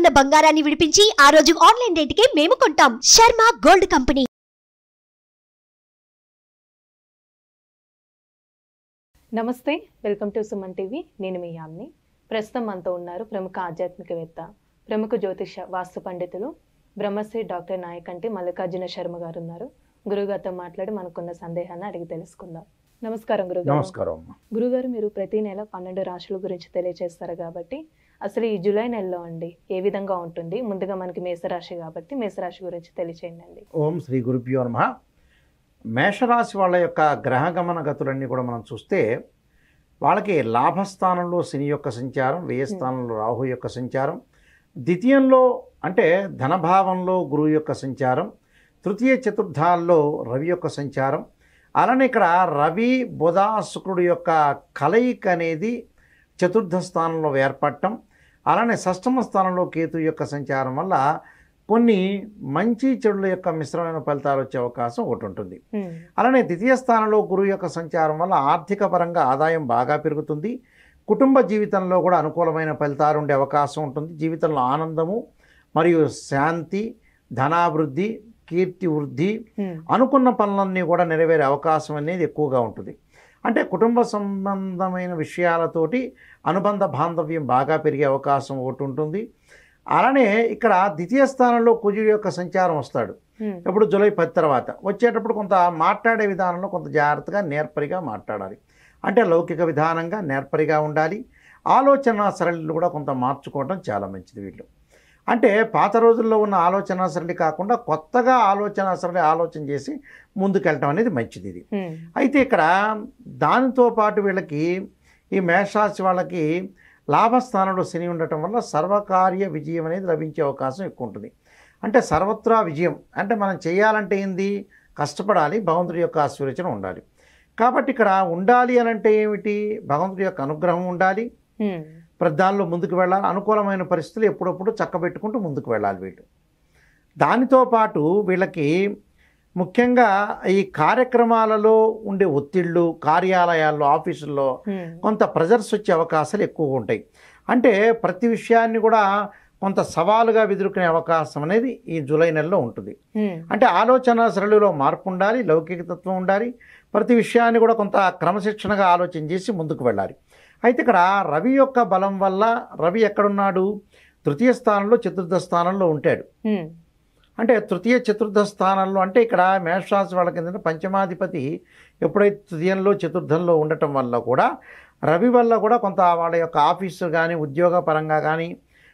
ఉన్న బంగారాన్ని విడిపించి ఆ రోజు ఆన్లైన్ రేటుకే మేము కొంటాం. Sharma gold company. నమస్తే, వెల్కమ్ టు సుమన్ టీవీ. నేను మీ యామ్ని. ప్రస్తుతం మనతో ఉన్నారు ప్రముఖ ఆధ్యాత్మికవేత్త, ప్రముఖ జ్యోతిష వాస్తు పండితులు బ్రహ్మశ్రీ డాక్టర్ నాయకంటి మల్లికార్జున శర్మ గారు ఉన్నారు. గురుగారితో మాట్లాడి మనకున్న సందేహాన్ని అడిగి తెలుసుకుందాం. నమస్కారం గురుగారు. నమస్కారం. గురుగారు, మీరు ప్రతి నెల 12 రాశుల గురించి తెలియజేస్తారు కాబట్టి అసలు ఈ జూలై నెలలో అండి ఏ విధంగా ఉంటుంది? ముందుగా మనకి మేషరాశి కాబట్టి మేషరాశి గురించి తెలియచేయండి. ఓం శ్రీ గురుభ్యో నమః. మేషరాశి వాళ్ళ యొక్క గ్రహగమన గతులన్నీ కూడా మనం చూస్తే వాళ్ళకి లాభస్థానంలో శని యొక్క సంచారం, వ్యయ స్థానంలో రాహు యొక్క సంచారం, ద్వితీయంలో అంటే ధనభావంలో గురువు యొక్క సంచారం, తృతీయ చతుర్థాల్లో రవి యొక్క సంచారం, అలానే ఇక్కడ రవి బుధ శుక్రుడు యొక్క కలయిక అనేది చతుర్థ స్థానంలో ఏర్పడటం, అలానే షష్టమ స్థానంలో కేతు యొక్క సంచారం వల్ల కొన్ని మంచి చెడుల యొక్క మిశ్రమైన ఫలితాలు వచ్చే అవకాశం ఒకటి ఉంటుంది. అలానే ద్వితీయ స్థానంలో గురువు యొక్క సంచారం వల్ల ఆర్థిక పరంగా ఆదాయం బాగా పెరుగుతుంది. కుటుంబ జీవితంలో కూడా అనుకూలమైన ఫలితాలు ఉండే అవకాశం ఉంటుంది. జీవితంలో ఆనందము మరియు శాంతి, ధనాభివృద్ధి, కీర్తి వృద్ధి, అనుకున్న పనులన్నీ కూడా నెరవేరే అవకాశం అనేది ఎక్కువగా ఉంటుంది. అంటే కుటుంబ సంబంధమైన విషయాలతోటి అనుబంధ బాంధవ్యం బాగా పెరిగే అవకాశం ఒకటి ఉంటుంది. అలానే ఇక్కడ ద్వితీయ స్థానంలో కుజుడు యొక్క సంచారం వస్తాడు. ఇప్పుడు జూలై 10 తర్వాత వచ్చేటప్పుడు కొంత మాట్లాడే విధానంలో కొంత జాగ్రత్తగా నేర్పరిగా మాట్లాడాలి. అంటే లౌకిక విధానంగా నేర్పరిగా ఉండాలి. ఆలోచన సరళిలు కూడా కొంత మార్చుకోవడం చాలా మంచిది. వీళ్ళు అంటే పాత రోజుల్లో ఉన్న ఆలోచన సరళి కాకుండా కొత్తగా ఆలోచన సరళి ఆలోచన చేసి ముందుకెళ్ళటం అనేది మంచిది. ఇది అయితే ఇక్కడ దానితో పాటు వీళ్ళకి ఈ మేషరాశి వాళ్ళకి లాభస్థానంలో శని ఉండటం వల్ల సర్వకార్య విజయం అనేది లభించే అవకాశం ఎక్కువ ఉంటుంది. అంటే సర్వత్రా విజయం అంటే మనం చేయాలంటే ఏంది, కష్టపడాలి, భగవంతుడి యొక్క ఆశీర్వచనం ఉండాలి. కాబట్టి ఇక్కడ ఉండాలి అని అంటే ఏమిటి, భగవంతుడి యొక్క అనుగ్రహం ఉండాలి, ప్రదాల్లో ముందుకు వెళ్ళాలి, అనుకూలమైన పరిస్థితులు ఎప్పుడప్పుడు చక్కబెట్టుకుంటూ ముందుకు వెళ్ళాలి వీళ్ళు. దానితో పాటు వీళ్ళకి ముఖ్యంగా ఈ కార్యక్రమాలలో ఉండే ఒత్తిళ్ళు, కార్యాలయాల్లో, ఆఫీసుల్లో కొంత ప్రెజర్స్ వచ్చే అవకాశాలు ఎక్కువగా ఉంటాయి. అంటే ప్రతి విషయాన్ని కూడా కొంత సవాలుగా ఎదుర్కొనే అవకాశం అనేది ఈ జూలై నెలలో ఉంటుంది. అంటే ఆలోచన సరళిలో మార్పు ఉండాలి, లౌకికతత్వం ఉండాలి, ప్రతి విషయాన్ని కూడా కొంత క్రమశిక్షణగా ఆలోచన చేసి ముందుకు వెళ్ళాలి. అయితే ఇక్కడ రవి యొక్క బలం వల్ల, రవి ఎక్కడున్నాడు, తృతీయ స్థానంలో చతుర్థ స్థానంలో ఉంటాడు. అంటే తృతీయ చతుర్థ స్థానంలో అంటే ఇక్కడ మేషరాశి వాళ్ళకి ఏంటంటే పంచమాధిపతి ఎప్పుడైతే తృతీయంలో చతుర్థంలో ఉండటం వల్ల కూడా రవి వల్ల కూడా కొంత వాళ్ళ యొక్క ఆఫీసు కానీ ఉద్యోగ పరంగా కానీ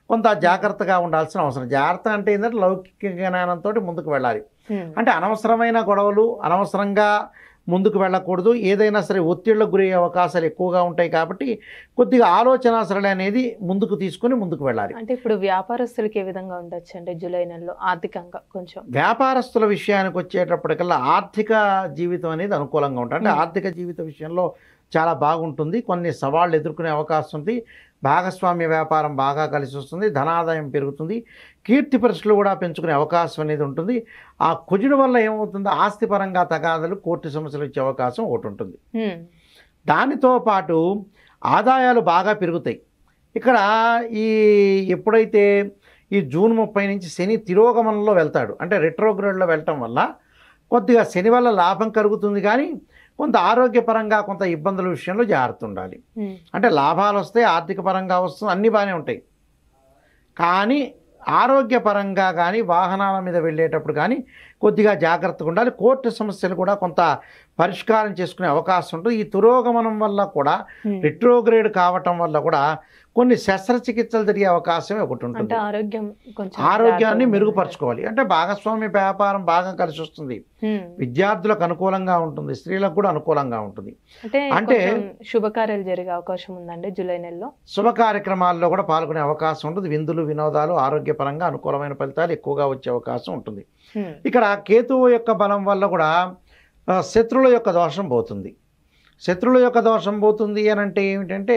కొంత జాగ్రత్తగా ఉండాల్సిన అవసరం. జాగ్రత్త అంటే ఏంటంటే లౌకిక జ్ఞానంతో ముందుకు వెళ్ళాలి. అంటే అనవసరమైన గొడవలు, అనవసరంగా ముందుకు వెళ్ళకూడదు. ఏదైనా సరే ఒత్తిళ్లకు గురయ్యే అవకాశాలు ఎక్కువగా ఉంటాయి కాబట్టి కొద్దిగా ఆలోచన సరళి అనేది ముందుకు తీసుకుని ముందుకు వెళ్ళాలి. అంటే ఇప్పుడు వ్యాపారస్తులకి ఏ విధంగా ఉండొచ్చు అంటే జూలై నెలలో ఆర్థికంగా కొంచెం? వ్యాపారస్తుల విషయానికి వచ్చేటప్పటికల్లా ఆర్థిక జీవితం అనేది అనుకూలంగా ఉంటుంది. అంటే ఆర్థిక జీవిత విషయంలో చాలా బాగుంటుంది. కొన్ని సవాళ్ళు ఎదుర్కొనే అవకాశం ఉంది. భాగస్వామ్య వ్యాపారం బాగా కలిసి వస్తుంది, ధనాదాయం పెరుగుతుంది, కీర్తి పరిస్థితులు కూడా పెంచుకునే అవకాశం అనేది ఉంటుంది. ఆ కుజుడు వల్ల ఏమవుతుంది, ఆస్తిపరంగా తగాదాలు, కోర్టు సమస్యలు వచ్చే అవకాశం ఒకటి ఉంటుంది. దానితో పాటు ఆదాయాలు బాగా పెరుగుతాయి. ఇక్కడ ఎప్పుడైతే ఈ జూన్ 30 నుంచి శని తిరోగమనంలో వెళ్తాడు, అంటే రెట్రోగ్రేడ్లో వెళ్ళటం వల్ల కొద్దిగా శని వల్ల లాభం కలుగుతుంది, కానీ కొంత ఆరోగ్యపరంగా కొంత ఇబ్బందుల విషయంలో జాగ్రత్త ఉండాలి. అంటే లాభాలు వస్తాయి, ఆర్థిక పరంగా వస్తుంది, అన్నీ బాగానే ఉంటాయి, కానీ ఆరోగ్యపరంగా కానీ వాహనాల మీద వెళ్ళేటప్పుడు కానీ కొద్దిగా జాగ్రత్తగా ఉండాలి. కోర్టు సమస్యలు కూడా కొంత పరిష్కారం చేసుకునే అవకాశం ఉంటుంది. ఈ తిరోగమనం వల్ల కూడా రెట్రోగ్రేడ్ కావటం వల్ల కూడా కొన్ని శస్త్రచికిత్సలు జరిగే అవకాశం ఒకటి ఉంటుంది. ఆరోగ్యాన్ని మెరుగుపరచుకోవాలి. అంటే భాగస్వామ్య వ్యాపారం బాగా కలిసి వస్తుంది, విద్యార్థులకు అనుకూలంగా ఉంటుంది, స్త్రీలకు కూడా అనుకూలంగా ఉంటుంది. అంటే శుభకార్యాలు జరిగే అవకాశం ఉందండి జూలై నెలలో. శుభ కార్యక్రమాల్లో కూడా పాల్గొనే అవకాశం ఉంటుంది. విందులు, వినోదాలు, ఆరోగ్యపరంగా అనుకూలమైన ఫలితాలు ఎక్కువగా వచ్చే అవకాశం ఉంటుంది. ఇక్కడ కేతువు యొక్క బలం వల్ల కూడా శత్రువుల యొక్క దోషం పోతుంది. శత్రువుల యొక్క దోషం పోతుంది అని అంటే ఏమిటంటే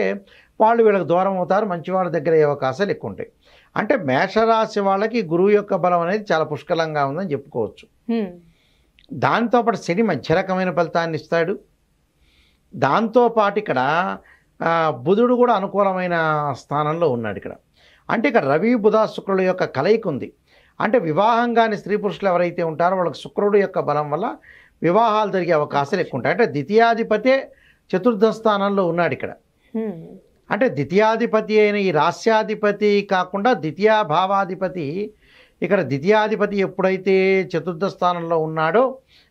వాళ్ళు వీళ్ళకి దూరం అవుతారు, మంచి వాళ్ళ దగ్గర అయ్యే అవకాశాలు ఎక్కువ ఉంటాయి. అంటే మేషరాశి వాళ్ళకి గురువు యొక్క బలం అనేది చాలా పుష్కలంగా ఉందని చెప్పుకోవచ్చు. దాంతోపాటు శని మధ్య రకమైన ఫలితాన్ని ఇస్తాడు. దాంతోపాటు ఇక్కడ బుధుడు కూడా అనుకూలమైన స్థానంలో ఉన్నాడు ఇక్కడ. అంటే ఇక్కడ రవి బుధ శుక్రుల యొక్క కలయిక ఉంది. అంటే వివాహం కాని స్త్రీ పురుషులు ఎవరైతే ఉంటారో వాళ్ళకి శుక్రుడు యొక్క బలం వల్ల వివాహాలు జరిగే అవకాశాలు ఎక్కువ ఉంటాయి. అంటే ద్వితీయాధిపతే చతుర్థ స్థానంలో ఉన్నాడు ఇక్కడ. అంటే ద్వితీయాధిపతి అయిన ఈ రాస్యాధిపతి కాకుండా ద్వితీయ భావాధిపతి, ఇక్కడ ద్వితీయాధిపతి ఎప్పుడైతే చతుర్థ స్థానంలో ఉన్నాడో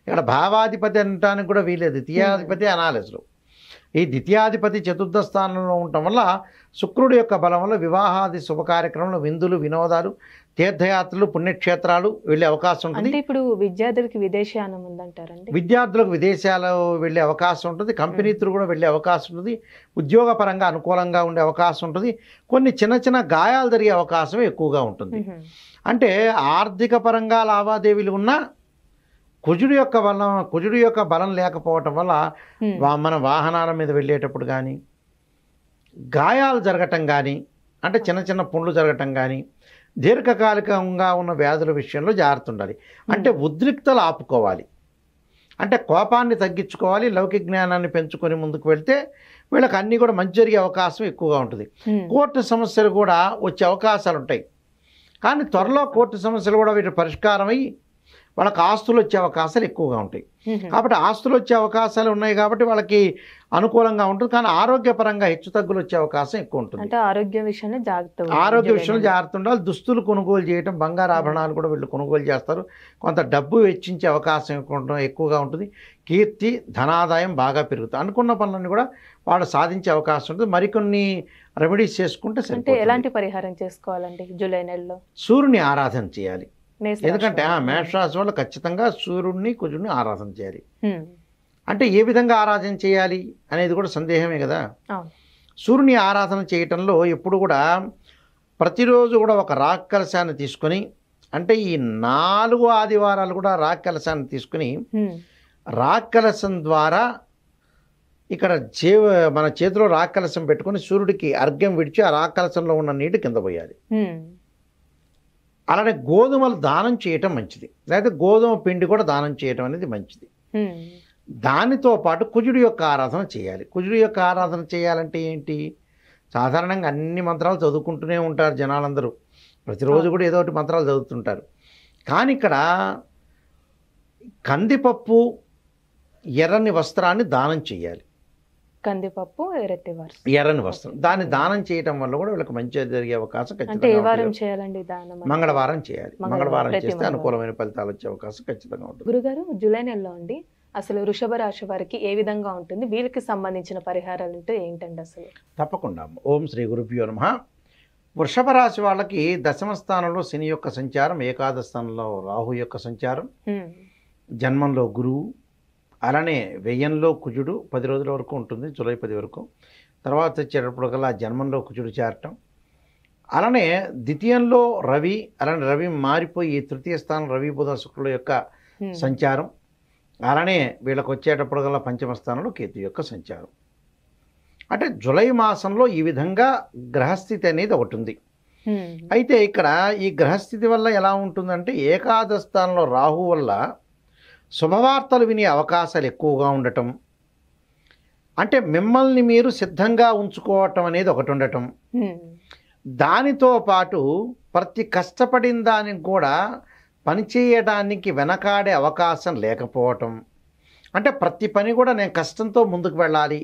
ఇక్కడ భావాధిపతి అనటానికి కూడా వీలేదు, ద్వితీయాధిపతి అనాలి అసలు. ఈ ద్వితీయాధిపతి చతుర్థ స్థానంలో ఉండటం వల్ల శుక్రుడు యొక్క బలం వల్ల వివాహాది శుభ కార్యక్రమాలు, విందులు, వినోదాలు, తీర్థయాత్రలు, పుణ్యక్షేత్రాలు వెళ్ళే అవకాశం ఉంటుంది. అంటే ఇప్పుడు విద్యార్థులకి విదేశయానం ఉందంటారండి? విద్యార్థులకు విదేశాలు వెళ్ళే అవకాశం ఉంటుంది, కంపెనీతులు కూడా వెళ్ళే అవకాశం ఉంటుంది, ఉద్యోగపరంగా అనుకూలంగా ఉండే అవకాశం ఉంటుంది, కొన్ని చిన్న చిన్న గాయాలు జరిగే అవకాశం ఎక్కువగా ఉంటుంది. అంటే ఆర్థిక పరంగా లావాదేవీలు ఉన్నా కుజుడు యొక్క బలం లేకపోవటం వల్ల మన వాహనాల మీద వెళ్ళేటప్పుడు కానీ గాయాలు జరగటం కానీ, అంటే చిన్న చిన్న పుండ్లు జరగటం కానీ, దీర్ఘకాలికంగా ఉన్న వ్యాధుల విషయంలో జాగ్రత్త ఉండాలి. అంటే ఉద్రిక్తలు ఆపుకోవాలి, అంటే కోపాన్ని తగ్గించుకోవాలి, లౌకిక జ్ఞానాన్ని పెంచుకొని ముందుకు వెళ్తే వీళ్ళకి అన్నీ కూడా మంచి జరిగే అవకాశం ఎక్కువగా ఉంటుంది. కోర్టు సమస్యలు కూడా వచ్చే అవకాశాలు ఉంటాయి, కానీ త్వరలో కోర్టు సమస్యలు కూడా వీటి పరిష్కారం అయ్యి వాళ్ళకి ఆస్తులు వచ్చే అవకాశాలు ఎక్కువగా ఉంటాయి. కాబట్టి ఆస్తులు వచ్చే అవకాశాలు ఉన్నాయి కాబట్టి వాళ్ళకి అనుకూలంగా ఉంటుంది, కానీ ఆరోగ్యపరంగా హెచ్చుతగ్గులు వచ్చే అవకాశం ఎక్కువ ఉంటుంది. అంటే ఆరోగ్య విషయంలో జాగ్రత్త ఉండాలి. దుస్తులు కొనుగోలు చేయటం, బంగారు ఆభరణాలు కూడా వీళ్ళు కొనుగోలు చేస్తారు, కొంత డబ్బు వెచ్చించే అవకాశం ఎక్కువగా ఉంటుంది. కీర్తి, ధనాదాయం బాగా పెరుగుతుంది, అనుకున్న పనులన్నీ కూడా వాళ్ళు సాధించే అవకాశం ఉంటుంది. మరికొన్ని రెమెడీస్ చేసుకుంటే సరిపోతుంది. ఎలాంటి పరిహారం చేసుకోవాలండి జూలై నెలలో? సూర్యుని ఆరాధన చేయాలి. ఎందుకంటే మేషరాశి వాళ్ళు ఖచ్చితంగా సూర్యుడిని, కుజుడిని ఆరాధన చేయాలి. అంటే ఏ విధంగా ఆరాధన చేయాలి అనేది కూడా సందేహమే కదా. సూర్యుని ఆరాధన చేయటంలో ఎప్పుడు కూడా ప్రతిరోజు కూడా ఒక రాక్ కలశాన్ని తీసుకొని, అంటే ఈ 4 ఆదివారాలు కూడా రాక్ కలశాన్ని తీసుకుని రాక్ కలశం ద్వారా ఇక్కడ మన చేతిలో రాక్ కలశం పెట్టుకొని సూర్యుడికి అర్ఘ్యం విడిచి ఆ రాక్ కలశంలో ఉన్న నీటి కింద పోయాలి. అలానే గోధుమలు దానం చేయటం మంచిది, లేకపోతే గోధుమ పిండి కూడా దానం చేయటం అనేది మంచిది. దానితో పాటు కుజుడి యొక్క ఆరాధన చేయాలి. కుజుడి యొక్క ఆరాధన చేయాలంటే ఏంటి? సాధారణంగా అన్ని మంత్రాలు చదువుకుంటూనే ఉంటారు జనాలందరూ, ప్రతిరోజు కూడా ఏదో ఒకటి మంత్రాలు చదువుతుంటారు. కానీ ఇక్కడ కందిపప్పు, ఎర్రని వస్త్రాన్ని దానం చేయాలి. కందిపప్పు, ఎర్రని వస్త్రం, దాన్ని దానం చేయటం వల్ల కూడా వీళ్ళకి మంచిగా జరిగే అవకాశం మంగళవారం చేయాలి. మంగళవారం చేస్తే అనుకూలమైన ఫలితాలు వచ్చే అవకాశం ఖచ్చితంగా ఉంటుంది. గురుగారు, జూలై నెలలో అండి అసలు వృషభ రాశి వారికి ఏ విధంగా ఉంటుంది? వీళ్ళకి సంబంధించిన పరిహారాలు అంటే ఏంటండి అసలు? తప్పకుండా. ఓం శ్రీ గురుభ్యో నమః. వృషభ రాశి వాళ్ళకి దశమ స్థానంలో శని యొక్క సంచారం, ఏకాదశ స్థానంలో రాహు యొక్క సంచారం, జన్మంలో గురువు, అలానే వ్యయంలో కుజుడు 10 రోజుల వరకు ఉంటుంది, జూలై 10 వరకు. తర్వాత వచ్చేటప్పటికల్లా జన్మంలో కుజుడు చేరటం, అలానే ద్వితీయంలో రవి, అలానే రవి మారిపోయి తృతీయ స్థానం రవి బుధ శుక్రుల యొక్క సంచారం, అలానే వీళ్ళకి వచ్చేటప్పటికల్లా పంచమ స్థానంలో కేతు యొక్క సంచారం. అంటే జూలై మాసంలో ఈ విధంగా గ్రహస్థితి అనేది ఒకటి ఉంది. అయితే ఇక్కడ ఈ గ్రహస్థితి వల్ల ఎలా ఉంటుందంటే, ఏకాదశ స్థానంలో రాహు వల్ల శుభవార్తలు వినే అవకాశాలు ఎక్కువగా ఉండటం, అంటే మిమ్మల్ని మీరు సిద్ధంగా ఉంచుకోవటం అనేది ఒకటి ఉండటం, దానితో పాటు ప్రతి కష్టపడిన దానికి కూడా పనిచేయడానికి వెనకాడే అవకాశం లేకపోవటం, అంటే ప్రతి పని కూడా నేను కష్టంతో ముందుకు వెళ్ళాలి,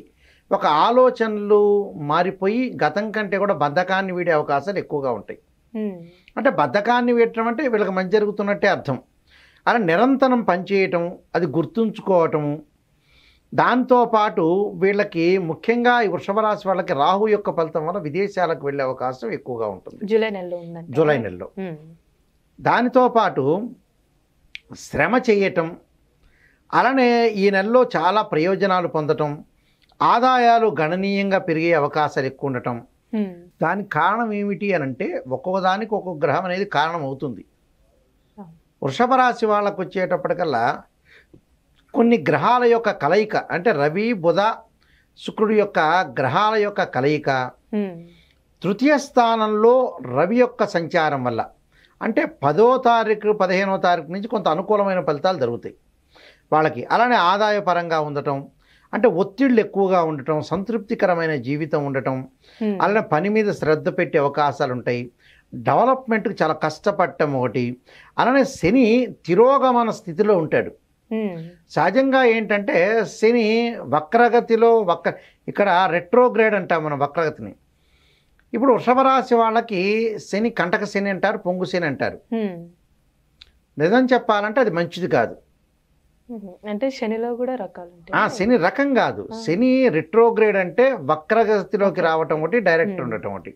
ఒక ఆలోచనలు మారిపోయి గతం కంటే కూడా బద్ధకాన్ని వీడే అవకాశాలు ఎక్కువగా ఉంటాయి. అంటే బద్ధకాన్ని వీడటం అంటే వీళ్ళకి మంచి జరుగుతున్నట్టే అర్థం. అలా నిరంతరం పనిచేయటం, అది గుర్తుంచుకోవటము, దాంతోపాటు వీళ్ళకి ముఖ్యంగా ఈ వృషభ రాశి వాళ్ళకి రాహు యొక్క ఫలితం వల్ల విదేశాలకు వెళ్ళే అవకాశం ఎక్కువగా ఉంటుంది జూలై నెలలో. దానితో పాటు శ్రమ చేయటం, అలానే ఈ నెలలో చాలా ప్రయోజనాలు పొందటం, ఆదాయాలు గణనీయంగా పెరిగే అవకాశాలు ఎక్కువ ఉండటం. దానికి కారణం ఏమిటి అని అంటే, ఒక్కొక్కదానికి ఒక్కొక్క గ్రహం అనేది కారణం అవుతుంది. వృషభ రాశి వాళ్ళకు వచ్చేటప్పటికల్లా కొన్ని గ్రహాల యొక్క కలయిక, అంటే రవి బుధ శుక్రుడి యొక్క గ్రహాల యొక్క కలయిక, తృతీయ స్థానంలో రవి యొక్క సంచారం వల్ల, అంటే 10వ తారీఖు 15వ తారీఖు నుంచి కొంత అనుకూలమైన ఫలితాలు జరుగుతాయి వాళ్ళకి. అలానే ఆదాయపరంగా ఉండటం, అంటే ఒత్తిళ్ళు ఎక్కువగా ఉండటం, సంతృప్తికరమైన జీవితం ఉండటం, అలానే పని మీద శ్రద్ధ పెట్టే అవకాశాలు ఉంటాయి. డెవలప్మెంట్కి చాలా కష్టపడటం ఒకటి. అలానే శని తిరోగమన స్థితిలో ఉంటాడు. సహజంగా ఏంటంటే శని వక్రగతిలో ఇక్కడ రెట్రోగ్రేడ్ అంటాం మనం వక్రగతిని. ఇప్పుడు వృషభ రాశి వాళ్ళకి శని కంటక శని అంటారు, పొంగు శని అంటారు. నిజం చెప్పాలంటే అది మంచిది కాదు. అంటే శనిలో కూడా రకాలు శని రకం కాదు. శని రెట్రోగ్రేడ్ అంటే వక్రగతిలోకి రావటం ఒకటి, డైరెక్ట్ ఉండటం ఒకటి.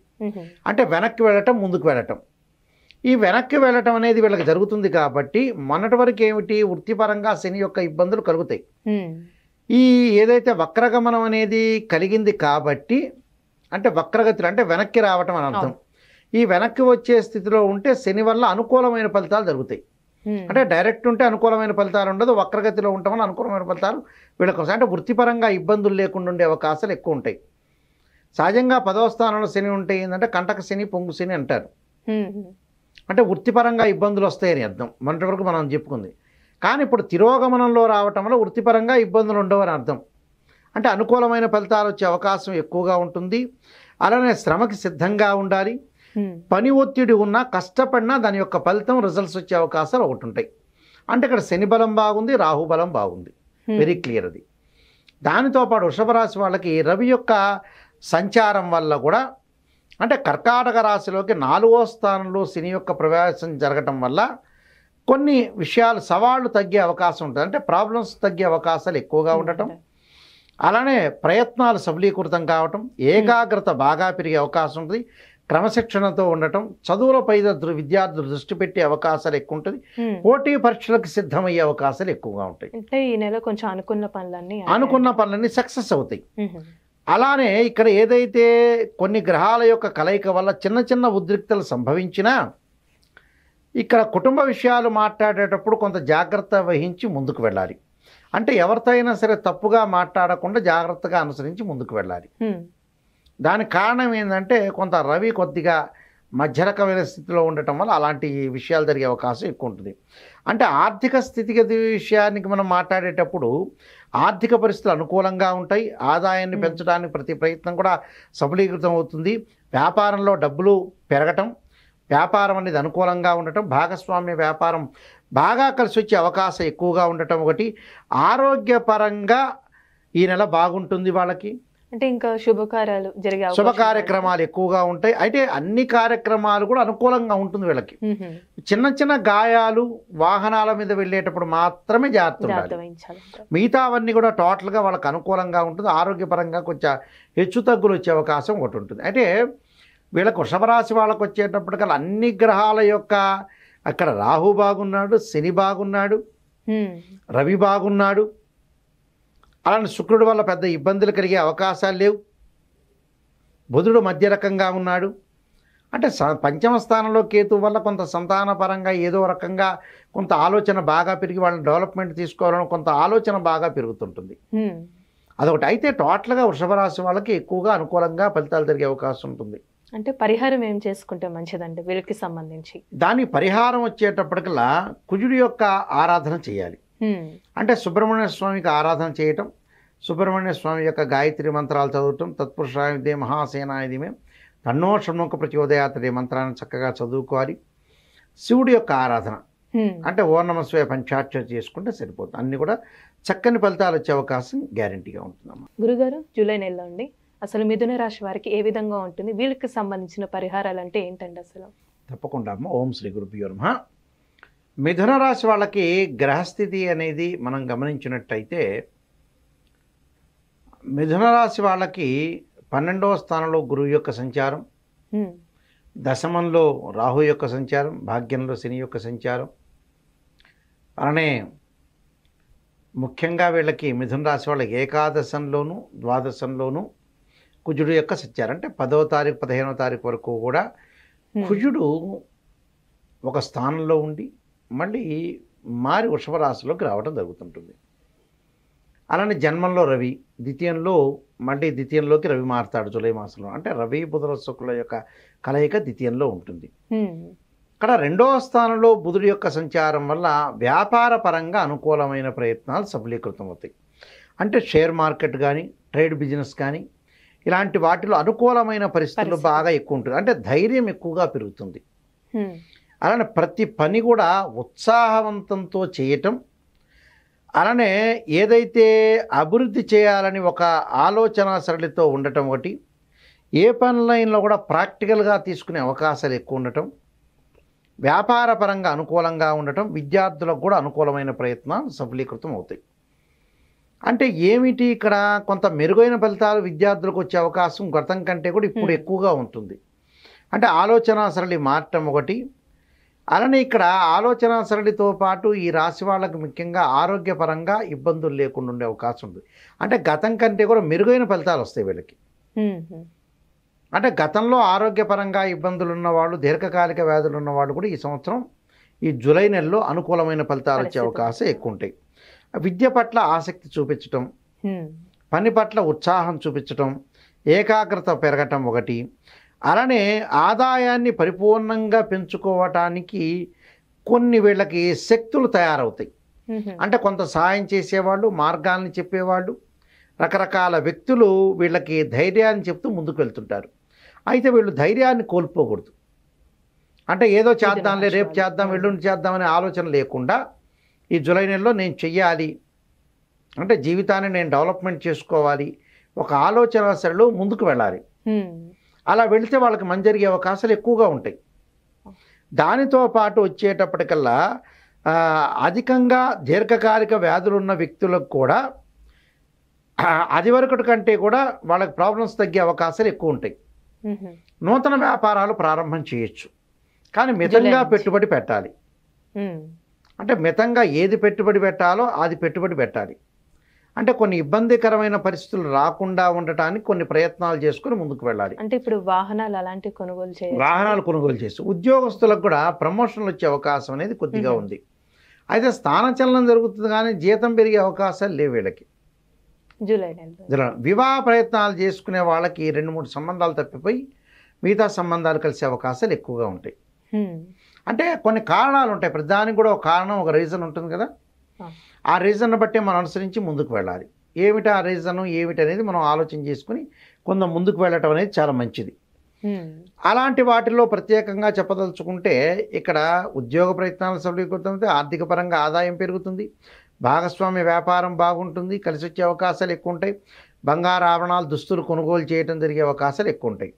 అంటే వెనక్కి వెళ్ళటం, ముందుకు వెళ్ళటం. ఈ వెనక్కి వెళ్ళటం అనేది వీళ్ళకి జరుగుతుంది కాబట్టి మొన్నటి వరకు ఏమిటి, వృత్తిపరంగా శని యొక్క ఇబ్బందులు కలుగుతాయి. ఈ ఏదైతే వక్రగమనం అనేది కలిగింది కాబట్టి, అంటే వక్రగతిలో అంటే వెనక్కి రావటం అని అర్థం. ఈ వెనక్కి వచ్చే స్థితిలో ఉంటే శని వల్ల అనుకూలమైన ఫలితాలు జరుగుతాయి. అంటే డైరెక్ట్ ఉంటే అనుకూలమైన ఫలితాలు ఉండదు, వక్రగతిలో ఉండటం వల్ల అనుకూలమైన ఫలితాలు వీళ్ళకి వస్తాయి. అంటే వృత్తిపరంగా ఇబ్బందులు లేకుండా ఉండే అవకాశాలు ఎక్కువ ఉంటాయి. సహజంగా 10వ స్థానంలో శని ఉంటే ఏంటంటే కంటక శని, పొంగు శని అంటారు. అంటే వృత్తిపరంగా ఇబ్బందులు వస్తాయని అర్థం, మొన్నటి వరకు మనం చెప్పుకుంది. కానీ ఇప్పుడు తిరోగమనంలో రావటం వల్ల వృత్తిపరంగా ఇబ్బందులు ఉండవని అర్థం. అంటే అనుకూలమైన ఫలితాలు వచ్చే అవకాశం ఎక్కువగా ఉంటుంది. అలానే శ్రమకి సిద్ధంగా ఉండాలి. పని ఒత్తిడి ఉన్నా, కష్టపడినా దాని యొక్క ఫలితం, రిజల్ట్స్ వచ్చే అవకాశాలు ఒకటి ఉంటాయి. అంటే ఇక్కడ శని బలం బాగుంది, రాహు బలం బాగుంది, వెరీ క్లియర్ అది. దానితో పాటు వృషభ రాశి వాళ్ళకి రవి యొక్క సంచారం వల్ల కూడా, అంటే కర్కాటక రాశిలోకి 4వ స్థానంలో శని యొక్క ప్రవేశం జరగటం వల్ల కొన్ని విషయాలు సవాళ్ళు తగ్గే అవకాశం ఉంటుంది. అంటే ప్రాబ్లమ్స్ తగ్గే అవకాశాలు ఎక్కువగా ఉండటం, అలానే ప్రయత్నాలు సఫలీకృతం కావటం, ఏకాగ్రత బాగా పెరిగే అవకాశం ఉంటుంది, క్రమశిక్షణతో ఉండటం, చదువులపై విద్యార్థులు దృష్టి పెట్టే అవకాశాలు ఎక్కువ ఉంటుంది, పోటీ పరీక్షలకు సిద్ధమయ్యే అవకాశాలు ఎక్కువగా ఉంటాయి. అంటే ఈ నెల కొంచెం అనుకున్న పనులన్నీ సక్సెస్ అవుతాయి. అలానే ఇక్కడ ఏదైతే కొన్ని గ్రహాల యొక్క కలయిక వల్ల చిన్న చిన్న ఉద్రిక్తలు సంభవించినా, ఇక్కడ కుటుంబ విషయాలు మాట్లాడేటప్పుడు కొంత జాగ్రత్త వహించి ముందుకు వెళ్ళాలి. అంటే ఎవరితో అయినా సరే తప్పుగా మాట్లాడకుండా జాగ్రత్తగా అనుసరించి ముందుకు వెళ్ళాలి. దానికి కారణం ఏంటంటే కొంత రవి కొద్దిగా మధ్యరకమైన స్థితిలో ఉండటం వల్ల అలాంటి విషయాలు జరిగే అవకాశం ఎక్కువ ఉంటుంది. అంటే ఆర్థిక స్థితిగతి విషయానికి మనం మాట్లాడేటప్పుడు ఆర్థిక పరిస్థితులు అనుకూలంగా ఉంటాయి. ఆదాయాన్ని పెంచడానికి ప్రతి ప్రయత్నం కూడా సఫలీకృతం అవుతుంది. వ్యాపారంలో డబ్బులు పెరగటం, వ్యాపారం అనేది అనుకూలంగా ఉండటం, భాగస్వామ్య వ్యాపారం బాగా కలిసి వచ్చే అవకాశం ఎక్కువగా ఉండటం ఒకటి. ఆరోగ్యపరంగా ఈ నెల బాగుంటుంది వాళ్ళకి. అంటే ఇంకా శుభ కార్యక్రమాలు ఎక్కువగా ఉంటాయి. అయితే అన్ని కార్యక్రమాలు కూడా అనుకూలంగా ఉంటుంది వీళ్ళకి. చిన్న చిన్న గాయాలు, వాహనాల మీద వెళ్ళేటప్పుడు మాత్రమే జాగ్రత్త వహించాలి. మిగతావన్నీ కూడా టోటల్గా వాళ్ళకి అనుకూలంగా ఉంటుంది. ఆరోగ్యపరంగా కొంచెం హెచ్చు తగ్గులు వచ్చే అవకాశం ఒకటి ఉంటుంది. అయితే వీళ్ళకు వృషభ రాశి వాళ్ళకు వచ్చేటప్పటికల్లా అన్ని గ్రహాల యొక్క, అక్కడ రాహు బాగున్నాడు, శని బాగున్నాడు, రవి బాగున్నాడు, అలానే శుక్రుడి వల్ల పెద్ద ఇబ్బందులు కలిగే అవకాశాలు లేవు, బుధుడు మధ్య రకంగా ఉన్నాడు. అంటే పంచమ స్థానంలో కేతు వల్ల కొంత సంతానపరంగా ఏదో రకంగా కొంత ఆలోచన బాగా పెరిగి వాళ్ళని డెవలప్మెంట్ తీసుకోవాలని కొంత ఆలోచన బాగా పెరుగుతుంటుంది. అదొకటి. అయితే టోటల్గా వృషభ రాశి వాళ్ళకి ఎక్కువగా అనుకూలంగా ఫలితాలు జరిగే అవకాశం ఉంటుంది. అంటే పరిహారం ఏం చేసుకుంటే మంచిదండి వీళ్ళకి సంబంధించి? దాని పరిహారం వచ్చేటప్పటికల్లా కుజుడి యొక్క ఆరాధన చేయాలి. అంటే సుబ్రహ్మణ్య స్వామికి ఆరాధన చేయటం, సుబ్రహ్మణ్య స్వామి యొక్క గాయత్రి మంత్రాలు చదవటం, తత్పురుషాయ విద్యే మహాసేనాయ ధీమహి తన్నో షణ్ముఖ ప్రచోదయాత్ అనే మంత్రాన్ని చక్కగా చదువుకోవాలి. శివుడి యొక్క ఆరాధన అంటే ఓం నమః శివాయ పంచాక్షరి చేసుకుంటే సరిపోతుంది. అన్ని కూడా చక్కని ఫలితాలు వచ్చే అవకాశం గ్యారంటీగా ఉంటుందమ్మా. గురుగారు, జూలై నెలలో అండి అసలు మిథున రాశి వారికి ఏ విధంగా ఉంటుంది, వీళ్ళకి సంబంధించిన పరిహారాలు అంటే ఏంటండి అసలు? తప్పకుండా అమ్మ. ఓం శ్రీ గురుభ్యో నమః. మిథున రాశి వాళ్ళకి గ్రహస్థితి అనేది మనం గమనించినట్టయితే, మిథున రాశి వాళ్ళకి 12వ స్థానంలో గురువు యొక్క సంచారం, దశమంలో రాహు యొక్క సంచారం, భాగ్యంలో శని యొక్క సంచారం, అలానే ముఖ్యంగా వీళ్ళకి మిథున రాశి వాళ్ళకి ఏకాదశంలోను ద్వాదశంలోను కుజుడు యొక్క సంచారం. అంటే 10వ తారీఖు 15వ తారీఖు వరకు కూడా కుజుడు ఒక స్థానంలో ఉండి మళ్ళీ మారి వృషభ రాశిలోకి రావడం జరుగుతుంటుంది. అలానే జన్మంలో రవి, ద్వితీయంలోకి రవి మారుతాడు జూలై మాసంలో. అంటే రవి బుధుల శుక్రుల యొక్క కలయిక ద్వితీయంలో ఉంటుంది. ఇక్కడ 2వ స్థానంలో బుధుడి యొక్క సంచారం వల్ల వ్యాపార పరంగా అనుకూలమైన ప్రయత్నాలు సఫలీకృతం అవుతాయి. అంటే షేర్ మార్కెట్ కానీ, ట్రేడ్ బిజినెస్ కానీ, ఇలాంటి వాటిలో అనుకూలమైన పరిస్థితులు బాగా ఎక్కువ ఉంటుంది. అంటే ధైర్యం ఎక్కువగా పెరుగుతుంది. అలానే ప్రతి పని కూడా ఉత్సాహవంతంతో చేయటం, అలానే ఏదైతే అభివృద్ధి చేయాలని ఒక ఆలోచన సరళితో ఉండటం ఒకటి, ఏ పనులైనా కూడా ప్రాక్టికల్గా తీసుకునే అవకాశాలు ఎక్కువ ఉండటం, వ్యాపార పరంగా అనుకూలంగా ఉండటం, విద్యార్థులకు కూడా అనుకూలమైన ప్రయత్నాలు సఫలీకృతం అవుతాయి. అంటే ఏమిటి ఇక్కడ కొంత మెరుగైన ఫలితాలు విద్యార్థులకు వచ్చే అవకాశం గతం కంటే కూడా ఇప్పుడు ఎక్కువగా ఉంటుంది. అంటే ఆలోచన సరళి మారటం ఒకటి, అలానే ఇక్కడ ఆలోచన సరళితో పాటు ఈ రాశి వాళ్ళకి ముఖ్యంగా ఆరోగ్యపరంగా ఇబ్బందులు లేకుండా ఉండే అవకాశం ఉంది. అంటే గతం కంటే కూడా మెరుగైన ఫలితాలు వస్తాయి వీళ్ళకి. అంటే గతంలో ఆరోగ్యపరంగా ఇబ్బందులు ఉన్నవాళ్ళు, దీర్ఘకాలిక వ్యాధులు ఉన్నవాళ్ళు కూడా ఈ సంవత్సరం ఈ జూలై నెలలో అనుకూలమైన ఫలితాలు వచ్చే అవకాశం ఎక్కువ ఉంటాయి. విద్య పట్ల ఆసక్తి చూపించటం, పని పట్ల ఉత్సాహం చూపించటం, ఏకాగ్రత పెరగటం ఒకటి, అలానే ఆదాయాన్ని పరిపూర్ణంగా పెంచుకోవటానికి కొన్ని వీళ్ళకి శక్తులు తయారవుతాయి. అంటే కొంత సహాయం చేసేవాళ్ళు, మార్గాల్ని చెప్పేవాళ్ళు, రకరకాల వ్యక్తులు వీళ్ళకి ధైర్యాన్ని చెప్తూ ముందుకు వెళ్తుంటారు. అయితే వీళ్ళు ధైర్యాన్ని కోల్పోకూడదు. అంటే ఏదో చేద్దాంలే, రేపు చేద్దాం, ఎల్లుండి చేద్దామనే ఆలోచన లేకుండా ఈ జూలై నెలలో నేను చెయ్యాలి, అంటే జీవితాన్ని నేను డెవలప్మెంట్ చేసుకోవాలి, ఒక ఆలోచన సరళిలో ముందుకు వెళ్ళాలి. అలా వెళితే వాళ్ళకి మంచి జరిగే అవకాశాలు ఎక్కువగా ఉంటాయి. దానితో పాటు వచ్చేటప్పటికల్లా అధికంగా దీర్ఘకాలిక వ్యాధులు ఉన్న వ్యక్తులకు కూడా అది వరకటి కంటే కూడా వాళ్ళకి ప్రాబ్లమ్స్ తగ్గే అవకాశాలు ఎక్కువ ఉంటాయి. నూతన వ్యాపారాలు ప్రారంభం చేయొచ్చు, కానీ మితంగా పెట్టుబడి పెట్టాలి. అంటే మితంగా ఏది పెట్టుబడి పెట్టాలో అది పెట్టుబడి పెట్టాలి. అంటే కొన్ని ఇబ్బందికరమైన పరిస్థితులు రాకుండా ఉండటానికి కొన్ని ప్రయత్నాలు చేసుకుని ముందుకు వెళ్ళాలి. అంటే ఇప్పుడు వాహనాలు అలాంటివి కొనుగోలు చేయాలి, వాహనాలు కొనుగోలు చేసి ఉద్యోగస్తులకు కూడా ప్రమోషన్లు వచ్చే అవకాశం అనేది కొద్దిగా ఉంది. అయితే స్థానచలనం జరుగుతుంది, కానీ జీతం పెరిగే అవకాశాలు లేవు వీళ్ళకి. జూలై నెలలో వివాహ ప్రయత్నాలు చేసుకునే వాళ్ళకి 2-3 సంబంధాలు తప్పిపోయి మిగతా సంబంధాలు కలిసే అవకాశాలు ఎక్కువగా ఉంటాయి. అంటే కొన్ని కారణాలు ఉంటాయి, ప్రతిదానికి కూడా ఒక కారణం, ఒక రీజన్ ఉంటుంది కదా. ఆ రీజన్ బట్టి మనం అనుసరించి ముందుకు వెళ్ళాలి. ఏమిటి ఆ రీజను, ఏమిటి అనేది మనం ఆలోచన చేసుకుని కొంత ముందుకు వెళ్ళటం అనేది చాలా మంచిది. అలాంటి వాటిల్లో ప్రత్యేకంగా చెప్పదలుచుకుంటే ఇక్కడ ఉద్యోగ ప్రయత్నాలు సఫలీకృతమైతే ఆర్థిక పరంగా ఆదాయం పెరుగుతుంది, భాగస్వామ్య వ్యాపారం బాగుంటుంది, కలిసి వచ్చే అవకాశాలు ఎక్కువ ఉంటాయి, బంగారు ఆభరణాలు, దుస్తులు కొనుగోలు చేయడం జరిగే అవకాశాలు ఎక్కువ ఉంటాయి.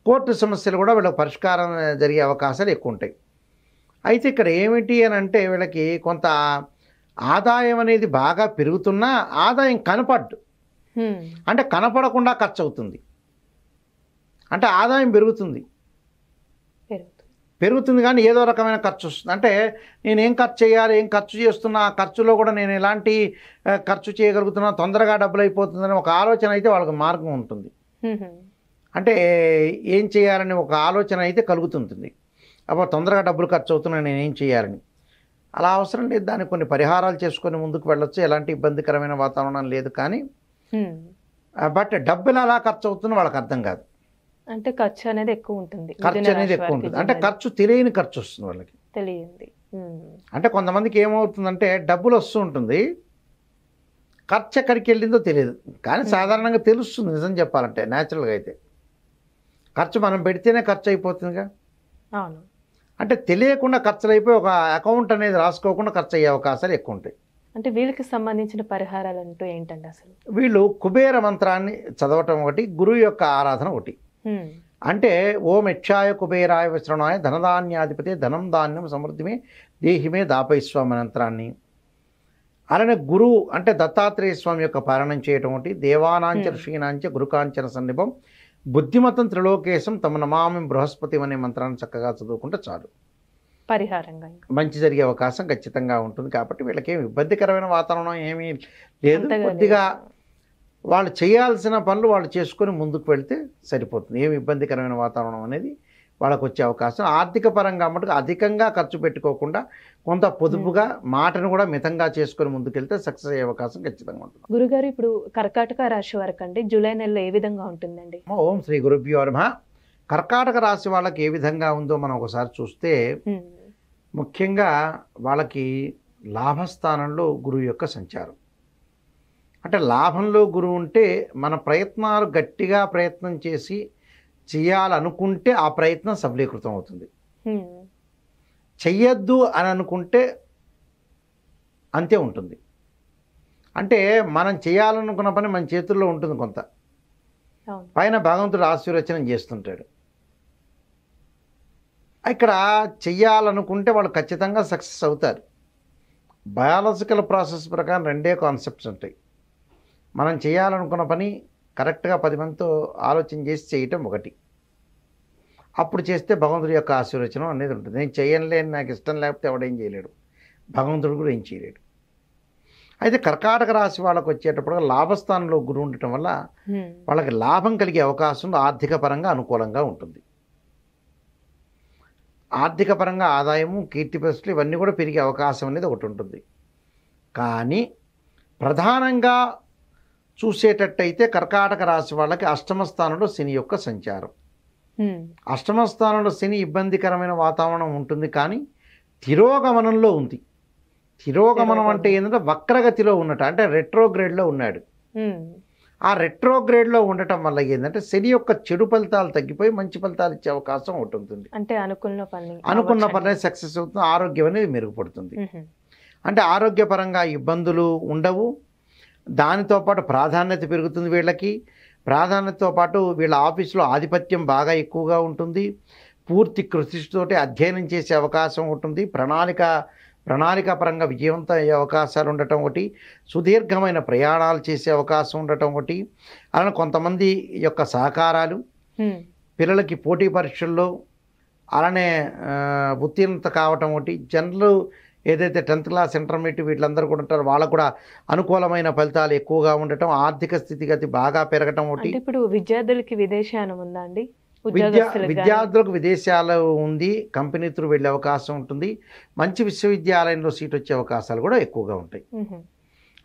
కోర్టు సమస్యలు కూడా వీళ్ళకి పరిష్కారం జరిగే అవకాశాలు ఎక్కువ ఉంటాయి. అయితే ఇక్కడ ఏమిటి అని అంటే వీళ్ళకి కొంత ఆదాయం అనేది బాగా పెరుగుతున్నా ఆదాయం కనపడ్డు, అంటే కనపడకుండా ఖర్చు అవుతుంది. అంటే ఆదాయం పెరుగుతుంది కానీ ఏదో రకమైన ఖర్చు వస్తుంది. అంటే నేను ఏం ఖర్చు చేయాలి, ఏం ఖర్చు చేస్తున్నా, ఆ ఖర్చులో కూడా నేను ఎలాంటి ఖర్చు చేయగలుగుతున్నా, తొందరగా డబ్బులు అయిపోతుందని ఒక ఆలోచన అయితే వాళ్ళకి మార్గం ఉంటుంది. అంటే ఏం చేయాలని ఒక ఆలోచన అయితే కలుగుతుంటుంది. అప్పుడు తొందరగా డబ్బులు ఖర్చు అవుతున్నాయి, నేను ఏం చేయాలని. అలా అవసరం లేదు, దానికి కొన్ని పరిహారాలు చేసుకొని ముందుకు వెళ్ళొచ్చు, ఎలాంటి ఇబ్బందికరమైన వాతావరణం లేదు. కానీ బట్ డబ్బులు అలా ఖర్చు అవుతుందో వాళ్ళకి అర్థం కాదు. అంటే ఖర్చు అనేది ఎక్కువ ఉంటుంది, అంటే ఖర్చు తెలియని ఖర్చు వస్తుంది వాళ్ళకి, తెలియంది. అంటే కొంతమందికి ఏమవుతుందంటే డబ్బులు వస్తూ ఉంటుంది, ఖర్చు ఎక్కడికి వెళ్ళిందో తెలియదు. కానీ సాధారణంగా తెలుస్తుంది నిజం చెప్పాలంటే. న్యాచురల్గా అయితే ఖర్చు మనం పెడితేనే ఖర్చు అయిపోతుందిగా. అవును. అంటే తెలియకుండా ఖర్చులు అయిపోయి ఒక అకౌంట్ అనేది రాసుకోకుండా ఖర్చు అయ్యే అవకాశాలు ఎక్కువ ఉంటాయి. అంటే వీళ్ళకి సంబంధించిన పరిహారాలు అంటూ ఏంటంటే అసలు వీళ్ళు కుబేర మంత్రాన్ని చదవటం ఒకటి, గురువు యొక్క ఆరాధన ఒకటి. అంటే ఓం యక్షాయ కుబేరాయ విశ్రణాయ ధనధాన్యాధిపతి ధనం ధాన్యం సమృద్ధిమే దేహిమే దాపైస్వ మంత్రాన్ని, అలానే గురువు అంటే దత్తాత్రేయ స్వామి యొక్క పాలనం చేయటం ఒకటి. దేవానాంచ ఋషీనాంచ గురుకాంచన సన్నిభం బుద్ధిమతం త్రిలోకేశం తమ నమామి బృహస్పతి అనే మంత్రాన్ని చక్కగా చదువుకుంటే చాలు, పరిహారంగా మంచి జరిగే అవకాశం ఖచ్చితంగా ఉంటుంది. కాబట్టి వీళ్ళకి ఏమి ఇబ్బందికరమైన వాతావరణం ఏమీ లేదు. కొద్దిగా వాళ్ళు చేయాల్సిన పనులు వాళ్ళు చేసుకొని ముందుకు వెళ్తే సరిపోతుంది. ఏమి ఇబ్బందికరమైన వాతావరణం అనేది వాళ్ళకు వచ్చే అవకాశం. ఆర్థిక పరంగా మటుకు అధికంగా ఖర్చు పెట్టుకోకుండా కొంత పొదుపుగా మాటను కూడా మితంగా చేసుకొని ముందుకెళ్తే సక్సెస్ అయ్యే అవకాశం ఖచ్చితంగా ఉంటుంది. గురుగారు, ఇప్పుడు కర్కాటక రాశి వరకు అండి జూలై నెలలో ఏ విధంగా ఉంటుందండి? ఓం శ్రీ గురుభ్యో నమః. కర్కాటక రాశి వాళ్ళకి ఏ విధంగా ఉందో మనం ఒకసారి చూస్తే ముఖ్యంగా వాళ్ళకి లాభస్థానంలో గురువు యొక్క సంచారం, అంటే లాభంలో గురువు ఉంటే మన ప్రయత్నాలు గట్టిగా ప్రయత్నం చేసి చేయాలనుకుంటే ఆ ప్రయత్నం సఫలీకృతం అవుతుంది. చెయ్యొద్దు అని అనుకుంటే అంతే ఉంటుంది. అంటే మనం చేయాలనుకున్న పని మన చేతుల్లో ఉంటుంది కొంత, పైన భగవంతుడు ఆశీర్వచనం చేస్తుంటాడు. ఇక్కడ చెయ్యాలనుకుంటే వాళ్ళు ఖచ్చితంగా సక్సెస్ అవుతారు. బయాలజికల్ ప్రాసెస్ ప్రకారం రెండే కాన్సెప్ట్స్ ఉంటాయి. మనం చేయాలనుకున్న పని కరెక్ట్గా 10 మందితో ఆలోచన చేసి చేయటం ఒకటి, అప్పుడు చేస్తే భగవంతుడి యొక్క ఆశీర్వచనం అనేది ఉంటుంది. నేను చేయలేని, నాకు ఇష్టం లేకపోతే ఎవడేం చేయలేడు, భగవంతుడు కూడా ఏం చేయలేడు. అయితే కర్కాటక రాశి వాళ్ళకు వచ్చేటప్పుడు లాభస్థానంలో గురువు ఉండటం వల్ల వాళ్ళకి లాభం కలిగే అవకాశం ఆర్థిక పరంగా అనుకూలంగా ఉంటుంది. ఆర్థిక పరంగా ఆదాయము, కీర్తి ప్రతిష్టలు ఇవన్నీ కూడా పెరిగే అవకాశం అనేది ఒకటి ఉంటుంది. కానీ ప్రధానంగా చూసేటట్టయితే కర్కాటక రాశి వాళ్ళకి అష్టమ స్థానంలో శని యొక్క సంచారం. అష్టమ స్థానంలో శని ఇబ్బందికరమైన వాతావరణం ఉంటుంది, కానీ తిరోగమనంలో ఉంది. తిరోగమనం అంటే ఏంటంటే వక్రగతిలో ఉన్నట్టు, అంటే రెట్రోగ్రేడ్లో ఉన్నాడు. ఆ రెట్రోగ్రేడ్లో ఉండటం వల్ల ఏంటంటే శని యొక్క చెడు ఫలితాలు తగ్గిపోయి మంచి ఫలితాలు ఇచ్చే అవకాశం ఒకటి ఉంటుంది. అంటే అనుకున్న పని సక్సెస్ అవుతుంది, ఆరోగ్యం అనేది మెరుగుపడుతుంది. అంటే ఆరోగ్యపరంగా ఇబ్బందులు ఉండవు. దానితో పాటు ప్రాధాన్యత పెరుగుతుంది. వీళ్ళకి ప్రాధాన్యతతో పాటు వీళ్ళ ఆఫీసులో ఆధిపత్యం బాగా ఎక్కువగా ఉంటుంది. పూర్తి కృషితోటి అధ్యయనం చేసే అవకాశం ఉంటుంది. ప్రణాళికాపరంగా విజయవంతం అయ్యే అవకాశాలు ఉండటం ఒకటి, సుదీర్ఘమైన ప్రయాణాలు చేసే అవకాశం ఉండటం ఒకటి, అలానే కొంతమంది యొక్క సహకారాలు, పిల్లలకి పోటీ పరీక్షల్లో అలానే ఉత్తీర్ణత కావటం ఒకటి, జనరల్ ఏదైతే 10th క్లాస్ ఇంటర్మీడియట్ వీళ్ళందరూ కూడా ఉంటారో వాళ్ళకు కూడా అనుకూలమైన ఫలితాలు ఎక్కువగా ఉండటం, ఆర్థిక స్థితిగతి బాగా పెరగటం ఒకటి. ఇప్పుడు విద్యార్థులకి విదేశానం ఉందా అండి? విద్యార్థులకు విదేశాలు ఉంది, కంపెనీ త్రూ వెళ్ళే అవకాశం ఉంటుంది. మంచి విశ్వవిద్యాలయంలో సీట్ వచ్చే అవకాశాలు కూడా ఎక్కువగా ఉంటాయి.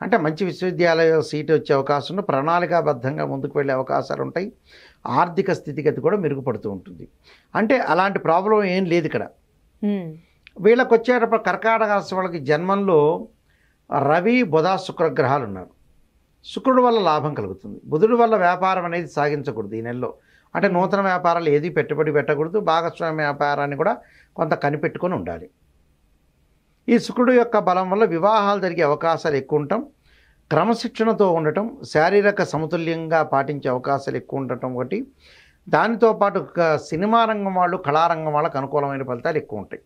అంటే మంచి విశ్వవిద్యాలయం సీట్ వచ్చే అవకాశం ఉంది, ప్రణాళికాబద్ధంగా ముందుకు వెళ్ళే అవకాశాలు ఉంటాయి. ఆర్థిక స్థితిగతి కూడా మెరుగుపడుతూ ఉంటుంది. అంటే అలాంటి ప్రాబ్లం ఏం లేదు ఇక్కడ. వీళ్ళకి వచ్చేటప్పుడు కర్కాటక రాశి వాళ్ళకి జన్మంలో రవి, బుధ, శుక్ర గ్రహాలు ఉన్నారు. శుక్రుడు వల్ల లాభం కలుగుతుంది. బుధుడు వల్ల వ్యాపారం అనేది సాగించకూడదు ఈ నెలలో. అంటే నూతన వ్యాపారాలు ఏది పెట్టుబడి పెట్టకూడదు. భాగస్వామ్య వ్యాపారాన్ని కూడా కొంత కనిపెట్టుకొని ఉండాలి. ఈ శుక్రుడు యొక్క బలం వల్ల వివాహాలు జరిగే అవకాశాలు ఎక్కువ ఉండటం, క్రమశిక్షణతో ఉండటం, శారీరక సమతుల్యంగా పాటించే అవకాశాలు ఎక్కువ ఉండటం ఒకటి. దానితో పాటు సినిమా రంగం వాళ్ళు, కళారంగం వాళ్ళకి అనుకూలమైన ఫలితాలు ఎక్కువ ఉంటాయి.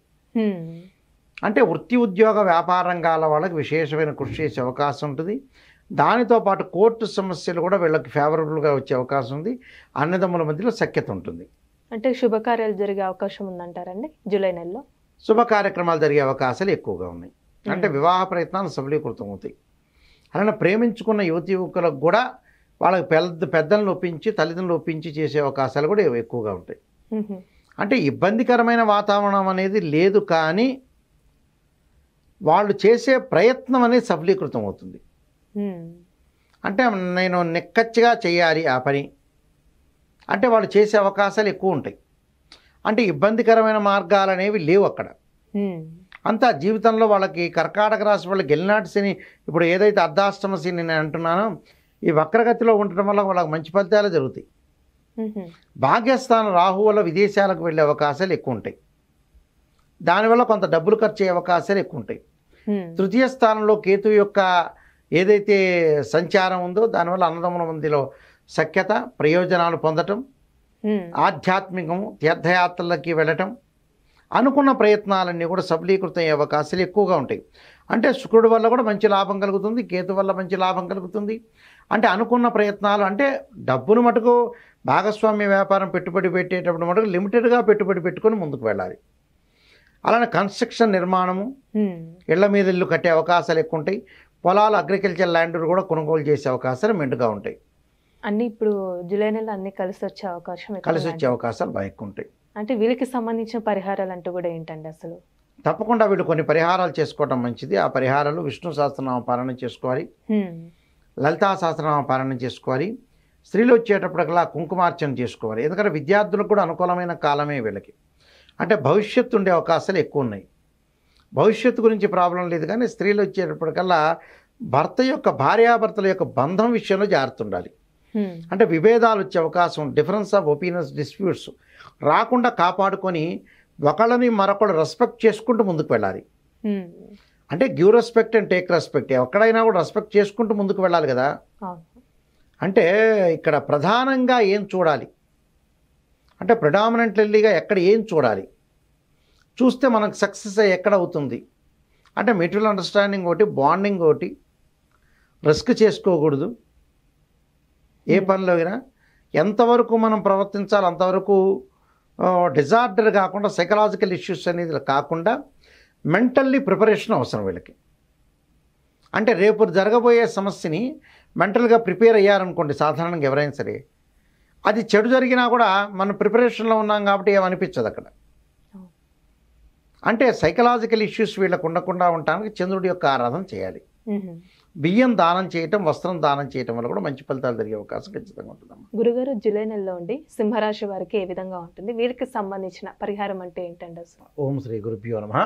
అంటే వృత్తి, ఉద్యోగ, వ్యాపార రంగాల వాళ్ళకి విశేషమైన కృషి చేసే అవకాశం ఉంటుంది. దానితో పాటు కోర్టు సమస్యలు కూడా వీళ్ళకి ఫేవరబుల్గా వచ్చే అవకాశం ఉంది. అన్నదమ్ముల మధ్యలో సఖ్యత ఉంటుంది. అంటే శుభకార్యాలు జరిగే అవకాశం ఉందంటారండి జూలై నెలలో? శుభ కార్యక్రమాలు జరిగే అవకాశాలు ఎక్కువగా ఉన్నాయి. అంటే వివాహ ప్రయత్నాలు సఫలీకృతం అవుతాయి. అలానే ప్రేమించుకున్న యువతి యువకులకు కూడా వాళ్ళకి పెద్దలను ఒప్పించి, తల్లిదండ్రులు ఒప్పించి చేసే అవకాశాలు కూడా ఎక్కువగా ఉంటాయి. అంటే ఇబ్బందికరమైన వాతావరణం అనేది లేదు, కానీ వాళ్ళు చేసే ప్రయత్నం అనేది సఫలీకృతం అవుతుంది. అంటే నేను నిక్కచ్చిగా చేయాలి ఆ పని అంటే వాళ్ళు చేసే అవకాశాలు ఎక్కువ ఉంటాయి. అంటే ఇబ్బందికరమైన మార్గాలు అనేవి లేవు అక్కడ. అంతా జీవితంలో వాళ్ళకి కర్కాటక రాశి వాళ్ళకి గెలినాటి శని, ఇప్పుడు ఏదైతే అర్ధాష్టమ శని నేను అంటున్నానో, ఈ వక్రగతిలో ఉండటం వల్ల వాళ్ళకి మంచి ఫలితాలు జరుగుతాయి. భాగ్యస్థానం రాహు వల్ల విదేశాలకు వెళ్ళే అవకాశాలు ఎక్కువ ఉంటాయి. దానివల్ల కొంత డబ్బులు ఖర్చు అయ్యే అవకాశాలు ఎక్కువ ఉంటాయి. తృతీయ స్థానంలో కేతు యొక్క ఏదైతే సంచారం ఉందో దానివల్ల అన్నదమ్ముల మధ్యలో సఖ్యత, ప్రయోజనాలు పొందటం, ఆధ్యాత్మికము, తీర్థయాత్రలకి వెళ్ళటం, అనుకున్న ప్రయత్నాలన్నీ కూడా సఫలీకృతం అయ్యే అవకాశాలు ఎక్కువగా ఉంటాయి. అంటే శుక్రుడి వల్ల కూడా మంచి లాభం కలుగుతుంది, కేతు వల్ల మంచి లాభం కలుగుతుంది. అంటే అనుకున్న ప్రయత్నాలు, అంటే డబ్బును మటుకు భాగస్వామ్య వ్యాపారం పెట్టుబడి పెట్టేటప్పుడు మటుకు లిమిటెడ్గా పెట్టుబడి పెట్టుకొని ముందుకు వెళ్ళాలి. అలానే కన్స్ట్రక్షన్, నిర్మాణము, ఇళ్ల మీద ఇల్లు కట్టే అవకాశాలు ఎక్కువ ఉంటాయి. పొలాలు, అగ్రికల్చర్ ల్యాండ్ కూడా కొనుగోలు చేసే అవకాశాలు మెండుగా ఉంటాయి. అన్నీ ఇప్పుడు జూలై నెల అన్ని కలిసి వచ్చే అవకాశాలు బాగా ఎక్కువ ఉంటాయి. అంటే వీళ్ళకి సంబంధించిన పరిహారాలు అంటూ కూడా ఏంటండి అసలు? తప్పకుండా వీళ్ళు కొన్ని పరిహారాలు చేసుకోవడం మంచిది. ఆ పరిహారాలు విష్ణు సహస్రనామ పారాయణ చేసుకోవాలి, లలితా సహస్రనామ పారాయణ చేసుకోవాలి. స్త్రీలు వచ్చేటప్పటికల్లా కుంకుమార్చన చేసుకోవాలి. ఎందుకంటే విద్యార్థులకు కూడా అనుకూలమైన కాలమే వీళ్ళకి. అంటే భవిష్యత్తు ఉండే అవకాశాలు ఎక్కువ ఉన్నాయి. భవిష్యత్తు గురించి ప్రాబ్లం లేదు, కానీ స్త్రీలు వచ్చేటప్పటికల్లా భర్త యొక్క భార్యాభర్తల యొక్క బంధం విషయంలో జాగ్రత్త ఉండాలి. అంటే విభేదాలు వచ్చే అవకాశం, డిఫరెన్స్ ఆఫ్ ఒపీనియన్స్, డిస్ప్యూట్స్ రాకుండా కాపాడుకొని ఒకళ్ళని మరొకళ్ళు రెస్పెక్ట్ చేసుకుంటూ ముందుకు వెళ్ళాలి. అంటే give respect and take respect, ఎక్కడైనా కూడా రెస్పెక్ట్ చేసుకుంటూ ముందుకు వెళ్ళాలి కదా. అంటే ఇక్కడ ప్రధానంగా ఏం చూడాలి అంటే ప్రిడామినెంట్లీగా ఎక్కడ ఏం చూడాలి, చూస్తే మనకు సక్సెస్ ఎక్కడ అవుతుంది అంటే మ్యూచువల్ అండర్స్టాండింగ్ ఒకటి, బాండింగ్ ఒకటి, రిస్క్ చేసుకోకూడదు ఏ పనిలో అయినా. ఎంతవరకు మనం ప్రవర్తించాలి అంతవరకు డిజార్డర్ కాకుండా, సైకలాజికల్ ఇష్యూస్ అనేది కాకుండా మెంటల్లీ ప్రిపరేషన్ అవసరం వీళ్ళకి. అంటే రేపు జరగబోయే సమస్యని మెంటల్గా ప్రిపేర్ అయ్యారనుకోండి, సాధారణంగా ఎవరైనా సరే, అది చెడు జరిగినా కూడా మనం ప్రిపరేషన్లో ఉన్నాం కాబట్టి ఏమనిపించదు అక్కడ. అంటే సైకలాజికల్ ఇష్యూస్ వీళ్ళకు ఉండకుండా ఉండటానికి చంద్రుడి యొక్క ఆరాధన చేయాలి. బియ్యం దానం చేయటం, వస్త్రం దానం చేయటం వల్ల కూడా మంచి ఫలితాలు జరిగే అవకాశం ఖచ్చితంగా ఉంటుందమ్మా. గురుగారు, జూలై నెలలో ఉండి సింహరాశి వారికి ఏ విధంగా ఉంటుంది, వీరికి సంబంధించిన పరిహారం అంటే ఏంటండి అసలు? ఓం శ్రీ గురుభ్యో నమః.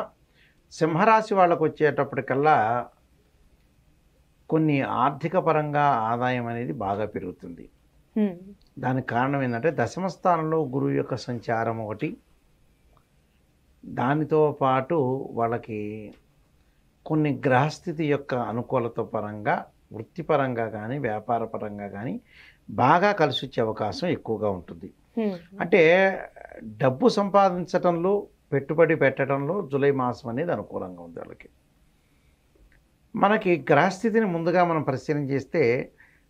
సింహరాశి వాళ్ళకు వచ్చేటప్పటికల్లా కొన్ని ఆర్థిక పరంగా ఆదాయం అనేది బాగా పెరుగుతుంది. దానికి కారణం ఏంటంటే దశమ స్థానంలో గురువు యొక్క సంచారం ఒకటి, దానితో పాటు వాళ్ళకి కొన్ని గ్రహస్థితి యొక్క అనుకూలత పరంగా, వృత్తిపరంగా కానీ వ్యాపార పరంగా కానీ బాగా కలిసి వచ్చే అవకాశం ఎక్కువగా ఉంటుంది. అంటే డబ్బు సంపాదించడంలో, పెట్టుబడి పెట్టడంలో జూలై మాసం అనేది అనుకూలంగా ఉంది వాళ్ళకి. మనకి గ్రహస్థితిని ముందుగా మనం పరిశీలన చేస్తే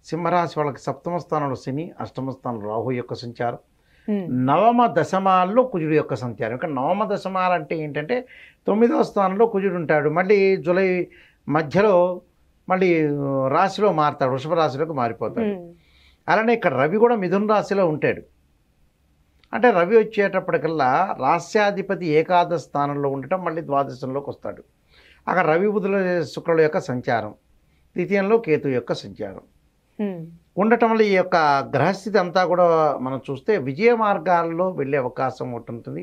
సింహరాశి వాళ్ళకి సప్తమ స్థానంలో శని, అష్టమ స్థానంలో రాహు యొక్క సంచారం, నవమ దశమాల్లో కుజుడు యొక్క సంచారం. ఇక్కడ నవమ దశమాలు అంటే ఏంటంటే 9వ స్థానంలో కుజుడు ఉంటాడు, మళ్ళీ జూలై మధ్యలో మళ్ళీ రాశిలో మారుతాడు, వృషభ రాశిలోకి మారిపోతాడు. అలానే ఇక్కడ రవి కూడా మిథున రాశిలో ఉంటాడు. అంటే రవి వచ్చేటప్పటికల్లా రాస్యాధిపతి ఏకాదశ స్థానంలో ఉండటం, మళ్ళీ ద్వాదశంలోకి వస్తాడు. అక్కడ రవి బుధుల శుక్రుల యొక్క సంచారం, ద్వితీయంలో కేతు యొక్క సంచారం ఉండటం వల్ల ఈ యొక్క గ్రహస్థితి అంతా కూడా మనం చూస్తే విజయ మార్గాల్లో వెళ్ళే అవకాశం ఉంటుంది.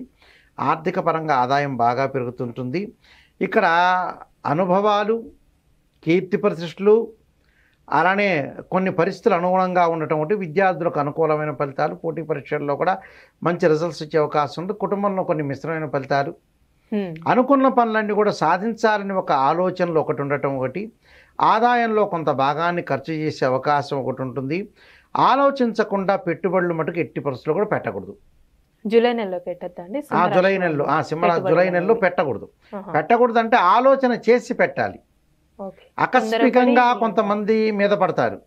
ఆర్థిక పరంగా ఆదాయం బాగా పెరుగుతుంటుంది. ఇక్కడ అనుభవాలు, కీర్తి ప్రతిష్టలు, అలానే కొన్ని పరిస్థితులు అనుగుణంగా ఉండటం ఒకటి, విద్యార్థులకు అనుకూలమైన ఫలితాలు, పోటీ పరీక్షల్లో కూడా మంచి రిజల్ట్స్ ఇచ్చే అవకాశం ఉంది. కుటుంబంలో కొన్ని మిశ్రమైన ఫలితాలు, అనుకున్న పనులన్నీ కూడా సాధించాలని ఒక ఆలోచనలు ఒకటి ఉండటం ఒకటి, ఆదాయంలో కొంత భాగాన్ని ఖర్చు చేసే అవకాశం ఒకటి ఉంటుంది. ఆలోచించకుండా పెట్టుబడులు మటుకు ఎట్టి పరిస్థితుల్లో కూడా పెట్టకూడదు. జూలై నెలలో పెట్టద్దండి? జూలై నెలలో జూలై నెలలో పెట్టకూడదు. పెట్టకూడదు అంటే ఆలోచన చేసి పెట్టాలి. ఆకస్మికంగా కొంతమంది మీద పడతారు.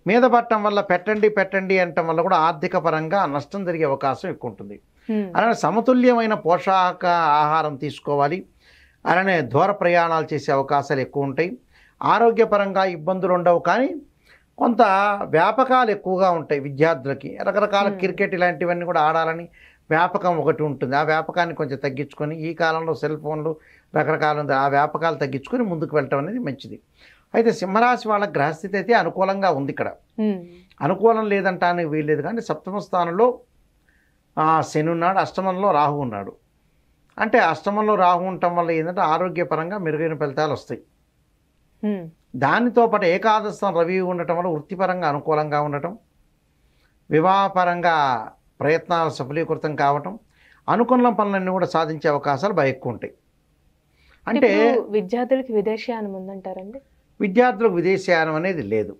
మీద పడటం వల్ల పెట్టండి అనటం వల్ల కూడా ఆర్థిక పరంగా నష్టం జరిగే అవకాశం ఎక్కువ ఉంటుంది. అలానే సమతుల్యమైన పోషక ఆహారం తీసుకోవాలి. అలానే దూర ప్రయాణాలు చేసే అవకాశాలు ఎక్కువ ఉంటాయి. ఆరోగ్యపరంగా ఇబ్బందులు ఉండవు, కానీ కొంత వ్యాపకాలు ఎక్కువగా ఉంటాయి. విద్యార్థులకి రకరకాల క్రికెట్ ఇలాంటివన్నీ కూడా ఆడాలని వ్యాపకం ఒకటి ఉంటుంది. ఆ వ్యాపకాన్ని కొంచెం తగ్గించుకొని, ఈ కాలంలో సెల్ ఫోన్లు రకరకాలు ఉంది, ఆ వ్యాపకాలు తగ్గించుకొని ముందుకు వెళ్ళటం అనేది మంచిది. అయితే సింహరాశి వాళ్ళ గ్రహస్థితి అయితే అనుకూలంగా ఉంది. ఇక్కడ అనుకూలం లేదంటానికి వీల్లేదు, కానీ సప్తమ స్థానంలో శని ఉన్నాడు, అష్టమంలో రాహు ఉన్నాడు. అంటే అష్టమంలో రాహు ఉండటం వల్ల ఏంటంటే ఆరోగ్యపరంగా మెరుగైన ఫలితాలు వస్తాయి. దానితో పాటు ఏకాదశం రవి ఉండటం వల్ల వృత్తిపరంగా అనుకూలంగా ఉండటం, వివాహపరంగా ప్రయత్నాలు సఫలీకృతం కావటం, అనుకున్న పనులన్నీ కూడా సాధించే అవకాశాలు బాగా ఎక్కువ ఉంటాయి. అంటే విద్యార్థులకు విదేశీయానం ఉందంటారండి? విద్యార్థులకు విదేశీయానం అనేది లేదు.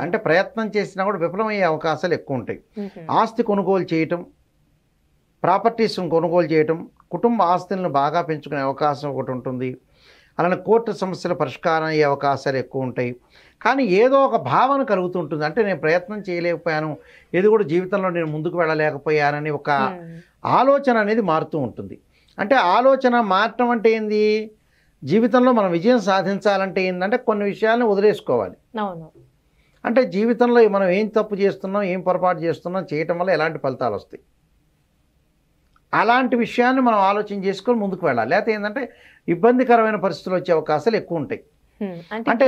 అంటే ప్రయత్నం చేసినా కూడా విఫలమయ్యే అవకాశాలు ఎక్కువ ఉంటాయి. ఆస్తి కొనుగోలు చేయటం, ప్రాపర్టీస్ను కొనుగోలు చేయటం, కుటుంబ ఆస్తులను బాగా పెంచుకునే అవకాశం ఒకటి ఉంటుంది. అలానే కోర్టు సమస్యల పరిష్కారం అయ్యే అవకాశాలు ఎక్కువ ఉంటాయి. కానీ ఏదో ఒక భావన కలుగుతుంటుంది, అంటే నేను ప్రయత్నం చేయలేకపోయాను, ఏది కూడా జీవితంలో నేను ముందుకు వెళ్ళలేకపోయానని ఒక ఆలోచన అనేది మారుతూ ఉంటుంది. అంటే ఆలోచన మారటం అంటే ఏంది, జీవితంలో మనం విజయం సాధించాలంటే ఏంటంటే కొన్ని విషయాలను వదిలేసుకోవాలి. అంటే జీవితంలో మనం ఏం తప్పు చేస్తున్నాం, ఏం పొరపాటు చేస్తున్నాం, చేయటం వల్ల ఎలాంటి ఫలితాలు వస్తాయి, అలాంటి విషయాన్ని మనం ఆలోచన చేసుకొని ముందుకు వెళ్ళాలి. లేకపోతే ఏంటంటే ఇబ్బందికరమైన పరిస్థితులు వచ్చే అవకాశాలు ఎక్కువ ఉంటాయి. అంటే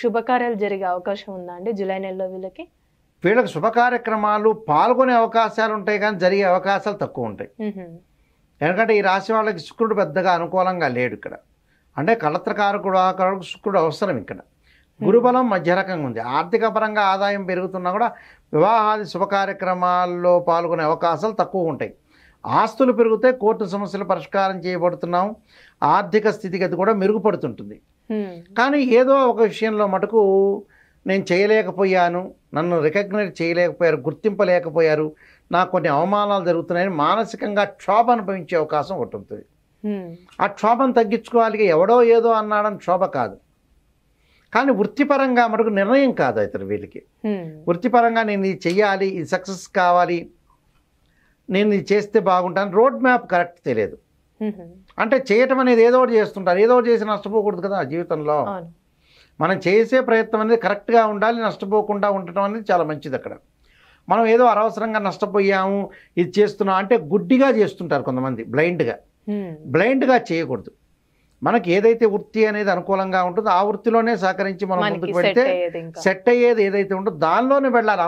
శుభకార్యాలు జరిగే అవకాశం ఉందా అండి జూలై నెలలో? వీళ్ళకి శుభ కార్యక్రమాలు పాల్గొనే అవకాశాలు ఉంటాయి, కానీ జరిగే అవకాశాలు తక్కువ ఉంటాయి. ఎందుకంటే ఈ రాశి వాళ్ళకి శుక్రుడు పెద్దగా అనుకూలంగా లేడు ఇక్కడ. అంటే కళత్రకారకుడు ఆకారకుడు శుక్రుడు అవసరం ఇక్కడ. గురుబలం మధ్య రకంగా ఉంది. ఆర్థిక పరంగా ఆదాయం పెరుగుతున్నా కూడా వివాహాది శుభ కార్యక్రమాల్లో పాల్గొనే అవకాశాలు తక్కువ ఉంటాయి. ఆస్తులు పెరిగితే కోర్టు సమస్యలు పరిష్కారం చేయబడుతున్నాం. ఆర్థిక స్థితిగతి కూడా మెరుగుపడుతుంటుంది. కానీ ఏదో ఒక విషయంలో మటుకు నేను చేయలేకపోయాను, నన్ను రికగ్నైజ్ చేయలేకపోయారు, గుర్తింపలేకపోయారు, నాకు కొన్ని అవమానాలు జరుగుతున్నాయని మానసికంగా క్షోభ అనుభవించే అవకాశం ఒకటి ఉంటుంది. ఆ క్షోభను తగ్గించుకోవాలి. ఎవడో ఏదో అన్నాడని క్షోభ కాదు, కానీ వృత్తిపరంగా మటుకు నిర్ణయం కాదు ఇతరు వీళ్ళకి. వృత్తిపరంగా నేను ఇది చెయ్యాలి, ఇది సక్సెస్ కావాలి, నేను ఇది చేస్తే బాగుంటాను, రోడ్ మ్యాప్ కరెక్ట్ తెలియదు. అంటే చేయటం అనేది ఏదో ఒకటి చేస్తుంటారు. ఏదో ఒకటి చేసి నష్టపోకూడదు కదా జీవితంలో. మనం చేసే ప్రయత్నం అనేది కరెక్ట్గా ఉండాలి, నష్టపోకుండా ఉండటం అనేది చాలా మంచిది. అక్కడ మనం ఏదో అనవసరంగా నష్టపోయాము, ఇది చేస్తున్నాం అంటే గుడ్డిగా చేస్తుంటారు కొంతమంది. బ్లైండ్గా చేయకూడదు. మనకి ఏదైతే వృత్తి అనేది అనుకూలంగా ఉంటుందో ఆ వృత్తిలోనే సహకరించి మనం ముందుకు వెళ్తే సెట్ అయ్యేది ఏదైతే ఉంటుందో దానిలోనే వెళ్ళాలి.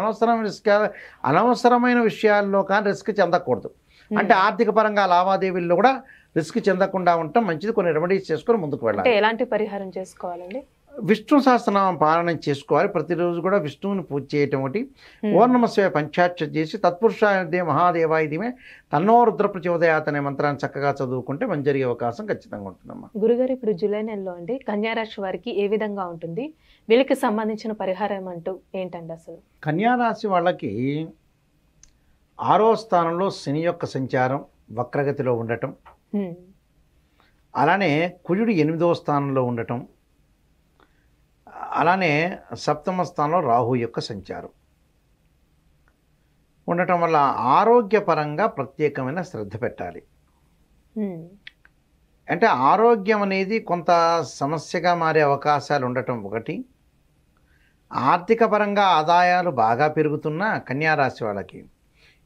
అనవసరమైన విషయాల్లో కానీ రిస్క్ చెందకూడదు. అంటే ఆర్థిక పరంగా లావాదేవీల్లో కూడా రిస్క్ చెందకుండా ఉండటం మంచిది. కొన్ని రెమెడీస్ చేసుకొని ముందుకు వెళ్ళాలి. ఎలాంటి పరిహారం చేసుకోవాలండి? విష్ణు సహస్రనామం పారాయణం చేసుకోవాలి. ప్రతిరోజు కూడా విష్ణువుని పూజ చేయటం ఒకటి. ఓం నమః శివాయ పంచాక్షరి చేసి తత్పురుషాయ మహాదేవాయ ధీమహి తన్నో రుద్ర ప్రచోదయాత్ అనే మంత్రాన్ని చక్కగా చదువుకుంటే మంచి జరిగే అవకాశం ఖచ్చితంగా ఉంటుందమ్మా. గురుగారు, ఇప్పుడు జూలై నెలలో అండి కన్యారాశి వారికి ఏ విధంగా ఉంటుంది? వీళ్ళకి సంబంధించిన పరిహారం అంటూ ఏంటండి అసలు? కన్యారాశి వాళ్ళకి 6వ స్థానంలో శని యొక్క సంచారం వక్రగతిలో ఉండటం, అలానే కుజుడు 8వ స్థానంలో ఉండటం, అలానే 7వ స్థానంలో రాహు యొక్క సంచారం ఉండటం వల్ల ఆరోగ్యపరంగా ప్రత్యేకమైన శ్రద్ధ పెట్టాలి. అంటే ఆరోగ్యం అనేది కొంత సమస్యగా మారే అవకాశాలు ఉండటం ఒకటి. ఆర్థిక పరంగా ఆదాయాలు బాగా పెరుగుతున్న కన్యారాశి వాళ్ళకి,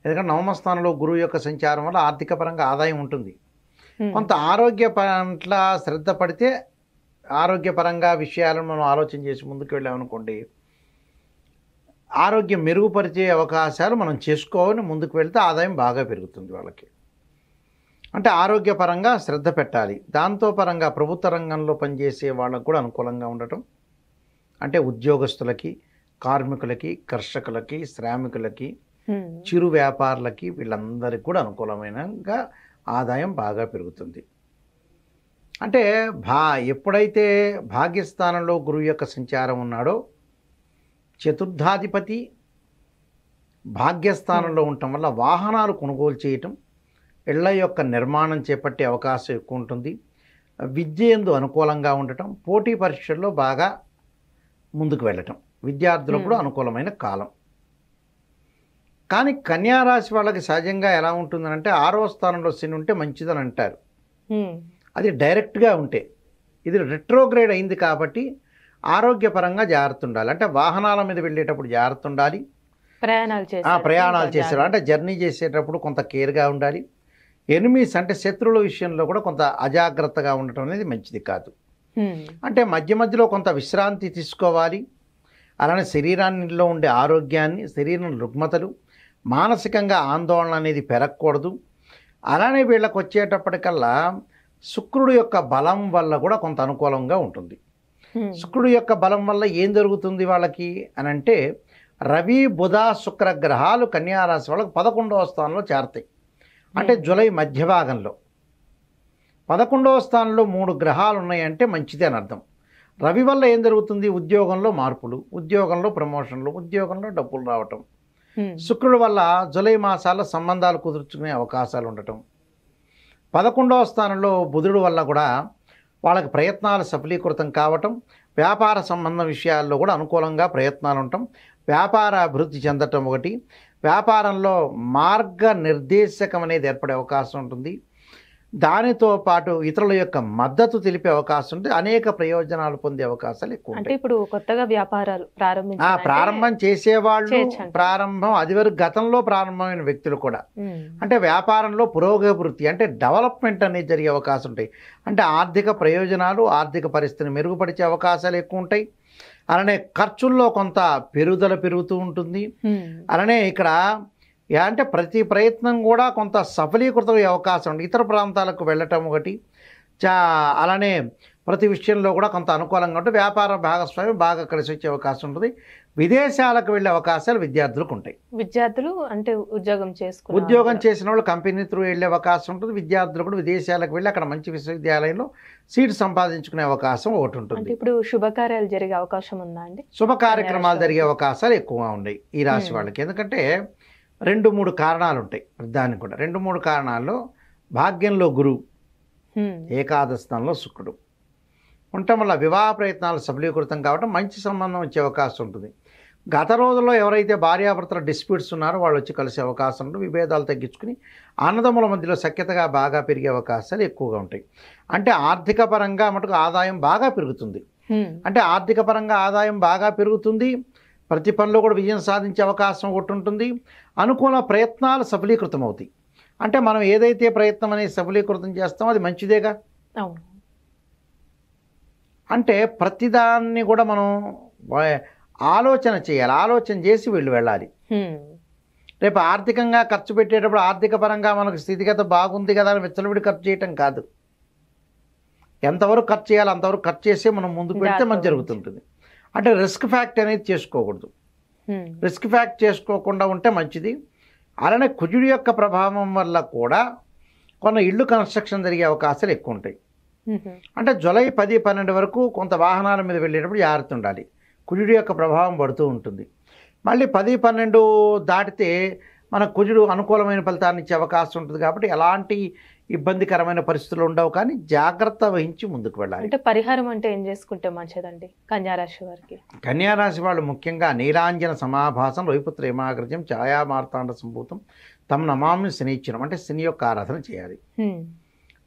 ఎందుకంటే 9వ స్థానంలో గురువు యొక్క సంచారం వల్ల ఆర్థిక పరంగా ఆదాయం ఉంటుంది. కొంత ఆరోగ్య పట్ల శ్రద్ధ పడితే ఆరోగ్యపరంగా విషయాలను మనం ఆలోచన చేసి ముందుకు వెళ్ళామనుకోండి, ఆరోగ్యం మెరుగుపరిచే అవకాశాలు మనం చేసుకోవాలని ముందుకు వెళ్తే ఆదాయం బాగా పెరుగుతుంది వాళ్ళకి. అంటే ఆరోగ్యపరంగా శ్రద్ధ పెట్టాలి. దాంతో పరంగా ప్రభుత్వ రంగంలో పనిచేసే వాళ్ళకు కూడా అనుకూలంగా ఉండటం, అంటే ఉద్యోగస్తులకి, కార్మికులకి, కర్షకులకి, శ్రామికులకి, చిరు వ్యాపారులకి, వీళ్ళందరికీ కూడా అనుకూలమైనగా ఆదాయం బాగా పెరుగుతుంది. అంటే ఎప్పుడైతే భాగ్యస్థానంలో గురువు యొక్క సంచారం ఉన్నాడో, చతుర్థాధిపతి భాగ్యస్థానంలో ఉండటం వల్ల వాహనాలు కొనుగోలు చేయటం, ఇళ్ల యొక్క నిర్మాణం చేపట్టే అవకాశం ఎక్కువ ఉంటుంది. విద్య యందు అనుకూలంగా ఉండటం, పోటీ పరీక్షల్లో బాగా ముందుకు వెళ్ళటం విద్యార్థులకు కూడా అనుకూలమైన కాలం. కానీ కన్యారాశి వాళ్ళకి సహజంగా ఎలా ఉంటుందనంటే 6వ స్థానంలో శని ఉంటే మంచిదని అంటారు. అది డైరెక్ట్గా ఉంటే, ఇది రెట్రోగ్రేడ్ అయింది కాబట్టి ఆరోగ్యపరంగా జాగ్రత్త ఉండాలి. అంటే వాహనాల మీద వెళ్ళేటప్పుడు జాగ్రత్త ఉండాలి. ప్రయాణాలు చేసేటప్పుడు అంటే జర్నీ చేసేటప్పుడు కొంత కేర్గా ఉండాలి. ఎనిమీస్ అంటే శత్రువుల విషయంలో కూడా కొంత అజాగ్రత్తగా ఉండటం అనేది మంచిది కాదు. అంటే మధ్య మధ్యలో కొంత విశ్రాంతి తీసుకోవాలి. అలానే శరీరానిలో ఉండే ఆరోగ్యాన్ని, శరీరం రుగ్మతలు, మానసికంగా ఆందోళన అనేది పెరగకూడదు. అలానే వీళ్ళకి వచ్చేటప్పటికల్లా శుక్రుడు యొక్క బలం వల్ల కూడా కొంత అనుకూలంగా ఉంటుంది. శుక్రుడు యొక్క బలం వల్ల ఏం జరుగుతుంది వాళ్ళకి అని అంటే, రవి బుధ శుక్ర గ్రహాలు కన్యారాశి వాళ్ళకి 11వ స్థానంలో చేరతాయి. అంటే జూలై మధ్య భాగంలో 11వ స్థానంలో 3 గ్రహాలు ఉన్నాయంటే మంచిది అని అర్థం. రవి వల్ల ఏం జరుగుతుంది? ఉద్యోగంలో మార్పులు, ఉద్యోగంలో ప్రమోషన్లు, ఉద్యోగంలో డబ్బులు రావటం. శుక్రుడు వల్ల జూలై మాసాల్లో సంబంధాలు కుదుర్చుకునే అవకాశాలు ఉండటం. 11వ స్థానంలో బుధుడు వల్ల కూడా వాళ్ళకి ప్రయత్నాలు సఫలీకృతం కావటం, వ్యాపార సంబంధ విషయాల్లో కూడా అనుకూలంగా ప్రయత్నాలు ఉండటం, వ్యాపార అభివృద్ధి చెందటం ఒకటి. వ్యాపారంలో మార్గ నిర్దేశకం అనేది ఏర్పడే అవకాశం ఉంటుంది. దానితో పాటు ఇతరుల యొక్క మద్దతు తెలిపే అవకాశం ఉంటుంది. అనేక ప్రయోజనాలు పొందే అవకాశాలు ఎక్కువ ఉంటాయి. అంటే ఇప్పుడు కొత్తగా వ్యాపారాలు ప్రారంభం చేసేవాళ్ళు, ప్రారంభం అది వరకు గతంలో ప్రారంభమైన వ్యక్తులు కూడా, అంటే వ్యాపారంలో పురోగతి అంటే డెవలప్మెంట్ అనేది జరిగే అవకాశం ఉంటాయి. అంటే ఆర్థిక ప్రయోజనాలు, ఆర్థిక పరిస్థితిని మెరుగుపరిచే అవకాశాలు ఎక్కువ ఉంటాయి. అలానే ఖర్చుల్లో కొంత పెరుగుదల పెరుగుతూ ఉంటుంది. అలానే ఇక్కడ అంటే ప్రతి ప్రయత్నం కూడా కొంత సఫలీకృతమయ్యే అవకాశం ఉంది. ఇతర ప్రాంతాలకు వెళ్ళటం ఒకటి. అలానే ప్రతి విషయంలో కూడా కొంత అనుకూలంగా ఉంటుంది. వ్యాపార భాగస్వామ్యం బాగా కలిసి వచ్చే అవకాశం ఉంటుంది. విదేశాలకు వెళ్ళే అవకాశాలు విద్యార్థులకు ఉంటాయి. విద్యార్థులు అంటే ఉద్యోగం చేసిన వాళ్ళు కంపెనీ త్రూ వెళ్ళే అవకాశం ఉంటుంది. విద్యార్థులు కూడా విదేశాలకు వెళ్ళి అక్కడ మంచి విశ్వవిద్యాలయంలో సీట్ సంపాదించుకునే అవకాశం ఒకటి ఉంటుంది. ఇప్పుడు శుభకార్యాలు జరిగే అవకాశం ఉందా అండి? శుభ కార్యక్రమాలు జరిగే అవకాశాలు ఎక్కువగా ఉన్నాయి ఈ రాశి వాళ్ళకి. ఎందుకంటే 2-3 కారణాలు ఉంటాయి. దానికి కూడా 2-3 కారణాల్లో భాగ్యంలో గురువు, ఏకాదశ స్థానంలో శుక్రుడు ఉండటం వల్ల వివాహ ప్రయత్నాలు సఫలీకృతం కావడం, మంచి సంబంధం వచ్చే అవకాశం ఉంటుంది. గత రోజుల్లో ఎవరైతే భార్యాభర్తల డిస్ప్యూట్స్ ఉన్నారో వాళ్ళు వచ్చి కలిసే అవకాశం ఉంటుంది. విభేదాలు తగ్గించుకుని అన్నదమ్ముల మధ్యలో సఖ్యతగా బాగా పెరిగే అవకాశాలు ఎక్కువగా ఉంటాయి. అంటే ఆర్థిక పరంగా మటుకు ఆదాయం బాగా పెరుగుతుంది. అంటే ఆర్థిక పరంగా ఆదాయం బాగా పెరుగుతుంది. ప్రతి పనిలో కూడా విజయం సాధించే అవకాశం ఒకటి ఉంటుంది. అనుకూల ప్రయత్నాలు సఫలీకృతం అవుతాయి. అంటే మనం ఏదైతే ప్రయత్నం అనేది సఫలీకృతం చేస్తామో అది మంచిదేగా. అవును. అంటే ప్రతిదాన్ని కూడా మనం ఆలోచన చేయాలి. ఆలోచన చేసి వెళ్ళాలి. రేపు ఆర్థికంగా ఖర్చు పెట్టేటప్పుడు ఆర్థిక పరంగా మనకు స్థితిగత బాగుంది కదా అని విచ్చలవిడి ఖర్చు చేయటం కాదు. ఎంతవరకు ఖర్చు చేయాలి అంతవరకు ఖర్చు చేసి మనం ముందుకు వెళ్తే మనకు జరుగుతుంటుంది. అంటే రిస్క్ ఫ్యాక్ట్ అనేది చేసుకోకూడదు. రిస్క్ ఫ్యాక్ట్ చేసుకోకుండా ఉంటే మంచిది. అలానే కుజుడి యొక్క ప్రభావం వల్ల కూడా కొన్ని ఇళ్ళు కన్స్ట్రక్షన్ జరిగే అవకాశాలు ఎక్కువ ఉంటాయి. అంటే జూలై 10-12 వరకు కొంత వాహనాల మీద వెళ్ళేటప్పుడు జాగ్రత్త ఉండాలి. కుజుడి యొక్క ప్రభావం పడుతూ ఉంటుంది. మళ్ళీ 10-12 దాటితే మన కుజుడు అనుకూలమైన ఫలితాన్ని ఇచ్చే అవకాశం ఉంటుంది. కాబట్టి ఎలాంటి ఇబ్బందికరమైన పరిస్థితులు ఉండవు, కానీ జాగ్రత్త వహించి ముందుకు వెళ్ళాలి. అంటే పరిహారం అంటే ఏం చేసుకుంటే మంచిదండి కన్యారాశి వారికి? కన్యారాశి వాళ్ళు ముఖ్యంగా నీలాంజన సమాభాసం రవిపుత్ర యమాగ్రజం ఛాయా మార్తాండ సంభూతం తమ నమామి శనిచ్చనం, అంటే శని యొక్క ఆరాధన చేయాలి.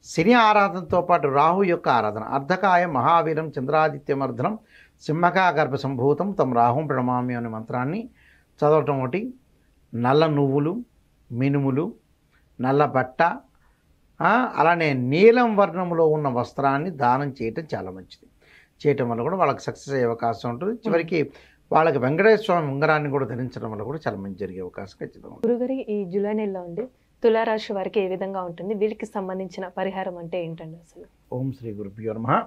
శని ఆరాధనతో పాటు రాహు యొక్క ఆరాధన, అర్ధకాయ మహావీరం చంద్రాదిత్యమర్ధనం సింహకా గర్భ సంభూతం తమ రాహుం ప్రణమామి అనే మంత్రాన్ని చదవటం ఒకటి. నల్ల నువ్వులు, మినుములు, నల్ల బట్ట, అలానే నీలం వర్ణంలో ఉన్న వస్త్రాన్ని దానం చేయటం చాలా మంచిది. చేయటం వల్ల కూడా వాళ్ళకి సక్సెస్ అయ్యే అవకాశం ఉంటుంది. చివరికి వాళ్ళకి వెంకటేశ్వర స్వామి ఉంగరాన్ని కూడా ధరించడం వల్ల కూడా చాలా మంచి జరిగే అవకాశం ఖచ్చితంగా. గురుగారి ఈ జూలై నెలలో ఉండి తులారాశి వారికి ఏ విధంగా ఉంటుంది? వీళ్ళకి సంబంధించిన పరిహారం అంటే ఏంటండి అసలు? ఓం శ్రీ గురుభ్యో నమః.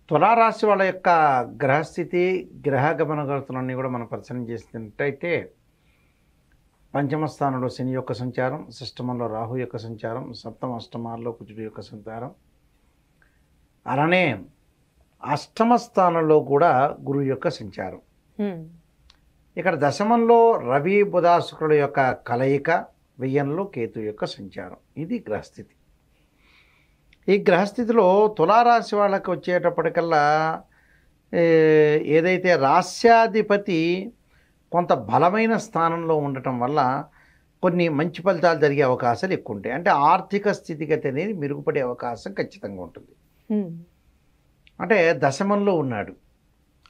తులారాశి వాళ్ళ యొక్క గ్రహస్థితి, గ్రహ గమనగతులన్నీ కూడా మనం పరిశీలన చేసినట్టయితే పంచమ స్థానంలో శని యొక్క సంచారం, షష్టమంలో రాహు యొక్క సంచారం, సప్తమ అష్టమాల్లో కుజుడు యొక్క సంచారం, అలానే అష్టమ స్థానంలో కూడా గురువు యొక్క సంచారం. ఇక్కడ దశమంలో రవి బుధ శుక్రుల యొక్క కలయిక, వ్యయంలో కేతు యొక్క సంచారం. ఇది గ్రహస్థితి. ఈ గ్రహస్థితిలో తులారాశి వాళ్ళకి వచ్చేటప్పటికల్లా ఏదైతే రాస్యాధిపతి కొంత బలమైన స్థానంలో ఉండటం వల్ల కొన్ని మంచి ఫలితాలు జరిగే అవకాశాలు ఎక్కువ ఉంటాయి. అంటే ఆర్థిక స్థితిగతి అనేది మెరుగుపడే అవకాశం ఖచ్చితంగా ఉంటుంది. అంటే దశమంలో ఉన్నాడు,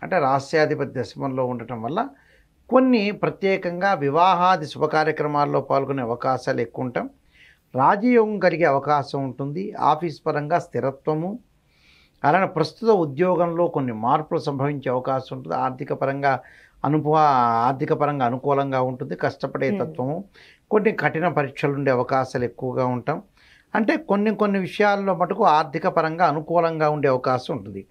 అంటే రాస్యాధిపతి దశమంలో ఉండటం వల్ల కొన్ని ప్రత్యేకంగా వివాహాది శుభ కార్యక్రమాల్లో పాల్గొనే అవకాశాలు ఎక్కువ ఉంటాం. రాజయోగం కలిగే అవకాశం ఉంటుంది. ఆఫీస్ పరంగా స్థిరత్వము, అలానే ప్రస్తుత ఉద్యోగంలో కొన్ని మార్పులు సంభవించే అవకాశం ఉంటుంది. ఆర్థిక పరంగా అనుకూలంగా ఉంటుంది. కష్టపడే తత్వము, కొన్ని కఠిన పరీక్షలు ఉండే అవకాశాలు ఎక్కువగా ఉంటాం. అంటే కొన్ని విషయాల్లో మటుకు ఆర్థిక పరంగా అనుకూలంగా ఉండే అవకాశం ఉంటుంది.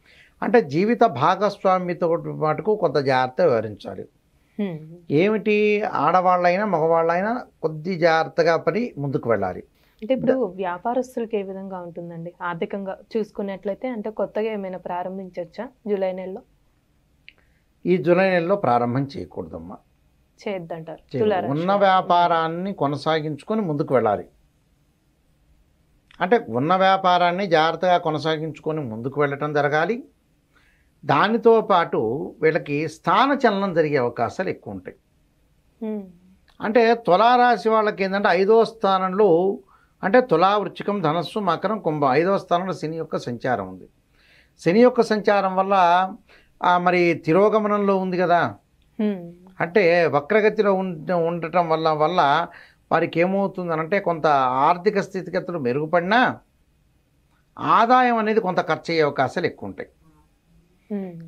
అంటే జీవిత భాగస్వామితో మటుకు కొంత జాగ్రత్త వ్యవహరించాలి. ఏమిటి, ఆడవాళ్ళైనా మగవాళ్ళైనా కొద్ది జాగ్రత్తగా పడి ముందుకు వెళ్ళాలి. అంటే ఇప్పుడు వ్యాపారస్తులకు ఏ విధంగా ఉంటుందండి ఆర్థికంగా చూసుకున్నట్లయితే? అంటే కొత్తగా ఏమైనా ప్రారంభించవచ్చా జూలై నెలలో? ఈ జూలై నెలలో ప్రారంభం చేయకూడదమ్మా, చేయొద్దంటారు. ఉన్న వ్యాపారాన్ని కొనసాగించుకొని ముందుకు వెళ్ళాలి. అంటే ఉన్న వ్యాపారాన్ని జాగ్రత్తగా కొనసాగించుకొని ముందుకు వెళ్ళటం జరగాలి. దానితో పాటు వీళ్ళకి స్థాన చలనం జరిగే అవకాశాలు ఎక్కువ ఉంటాయి. అంటే తులారాశి వాళ్ళకి ఏంటంటే 5వ స్థానంలో, అంటే తులా, వృశ్చికం, ధనస్సు, మకరం, కుంభం 5వ స్థానంలో శని యొక్క సంచారం ఉంది. శని యొక్క సంచారం వల్ల మరి తిరోగమనంలో ఉంది కదా, అంటే వక్రగతిలో ఉండటం వల్ల వారికి ఏమవుతుందనంటే కొంత ఆర్థిక స్థితిగతులు మెరుగుపడినా ఆదాయం అనేది కొంత ఖర్చు అయ్యే అవకాశాలు ఎక్కువ ఉంటాయి.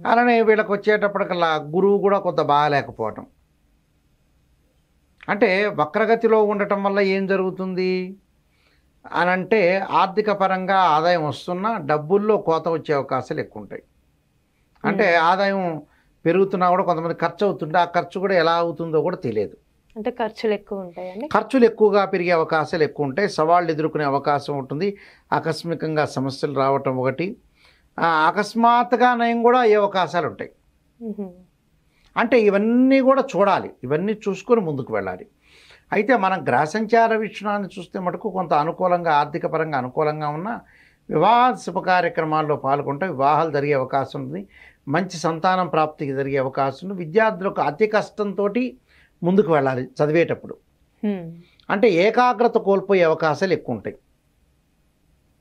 అలానే వీళ్ళకి వచ్చేటప్పటికల్లా గురువు కూడా కొంత బాగాలేకపోవటం, అంటే వక్రగతిలో ఉండటం వల్ల ఏం జరుగుతుంది, అని అంటే ఆర్థిక పరంగా ఆదాయం వస్తున్నా డబ్బుల్లో కోత వచ్చే అవకాశాలు ఎక్కువ ఉంటాయి. అంటే ఆదాయం పెరుగుతున్నా కూడా కొంతమంది ఖర్చు అవుతుంటే ఆ ఖర్చు కూడా ఎలా అవుతుందో కూడా తెలియదు. అంటే ఖర్చులు ఎక్కువ ఉంటాయండి. ఖర్చులు ఎక్కువగా పెరిగే అవకాశాలు ఎక్కువ ఉంటాయి. సవాళ్ళు ఎదుర్కొనే అవకాశం ఉంటుంది. ఆకస్మికంగా సమస్యలు రావటం ఒకటి, అకస్మాత్తుగా నయం కూడా అయ్యే అవకాశాలు ఉంటాయి. అంటే ఇవన్నీ కూడా చూడాలి, ఇవన్నీ చూసుకొని ముందుకు వెళ్ళాలి. అయితే మనం గ్రహ సంచార విషయాన్ని చూస్తే మటుకు కొంత అనుకూలంగా ఆర్థిక పరంగా అనుకూలంగా ఉన్న వివాహ శుభ కార్యక్రమాల్లో పాల్గొంటే వివాహాలు జరిగే అవకాశం ఉంది. మంచి సంతానం ప్రాప్తికి జరిగే అవకాశం ఉంది. విద్యార్థులకు అతి కష్టంతో ముందుకు వెళ్ళాలి చదివేటప్పుడు. అంటే ఏకాగ్రత కోల్పోయే అవకాశాలు ఎక్కువ ఉంటాయి.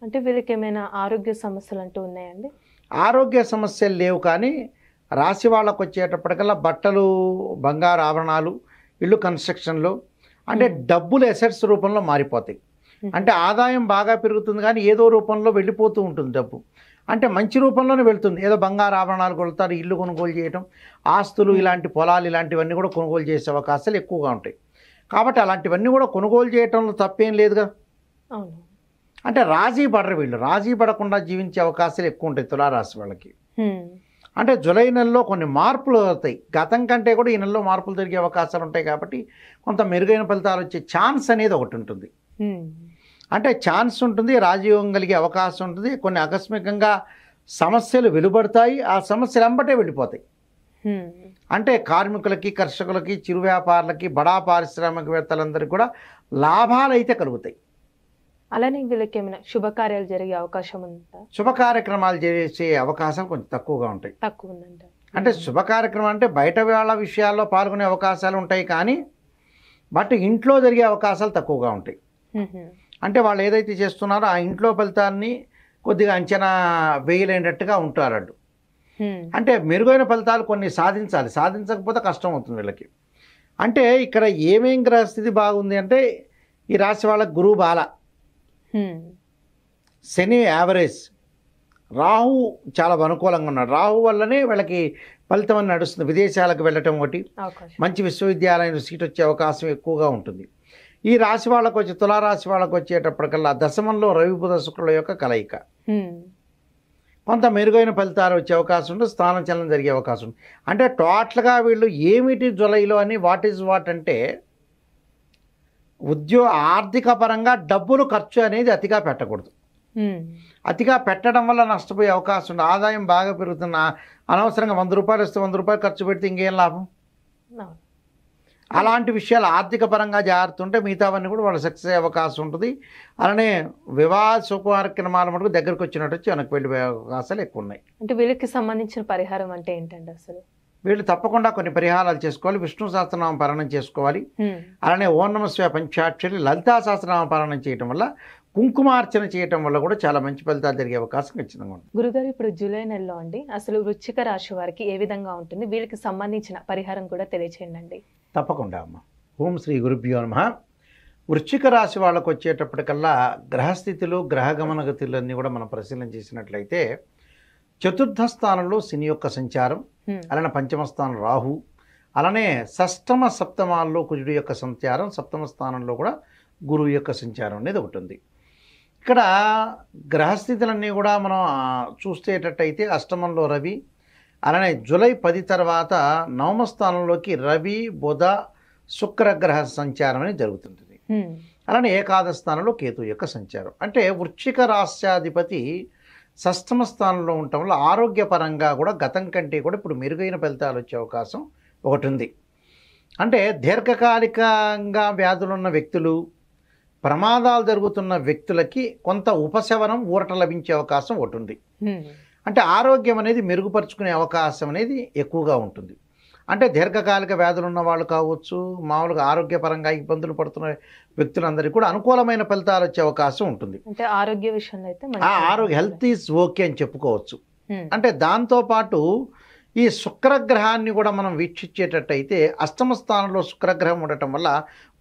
అంటే వీళ్ళకి ఏమైనా ఆరోగ్య సమస్యలు అంటూ ఉన్నాయండి? ఆరోగ్య సమస్యలు లేవు, కానీ రాశి వాళ్ళకు వచ్చేటప్పటికల్లా బట్టలు, బంగారు ఆభరణాలు, ఇల్లు కన్స్ట్రక్షన్లో అంటే డబ్బులు ఎసెట్స్ రూపంలో మారిపోతాయి. అంటే ఆదాయం బాగా పెరుగుతుంది కానీ ఏదో రూపంలో వెళ్ళిపోతూ ఉంటుంది డబ్బు. అంటే మంచి రూపంలోనే వెళ్తుంది. ఏదో బంగారు ఆభరణాలు కొలుతారు, ఇల్లు కొనుగోలు చేయటం, ఆస్తులు, ఇలాంటి పొలాలు ఇలాంటివన్నీ కూడా కొనుగోలు చేసే అవకాశాలు ఎక్కువగా ఉంటాయి. కాబట్టి అలాంటివన్నీ కూడా కొనుగోలు చేయటంలో తప్పేం లేదుగా. అవును. అంటే రాజీ పడరు వీళ్ళు, రాజీ పడకుండా జీవించే అవకాశాలు ఎక్కువ ఉంటాయి తులారాశి వాళ్ళకి. అంటే జూలై నెలలో కొన్ని మార్పులు అవుతాయి. గతం కంటే కూడా ఈ నెలలో మార్పులు జరిగే అవకాశాలు ఉంటాయి. కాబట్టి కొంత మెరుగైన ఫలితాలు వచ్చే ఛాన్స్ అనేది ఒకటి ఉంటుంది. అంటే ఛాన్స్ ఉంటుంది, రాజయోగం కలిగే అవకాశం ఉంటుంది. కొన్ని ఆకస్మికంగా సమస్యలు వెలువడతాయి, ఆ సమస్యలు వెంబటే వెళ్ళిపోతాయి. అంటే కార్మికులకి, కర్షకులకి, చిరు వ్యాపారులకి, బడా పారిశ్రామికవేత్తలందరికీ కూడా లాభాలు అయితే కలుగుతాయి. అలానే వీళ్ళకి ఏమైనా శుభకార్యాలు జరిగే అవకాశం ఉందా? శుభ కార్యక్రమాలు చేసే అవకాశం కొంచెం తక్కువగా ఉంటాయి. తక్కువ ఉందంట. అంటే శుభ కార్యక్రమం అంటే బయట వాళ్ళ విషయాల్లో పాల్గొనే అవకాశాలు ఉంటాయి, కానీ బట్ ఇంట్లో జరిగే అవకాశాలు తక్కువగా ఉంటాయి. అంటే వాళ్ళు ఏదైతే చేస్తున్నారో ఆ ఇంట్లో ఫలితాన్ని కొద్దిగా అంచనా వేయలేనట్టుగా ఉంటారు వాళ్ళు. అంటే మెరుగైన ఫలితాలు కొన్ని సాధించాలి, సాధించకపోతే కష్టం అవుతుంది వీళ్ళకి. అంటే ఇక్కడ ఏమేం గ్రహస్థితి బాగుంది అంటే ఈ రాశి వాళ్ళకి గురువు బాల, శని యావరేజ్, రాహు చాలా అనుకూలంగా ఉన్నాడు. రాహు వల్లనే వీళ్ళకి ఫలితం అని నడుస్తుంది. విదేశాలకు వెళ్ళటం ఒకటి, మంచి విశ్వవిద్యాలయం సీట్ వచ్చే అవకాశం ఎక్కువగా ఉంటుంది. ఈ రాశి వాళ్ళకు వచ్చి తులారాశి వాళ్ళకు వచ్చేటప్పటికల్లా దశమంలో రవి బుధ శుక్రుల యొక్క కలయిక, కొంత మెరుగైన ఫలితాలు వచ్చే అవకాశం ఉంటుంది. స్థానచలనం జరిగే అవకాశం ఉంది. అంటే టోటల్గా వీళ్ళు ఏమిటి జూలైలో అని వాట్ ఈజ్ వాట్ అంటే ఆర్థిక పరంగా డబ్బులు ఖర్చు అనేది అతిగా పెట్టకూడదు. అతిగా పెట్టడం వల్ల నష్టపోయే అవకాశం ఉంది. ఆదాయం బాగా పెరుగుతున్న అనవసరంగా 100 రూపాయలు వస్తే 100 రూపాయలు ఖర్చు పెడితే ఇంకేం లాభం? అలాంటి విషయాలు ఆర్థిక పరంగా జాగ్రత్త ఉంటే మిగతావన్నీ కూడా వాళ్ళు సక్సెస్ అయ్యే అవకాశం ఉంటుంది. అలానే వివాహ శుభ కార్యక్రమాల మటుకు దగ్గరకు వచ్చినట్టు వచ్చి వెనక్కి వెళ్ళిపోయే అవకాశాలు ఎక్కువ ఉన్నాయి. అంటే వీళ్ళకి సంబంధించిన పరిహారం అంటే ఏంటండి అసలు? వీళ్ళు తప్పకుండా కొన్ని పరిహారాలు చేసుకోవాలి. విష్ణు సహస్రనామ పారాయణం చేసుకోవాలి. అలానే ఓం నమః శివాయ పంచాక్షరి, లలితా సహస్రనామ పారాయణం చేయటం వల్ల, కుంకుమార్చన చేయటం వల్ల కూడా చాలా మంచి ఫలితాలు జరిగే అవకాశం ఖచ్చితంగా ఉంటుంది. గురుగారు, ఇప్పుడు జూలై నెలలో అండి అసలు వృశ్చిక రాశి వారికి ఏ విధంగా ఉంటుంది, వీళ్ళకి సంబంధించిన పరిహారం కూడా తెలియచేయండి. తప్పకుండా అమ్మ. ఓం శ్రీ గురుభ్యో నమః. వృశ్చిక రాశి వాళ్ళకు వచ్చేటప్పటికల్లా గ్రహస్థితులు, గ్రహగమన గతులన్నీ కూడా మనం పరిశీలన చేసినట్లయితే చతుర్థ స్థానంలో శని యొక్క సంచారం, అలానే పంచమ స్థానం రాహు, అలానే షష్టమ సప్తమాల్లో కుజుడు యొక్క సంచారం, సప్తమ స్థానంలో కూడా గురువు యొక్క సంచారం అనేది ఒకటి ఉంది. ఇక్కడ గ్రహస్థితులన్నీ కూడా మనం చూసేటట్టయితే అష్టమంలో రవి, అలానే జూలై 10 తర్వాత నవమ స్థానంలోకి రవి, బుధ, శుక్రగ్రహ సంచారం అనేది జరుగుతుంటుంది. అలానే ఏకాదశ స్థానంలో కేతు యొక్క సంచారం. అంటే వృశ్చిక రాశ్యాధిపతి షష్టమ స్థానంలో ఉండటం వల్ల ఆరోగ్యపరంగా కూడా గతం కంటే కూడా ఇప్పుడు మెరుగైన ఫలితాలు వచ్చే అవకాశం ఒకటి ఉంది. అంటే దీర్ఘకాలికంగా వ్యాధులున్న వ్యక్తులు, ప్రమాదాలు జరుగుతున్న వ్యక్తులకి కొంత ఉపశమనం, ఊరట లభించే అవకాశం ఒకటి ఉంది. అంటే ఆరోగ్యం అనేది మెరుగుపరుచుకునే అవకాశం అనేది ఎక్కువగా ఉంటుంది. అంటే దీర్ఘకాలిక వ్యాధులు ఉన్న వాళ్ళు కావచ్చు, మామూలుగా ఆరోగ్యపరంగా ఇబ్బందులు పడుతున్న వ్యక్తులందరికీ కూడా అనుకూలమైన ఫలితాలు వచ్చే అవకాశం ఉంటుంది. అంటే ఆరోగ్య విషయంలో అయితే ఆరోగ్య హెల్త్ ఈజ్ ఓకే అని చెప్పుకోవచ్చు. అంటే దాంతోపాటు ఈ శుక్రగ్రహాన్ని కూడా మనం వీక్షించేటట్టయితే అష్టమ స్థానంలో శుక్రగ్రహం ఉండటం వల్ల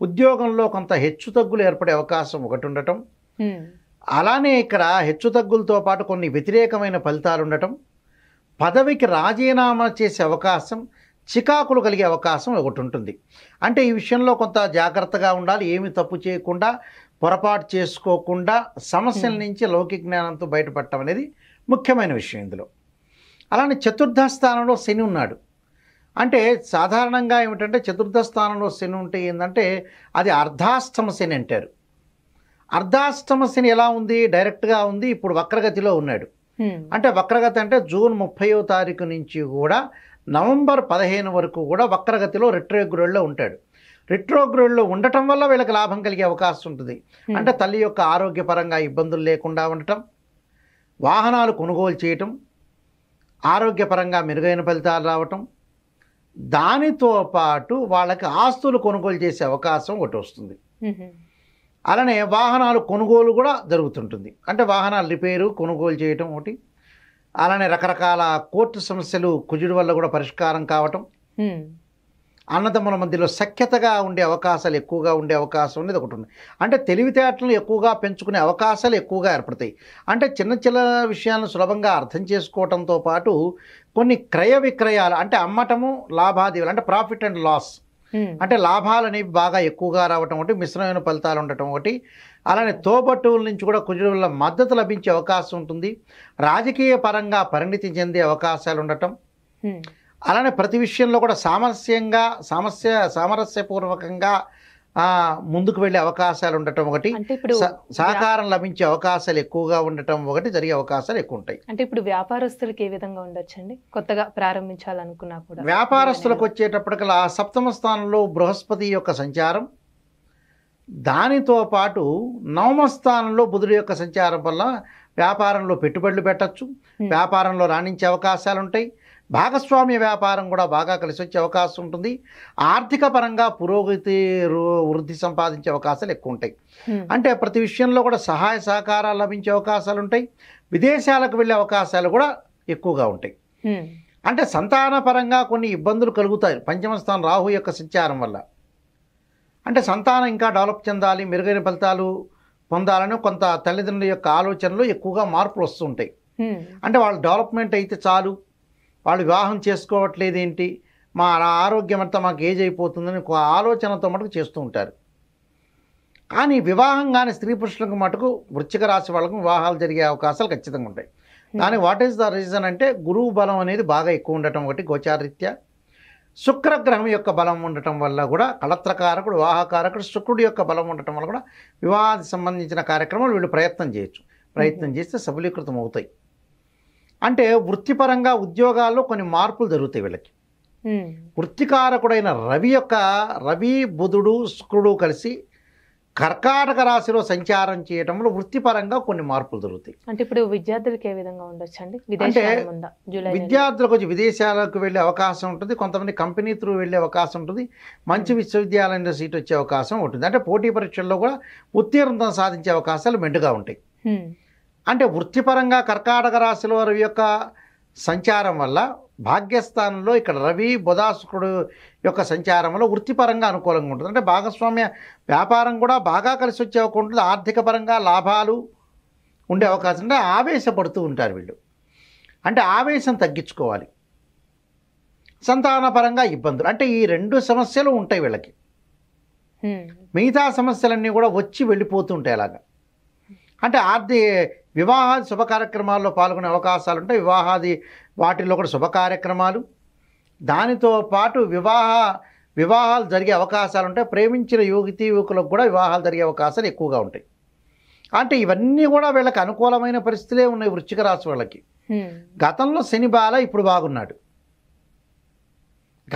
ఉద్యోగంలో కొంత హెచ్చుతగ్గులు ఏర్పడే అవకాశం ఒకటి ఉండటం, అలానే ఇక్కడ హెచ్చుతగ్గులతో పాటు కొన్ని వ్యతిరేకమైన ఫలితాలు ఉండటం, పదవికి రాజీనామా చేసే అవకాశం, చికాకులు కలిగే అవకాశం ఒకటి ఉంటుంది. అంటే ఈ విషయంలో కొంత జాగ్రత్తగా ఉండాలి. ఏమి తప్పు చేయకుండా పొరపాటు చేసుకోకుండా సమస్యల నుంచి లౌకిక జ్ఞానంతో బయటపడటం అనేది ముఖ్యమైన విషయం ఇందులో. అలానే చతుర్థ స్థానంలో శని ఉన్నాడు. అంటే సాధారణంగా ఏమిటంటే చతుర్థ స్థానంలో శని ఉంటే ఏంటంటే అది అర్ధాష్టమ శని అంటారు. అర్ధాష్టమ శని ఎలా ఉంది? డైరెక్ట్గా ఉంది, ఇప్పుడు వక్రగతిలో ఉన్నాడు. అంటే వక్రగతి అంటే జూన్ 30వ తారీఖు నుంచి కూడా నవంబర్ 15 వరకు కూడా వక్రగతిలో రెట్రోగ్రేడ్లో ఉంటాడు. రెట్రోగ్రేడ్లో ఉండటం వల్ల వీళ్ళకి లాభం కలిగే అవకాశం ఉంటుంది. అంటే తల్లి యొక్క ఆరోగ్యపరంగా ఇబ్బందులు లేకుండా ఉండటం, వాహనాలు కొనుగోలు చేయటం, ఆరోగ్యపరంగా మెరుగైన ఫలితాలు రావటం, దానితో పాటు వాళ్ళకి ఆస్తులు కొనుగోలు చేసే అవకాశం ఒకటి వస్తుంది. అలానే వాహనాలు కొనుగోలు కూడా జరుగుతుంటుంది. అంటే వాహనాలు రిపేరు కొనుగోలు చేయటం ఒకటి. అలానే రకరకాల కోర్టు సమస్యలు కుజుడి వల్ల కూడా పరిష్కారం కావటం, అన్నదమ్ముల మధ్యలో సఖ్యతగా ఉండే అవకాశాలు ఎక్కువగా ఉండే అవకాశం అనేది ఒకటి ఉంది. అంటే తెలివితేటలను ఎక్కువగా పెంచుకునే అవకాశాలు ఎక్కువగా ఏర్పడతాయి. అంటే చిన్న చిన్న విషయాలను సులభంగా అర్థం చేసుకోవటంతో పాటు కొన్ని క్రయ విక్రయాలు అంటే అమ్మటము లాభాదేవులు అంటే ప్రాఫిట్ అండ్ లాస్ అంటే లాభాలు అనేవి బాగా ఎక్కువగా రావటం ఒకటి, మిశ్రమైన ఫలితాలు ఉండటం ఒకటి. అలానే తోబట్టువుల నుంచి కూడా కుజుడి వల్ల మద్దతు లభించే అవకాశం ఉంటుంది. రాజకీయ పరంగా పరిణితి చెందే అవకాశాలు ఉండటం, అలానే ప్రతి విషయంలో కూడా సామరస్యపూర్వకంగా ముందుకు వెళ్ళే అవకాశాలు ఉండటం ఒకటి, సహకారం లభించే అవకాశాలు ఎక్కువగా ఉండటం ఒకటి, జరిగే అవకాశాలు ఎక్కువ ఉంటాయి. అంటే ఇప్పుడు వ్యాపారస్తులకు ఏ విధంగా ఉండొచ్చండి? కొత్తగా ప్రారంభించాలనుకున్నా కూడా వ్యాపారస్తులకు వచ్చేటప్పటికల్లా సప్తమ స్థానంలో బృహస్పతి యొక్క సంచారం, దానితో పాటు నవమ స్థానంలో బుధుడి యొక్క సంచారం వల్ల వ్యాపారంలో పెట్టుబడులు పెట్టచ్చు, వ్యాపారంలో రాణించే అవకాశాలు ఉంటాయి. భాగస్వామ్య వ్యాపారం కూడా బాగా కలిసి వచ్చే అవకాశం ఉంటుంది. ఆర్థిక పరంగా పురోగతి వృద్ధి సంపాదించే అవకాశాలు ఎక్కువ ఉంటాయి. అంటే ప్రతి విషయంలో కూడా సహాయ సహకారాలు లభించే అవకాశాలు ఉంటాయి. విదేశాలకు వెళ్ళే అవకాశాలు కూడా ఎక్కువగా ఉంటాయి. అంటే సంతాన పరంగా కొన్ని ఇబ్బందులు కలుగుతాయి పంచమ స్థానం రాహు యొక్క సంచారం వల్ల. అంటే సంతానం ఇంకా డెవలప్ చెందాలి, మెరుగైన ఫలితాలు పొందాలని కొంత తల్లిదండ్రుల యొక్క ఆలోచనలు ఎక్కువగా మార్పులు వస్తుంటాయి. అంటే వాళ్ళ డెవలప్మెంట్ అయితే చాలు, వాళ్ళు వివాహం చేసుకోవట్లేదు ఏంటి, మా ఆరోగ్యం అంతా మాకు ఏజ్ అయిపోతుందని ఒక ఆలోచనతో మటుకు చేస్తూ ఉంటారు. కానీ వివాహం కానీ స్త్రీ పురుషులకు మటుకు వృశ్చిక రాశి వాళ్ళకు వివాహాలు జరిగే అవకాశాలు ఖచ్చితంగా ఉంటాయి. దానికి వాట్ ఈస్ ద రీజన్ అంటే గురువు బలం అనేది బాగా ఎక్కువ ఉండటం ఒకటి, గోచారరీత్యా శుక్రగ్రహం యొక్క బలం ఉండటం వల్ల కూడా కళత్రకారకుడు వివాహకారకుడు శుక్రుడి యొక్క బలం ఉండటం వల్ల కూడా వివాహానికి సంబంధించిన కార్యక్రమాలు వీళ్ళు ప్రయత్నం చేయొచ్చు. ప్రయత్నం చేస్తే సఫలీకృతం అవుతాయి. అంటే వృత్తిపరంగా ఉద్యోగాల్లో కొన్ని మార్పులు జరుగుతాయి వీళ్ళకి. వృత్తికారకుడైన రవి బుధుడు శుక్రుడు కలిసి కర్కాటక రాశిలో సంచారం చేయడంలో వృత్తిపరంగా కొన్ని మార్పులు జరుగుతాయి. అంటే ఇప్పుడు విద్యార్థులకు ఏ విధంగా ఉండొచ్చండి? అంటే విద్యార్థులకు వచ్చి విదేశాలకు వెళ్ళే అవకాశం ఉంటుంది, కొంతమంది కంపెనీ త్రూ వెళ్ళే అవకాశం ఉంటుంది, మంచి విశ్వవిద్యాలయంలో సీట్ వచ్చే అవకాశం ఉంటుంది. అంటే పోటీ పరీక్షల్లో కూడా ఉత్తీర్ణత సాధించే అవకాశాలు మెండుగా ఉంటాయి. అంటే వృత్తిపరంగా కర్కాటక రాశిలో రవి యొక్క సంచారం వల్ల భాగ్యస్థానంలో ఇక్కడ రవి బుధ శుక్రుడు యొక్క సంచారం వల్ల వృత్తిపరంగా అనుకూలంగా ఉంటుంది. అంటే భాగస్వామ్య వ్యాపారం కూడా బాగా కలిసి వచ్చే అవకాశం ఉంటుంది. ఆర్థిక పరంగా లాభాలు ఉండే అవకాశం అంటే ఆవేశపడుతూ ఉంటారు వీళ్ళు. అంటే ఆవేశం తగ్గించుకోవాలి. సంతానపరంగా ఇబ్బందులు అంటే ఈ రెండు సమస్యలు ఉంటాయి వీళ్ళకి. మిగతా సమస్యలన్నీ కూడా వచ్చి వెళ్ళిపోతూ ఉంటాయి. అలాగా అంటే వివాహాది శుభ కార్యక్రమాల్లో పాల్గొనే అవకాశాలు ఉంటాయి. వాటిల్లో కూడా శుభ కార్యక్రమాలు, దానితో పాటు వివాహాలు జరిగే అవకాశాలు ఉంటాయి. ప్రేమించిన యువకులకు కూడా వివాహాలు జరిగే అవకాశాలు ఎక్కువగా ఉంటాయి. అంటే ఇవన్నీ కూడా వీళ్ళకి అనుకూలమైన పరిస్థితులే ఉన్నాయి వృశ్చిక రాశి వాళ్ళకి. గతంలో శని బాల, ఇప్పుడు బాగున్నాడు.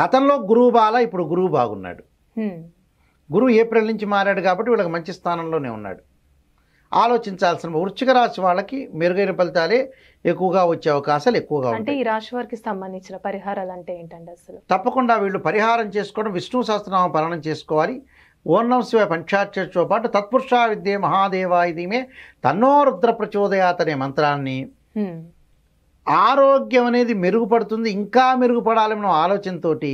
గతంలో గురువు బాల, ఇప్పుడు గురువు బాగున్నాడు. గురువు ఏప్రిల్ నుంచి మారాడు కాబట్టి వీళ్ళకి మంచి స్థానంలోనే ఉన్నాడు. ఆలోచించాల్సిన వృశ్చిక రాశి వాళ్ళకి మెరుగైన ఫలితాలే ఎక్కువగా వచ్చే అవకాశాలు ఎక్కువగా ఉంటాయి. అంటే ఈ రాశి వారికి సంబంధించిన పరిహారాలు అంటే ఏంటంటే అసలు తప్పకుండా వీళ్ళు పరిహారం చేసుకోవడం, విష్ణు సహస్రనామ పారాయణం చేసుకోవాలి. ఓం నమః శివాయ పంచాక్షరితో పాటు తత్పురుషా విద్యే మహాదేవాయ ధీమే తన్నో రుద్ర ప్రచోదయాత్ అనే మంత్రాన్ని, ఆరోగ్యం అనేది మెరుగుపడుతుంది, ఇంకా మెరుగుపడాలి మనం ఆలోచనతోటి.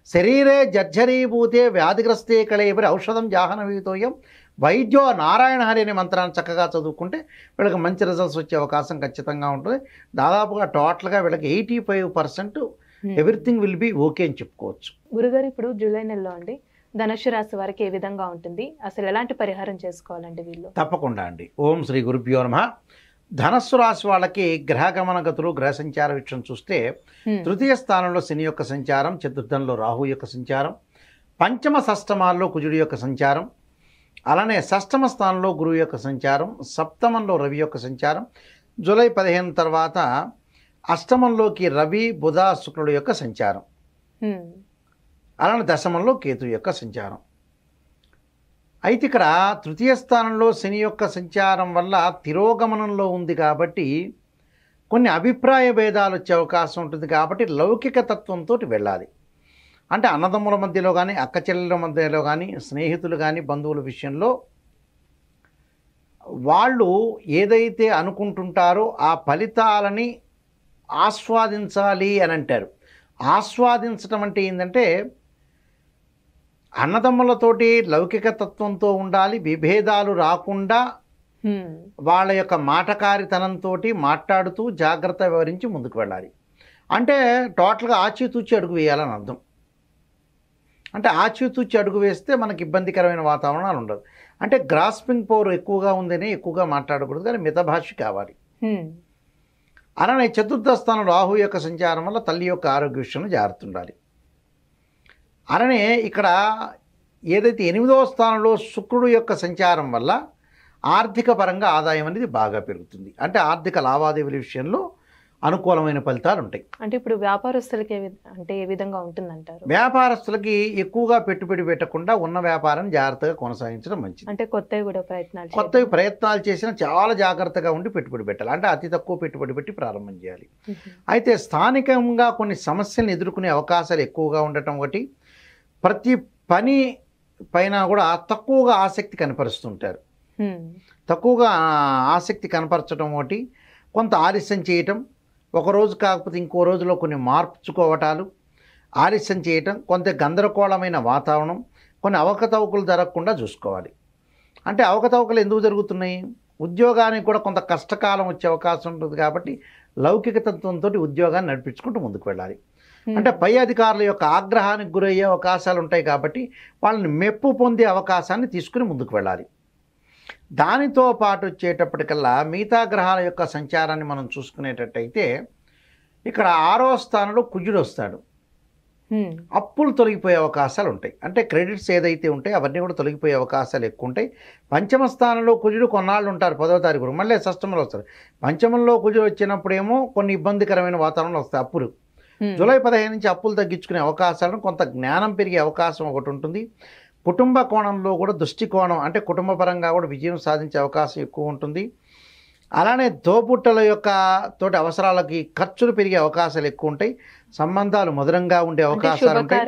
శరీరే జర్జరీభూతే వ్యాధిగ్రస్తే కళేబరి ఔషధం జాహ్నవీతోయం వైద్యో నారాయణ హరి అనే మంత్రాన్ని చక్కగా చదువుకుంటే వీళ్ళకి మంచి రిజల్ట్స్ వచ్చే అవకాశం ఖచ్చితంగా ఉంటుంది. దాదాపుగా టోటల్గా వీళ్ళకి 85% ఎవ్రీథింగ్ విల్ బి ఓకే అని చెప్పుకోవచ్చు. గురుగారు ఇప్పుడు జూలై నెలలో అండి ధనుస్సు రాశి వారికి ఏ విధంగా ఉంటుంది, అసలు ఎలాంటి పరిహారం చేసుకోవాలండి వీళ్ళు? తప్పకుండా అండి. ఓం శ్రీ గురుభ్యో నమః. ధనస్సు రాశి వాళ్ళకి గ్రహ గమనగతులు, గ్రహ సంచార విషయం చూస్తే తృతీయ స్థానంలో శని యొక్క సంచారం, చతుర్థంలో రాహు యొక్క సంచారం, పంచమ షష్టమాల్లో కుజుడి యొక్క సంచారం, అలానే షష్టమ స్థానంలో గురువు యొక్క సంచారం, సప్తమంలో రవి యొక్క సంచారం, జూలై 15 తర్వాత అష్టమంలోకి రవి బుధ శుక్రుడు యొక్క సంచారం, అలానే దశమంలో కేతు యొక్క సంచారం. అయితే ఇక్కడ తృతీయ స్థానంలో శని యొక్క సంచారం వల్ల తిరోగమనంలో ఉంది కాబట్టి కొన్ని అభిప్రాయ భేదాలు వచ్చే అవకాశం ఉంటుంది. కాబట్టి లౌకిక తత్వంతో వెళ్ళాలి. అంటే అన్నదమ్ముల మధ్యలో కానీ, అక్క చెల్లెల మధ్యలో కానీ, స్నేహితులు కానీ, బంధువుల విషయంలో వాళ్ళు ఏదైతే అనుకుంటుంటారో ఆ ఫలితాలని ఆస్వాదించాలి అని అంటారు. ఆస్వాదించడం అంటే ఏంటంటే అన్నదమ్ములతోటి లౌకిక తత్వంతో ఉండాలి, విభేదాలు రాకుండా వాళ్ళ యొక్క మాటకారితనంతో మాట్లాడుతూ జాగ్రత్త వివరించి ముందుకు వెళ్ళాలి. అంటే టోటల్గా ఆచితూచి అడుగు వేయాలని అర్థం. అంటే ఆచితూచి అడుగు వేస్తే మనకి ఇబ్బందికరమైన వాతావరణాలు ఉండదు. అంటే గ్రాస్పింగ్ పవర్ ఎక్కువగా ఉందని ఎక్కువగా మాట్లాడకూడదు, కానీ మితభాషి కావాలి. అలానే చతుర్థ స్థానం రాహు యొక్క సంచారం వల్ల తల్లి యొక్క ఆరోగ్య విషయంలో జాగ్రత్త ఉండాలి. అలానే ఇక్కడ ఏదైతే 8వ స్థానంలో శుక్రుడు యొక్క సంచారం వల్ల ఆర్థిక పరంగా ఆదాయం అనేది బాగా పెరుగుతుంది. అంటే ఆర్థిక లావాదేవీల విషయంలో అనుకూలమైన ఫలితాలు ఉంటాయి. అంటే ఇప్పుడు వ్యాపారస్తులకి ఏ విధంగా ఉంటుందంటారు? వ్యాపారస్తులకి ఎక్కువగా పెట్టుబడి పెట్టకుండా ఉన్న వ్యాపారాన్ని జాగ్రత్తగా కొనసాగించడం మంచిది. అంటే కొత్తవి ప్రయత్నాలు చేసినా చాలా జాగ్రత్తగా ఉండి పెట్టుబడి పెట్టాలి. అంటే అతి తక్కువ పెట్టుబడి పెట్టి ప్రారంభం చేయాలి. అయితే స్థానికంగా కొన్ని సమస్యలను ఎదుర్కొనే అవకాశాలు ఎక్కువగా ఉండటం ఒకటి, ప్రతి పని పైన కూడా తక్కువగా ఆసక్తి కనపరుస్తుంటారు. తక్కువగా ఆసక్తి కనపరచడం ఒకటి, కొంత ఆలస్యం చేయటం, ఒకరోజు కాకపోతే ఇంకో రోజులో కొన్ని మార్చుకోవటాలు, ఆలస్యం చేయటం, కొంత గందరగోళమైన వాతావరణం, కొన్ని అవకతవకలు జరగకుండా చూసుకోవాలి. అంటే అవకతవకలు ఎందుకు జరుగుతున్నాయి? ఉద్యోగానికి కూడా కొంత కష్టకాలం వచ్చే అవకాశం ఉంటుంది. కాబట్టి లౌకిక తత్వంతో ఉద్యోగాన్ని నడిపించుకుంటూ ముందుకు వెళ్ళాలి. అంటే పై అధికారుల యొక్క ఆగ్రహానికి గురయ్యే అవకాశాలు ఉంటాయి. కాబట్టి వాళ్ళని మెప్పు పొందే అవకాశాన్ని తీసుకుని ముందుకు వెళ్ళాలి. దానితో పాటు వచ్చేటప్పటికల్లా మిగతా గ్రహాల యొక్క సంచారాన్ని మనం చూసుకునేటట్టయితే ఇక్కడ 6వ స్థానంలో కుజుడు వస్తాడు. అప్పులు తొలగిపోయే అవకాశాలు ఉంటాయి. అంటే క్రెడిట్స్ ఏదైతే ఉంటాయో అవన్నీ కూడా తొలగిపోయే అవకాశాలు ఎక్కువ ఉంటాయి. పంచమ స్థానంలో కుజుడు కొన్నాళ్ళు ఉంటారు, 10వ తారీఖు మళ్ళీ షష్టమంలో వస్తారు. పంచమంలో కుజుడు వచ్చినప్పుడేమో కొన్ని ఇబ్బందికరమైన వాతావరణంలో వస్తాయి అప్పులు. జూలై 15 నుంచి అప్పులు తగ్గించుకునే అవకాశాలను, కొంత జ్ఞానం పెరిగే అవకాశం ఒకటి ఉంటుంది. కుటుంబ కోణంలో కూడా దృష్టికోణం, అంటే కుటుంబ పరంగా కూడా విజయం సాధించే అవకాశం ఎక్కువ ఉంటుంది. అలానే తోబుట్టల యొక్క తోటి అవసరాలకి ఖర్చులు పెరిగే అవకాశాలు ఎక్కువ ఉంటాయి. సంబంధాలు మధురంగా ఉండే అవకాశాలు ఉంటాయి.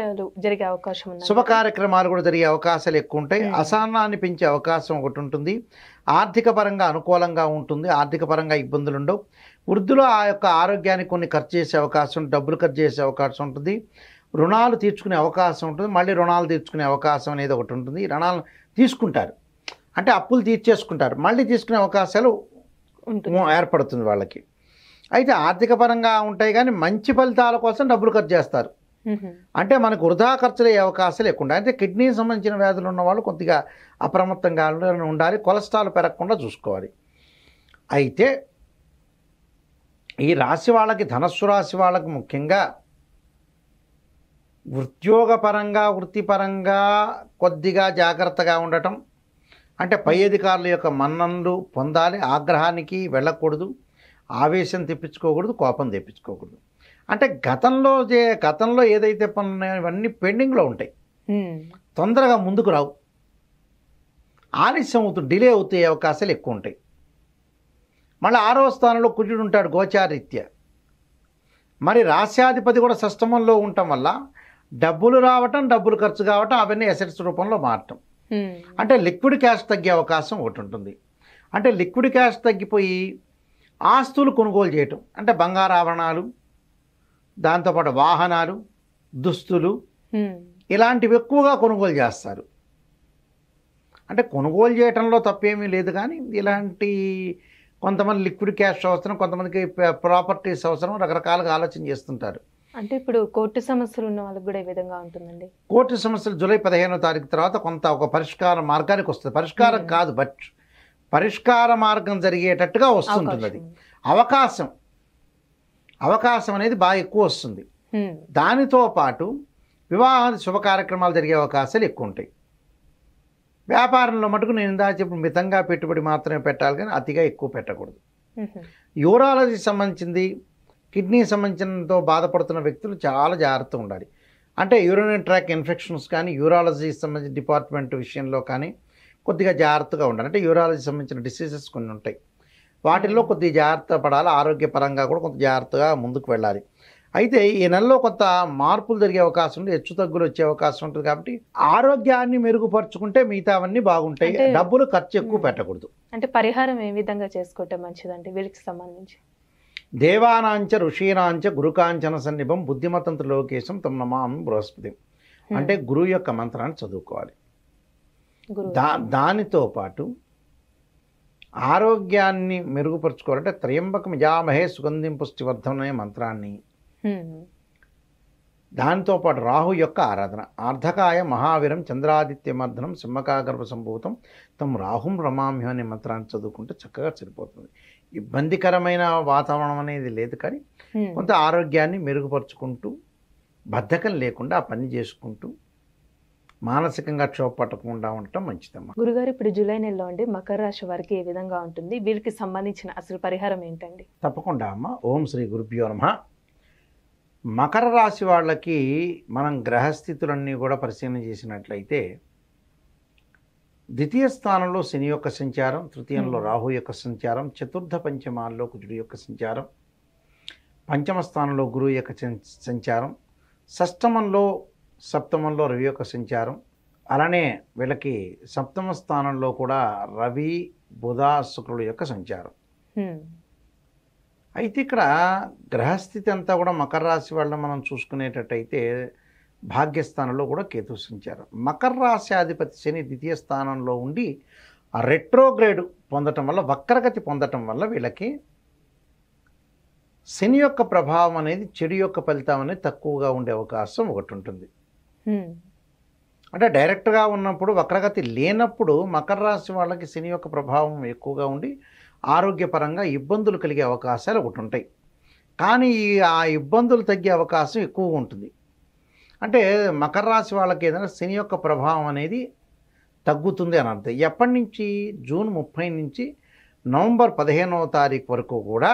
శుభ కార్యక్రమాలు కూడా జరిగే అవకాశాలు ఎక్కువ ఉంటాయి. అసహనాన్ని పెంచే అవకాశం ఒకటి ఉంటుంది. ఆర్థిక పరంగా అనుకూలంగా ఉంటుంది, ఆర్థిక పరంగా ఇబ్బందులు ఉండవు. వృద్ధులు ఆ యొక్క ఆరోగ్యానికి కొన్ని ఖర్చు చేసే అవకాశం, డబ్బులు ఖర్చు చేసే అవకాశం ఉంటుంది. రుణాలు తీర్చుకునే అవకాశం ఉంటుంది. మళ్ళీ రుణాలు తీర్చుకునే అవకాశం అనేది ఒకటి ఉంటుంది. రుణాలు తీసుకుంటారు, అంటే అప్పులు తీర్చేసుకుంటారు, మళ్ళీ తీసుకునే అవకాశాలు ఏర్పడుతుంది వాళ్ళకి. అయితే ఆర్థిక పరంగా ఉంటాయి, కానీ మంచి ఫలితాల కోసం డబ్బులు ఖర్చు చేస్తారు. అంటే మనకు వృధా ఖర్చులయ్యే అవకాశాలు ఎక్కువ ఉంటాయి. అయితే కిడ్నీకి సంబంధించిన వ్యాధులు ఉన్న వాళ్ళు కొద్దిగా అప్రమత్తంగా ఉండాలి, కొలెస్ట్రాల్ పెరగకుండా చూసుకోవాలి. అయితే ఈ రాశి వాళ్ళకి, ధనస్సు రాశి వాళ్ళకి ముఖ్యంగా ఉద్యోగపరంగా, వృత్తిపరంగా కొద్దిగా జాగ్రత్తగా ఉండటం, అంటే పై అధికారుల యొక్క మన్ననలు పొందాలి. ఆగ్రహానికి వెళ్ళకూడదు, ఆవేశం తెప్పించుకోకూడదు, కోపం తెప్పించుకోకూడదు. అంటే గతంలో ఏదైతే పనులు ఉన్నాయో ఇవన్నీ పెండింగ్లో ఉంటాయి, తొందరగా ముందుకు రావు, ఆలస్యం అవుతుంది, డిలే అవుతాయి అవకాశాలు ఎక్కువ ఉంటాయి. మళ్ళీ 6వ స్థానంలో కుజుడు ఉంటాడు గోచారీత్యా. మరి రాశ్యాధిపతి కూడా షష్టమంలో ఉండటం వల్ల డబ్బులు రావటం, డబ్బులు ఖర్చు కావటం, అవన్నీ అసెట్స్ రూపంలో మారటం. అంటే లిక్విడ్ క్యాష్ తగ్గే అవకాశం ఒకటి ఉంటుంది. అంటే లిక్విడ్ క్యాష్ తగ్గిపోయి ఆస్తులు కొనుగోలు చేయటం, అంటే బంగారు ఆభరణాలు, దాంతోపాటు వాహనాలు, దుస్తులు, ఇలాంటివి ఎక్కువగా కొనుగోలు చేస్తారు. అంటే కొనుగోలు చేయటంలో తప్పేమీ లేదు, కానీ ఇలాంటి కొంతమంది లిక్విడ్ క్యాష్ అవసరం, కొంతమందికి ప్రాపర్టీస్ అవసరం, రకరకాలుగా ఆలోచన చేస్తుంటారు. అంటే ఇప్పుడు కోర్టు సమస్యలు ఉన్న వాళ్ళకి కూడా ఏ విధంగా ఉంటుందండి? కోర్టు సమస్యలు జూలై 15వ తారీఖు తర్వాత కొంత ఒక పరిష్కార మార్గానికి వస్తుంది. పరిష్కారం కాదు, బట్ పరిష్కార మార్గం జరిగేటట్టుగా వస్తుంటుంది. అది అవకాశం అనేది బాగా ఎక్కువ వస్తుంది. దానితో పాటు వివాహాది శుభ కార్యక్రమాలు జరిగే అవకాశాలు ఎక్కువ ఉంటాయి. వ్యాపారంలో మటుకు నేను ఇందా చెప్పిన మితంగా పెట్టుబడి మాత్రమే పెట్టాలి, కానీ అతిగా ఎక్కువ పెట్టకూడదు. యూరాలజీ సంబంధించింది, కిడ్నీ సంబంధించినతో బాధపడుతున్న వ్యక్తులు చాలా జాగ్రత్తగా ఉండాలి. అంటే యూరినరీ ట్రాక్ ఇన్ఫెక్షన్స్ కానీ, యూరాలజీ సంబంధించిన డిపార్ట్మెంట్ విషయంలో కానీ కొద్దిగా జాగ్రత్తగా ఉండాలి. అంటే యూరాలజీ సంబంధించిన డిసీజెస్ కొన్ని ఉంటాయి, వాటిల్లో కొద్దిగా జాగ్రత్త పడాలి. ఆరోగ్యపరంగా కూడా కొంత జాగ్రత్తగా ముందుకు వెళ్ళాలి. అయితే ఈ నెలలో కొంత మార్పులు జరిగే అవకాశం ఉంది, హెచ్చు తగ్గులు వచ్చే అవకాశం ఉంటుంది. కాబట్టి ఆరోగ్యాన్ని మెరుగుపరుచుకుంటే మిగతావన్నీ బాగుంటాయి. డబ్బులు ఖర్చు ఎక్కువ పెట్టకూడదు. అంటే పరిహారం ఏ విధంగా చేసుకుంటే మంచిదండి వీరికి సంబంధించి? దేవానాంచ ఋషీనాంచ గురుకాంచన సన్నిభం బుద్ధిమతంత్ర లోకేశం తమ నమామి బృహస్పతి. అంటే గురువు యొక్క మంత్రాన్ని చదువుకోవాలి. దానితో పాటు ఆరోగ్యాన్ని మెరుగుపరుచుకోవాలంటే త్రయంబకం యజామహే సుగంధిం పుష్టివర్ధనం అనే మంత్రాన్ని, దానితో పాటు రాహు యొక్క ఆరాధన, అర్ధకాయ మహావీరం చంద్రాదిత్యమర్ధనం సింహకాగర్భ సంభూతం తమ రాహుం రమామ్యం అనే మంత్రాన్ని చదువుకుంటే చక్కగా సరిపోతుంది. ఇబ్బందికరమైన వాతావరణం అనేది లేదు, కానీ కొంత ఆరోగ్యాన్ని మెరుగుపరుచుకుంటూ బద్ధకం లేకుండా ఆ పని చేసుకుంటూ మానసికంగా క్షోభ పట్టకుండా ఉండటం మంచిదమ్మా. గురుగారు, ఇప్పుడు జూలై నెలలో అండి మకర రాశి వారికి ఏ విధంగా ఉంటుంది? వీరికి సంబంధించిన అసలు పరిహారం ఏంటండి? తప్పకుండా అమ్మ. ఓం శ్రీ గురుభ్యో నమః. మకర రాశి వాళ్ళకి మనం గ్రహస్థితులన్నీ కూడా పరిశీలన చేసినట్లయితే ద్వితీయ స్థానంలో శని యొక్క సంచారం, తృతీయంలో రాహు యొక్క సంచారం, చతుర్థ పంచమాల్లో కుజుడు యొక్క సంచారం, పంచమ స్థానంలో గురువు యొక్క సంచారం, షష్టమంలో సప్తమంలో రవి యొక్క సంచారం, అలానే వీళ్ళకి సప్తమ స్థానంలో కూడా రవి బుధ శుక్రుడు యొక్క సంచారం. అయితే ఇక్కడ గ్రహస్థితి అంతా కూడా మకర రాశి వాళ్ళని మనం చూసుకునేటట్టయితే భాగ్యస్థానంలో కూడా కేతు సంచారం. మకర రాశి అధిపతి శని ద్వితీయ స్థానంలో ఉండి రెట్రోగ్రేడ్ పొందటం వల్ల, వక్రగతి పొందటం వల్ల వీళ్ళకి శని యొక్క ప్రభావం అనేది, చెడు యొక్క ఫలితం అనేది తక్కువగా ఉండే అవకాశం ఒకటి ఉంటుంది. అంటే డైరెక్ట్గా ఉన్నప్పుడు, వక్రగతి లేనప్పుడు మకర రాశి వాళ్ళకి శని యొక్క ప్రభావం ఎక్కువగా ఉండి ఆరోగ్యపరంగా ఇబ్బందులు కలిగే అవకాశాలు ఒకటి ఉంటాయి. కానీ ఆ ఇబ్బందులు తగ్గే అవకాశం ఎక్కువగా ఉంటుంది. అంటే మకర రాశి వాళ్ళకి ఏదైనా శని యొక్క ప్రభావం అనేది తగ్గుతుంది అని అర్థం. ఎప్పటి నుంచి? జూన్ 30 నుంచి నవంబర్ 15వ తారీఖు వరకు కూడా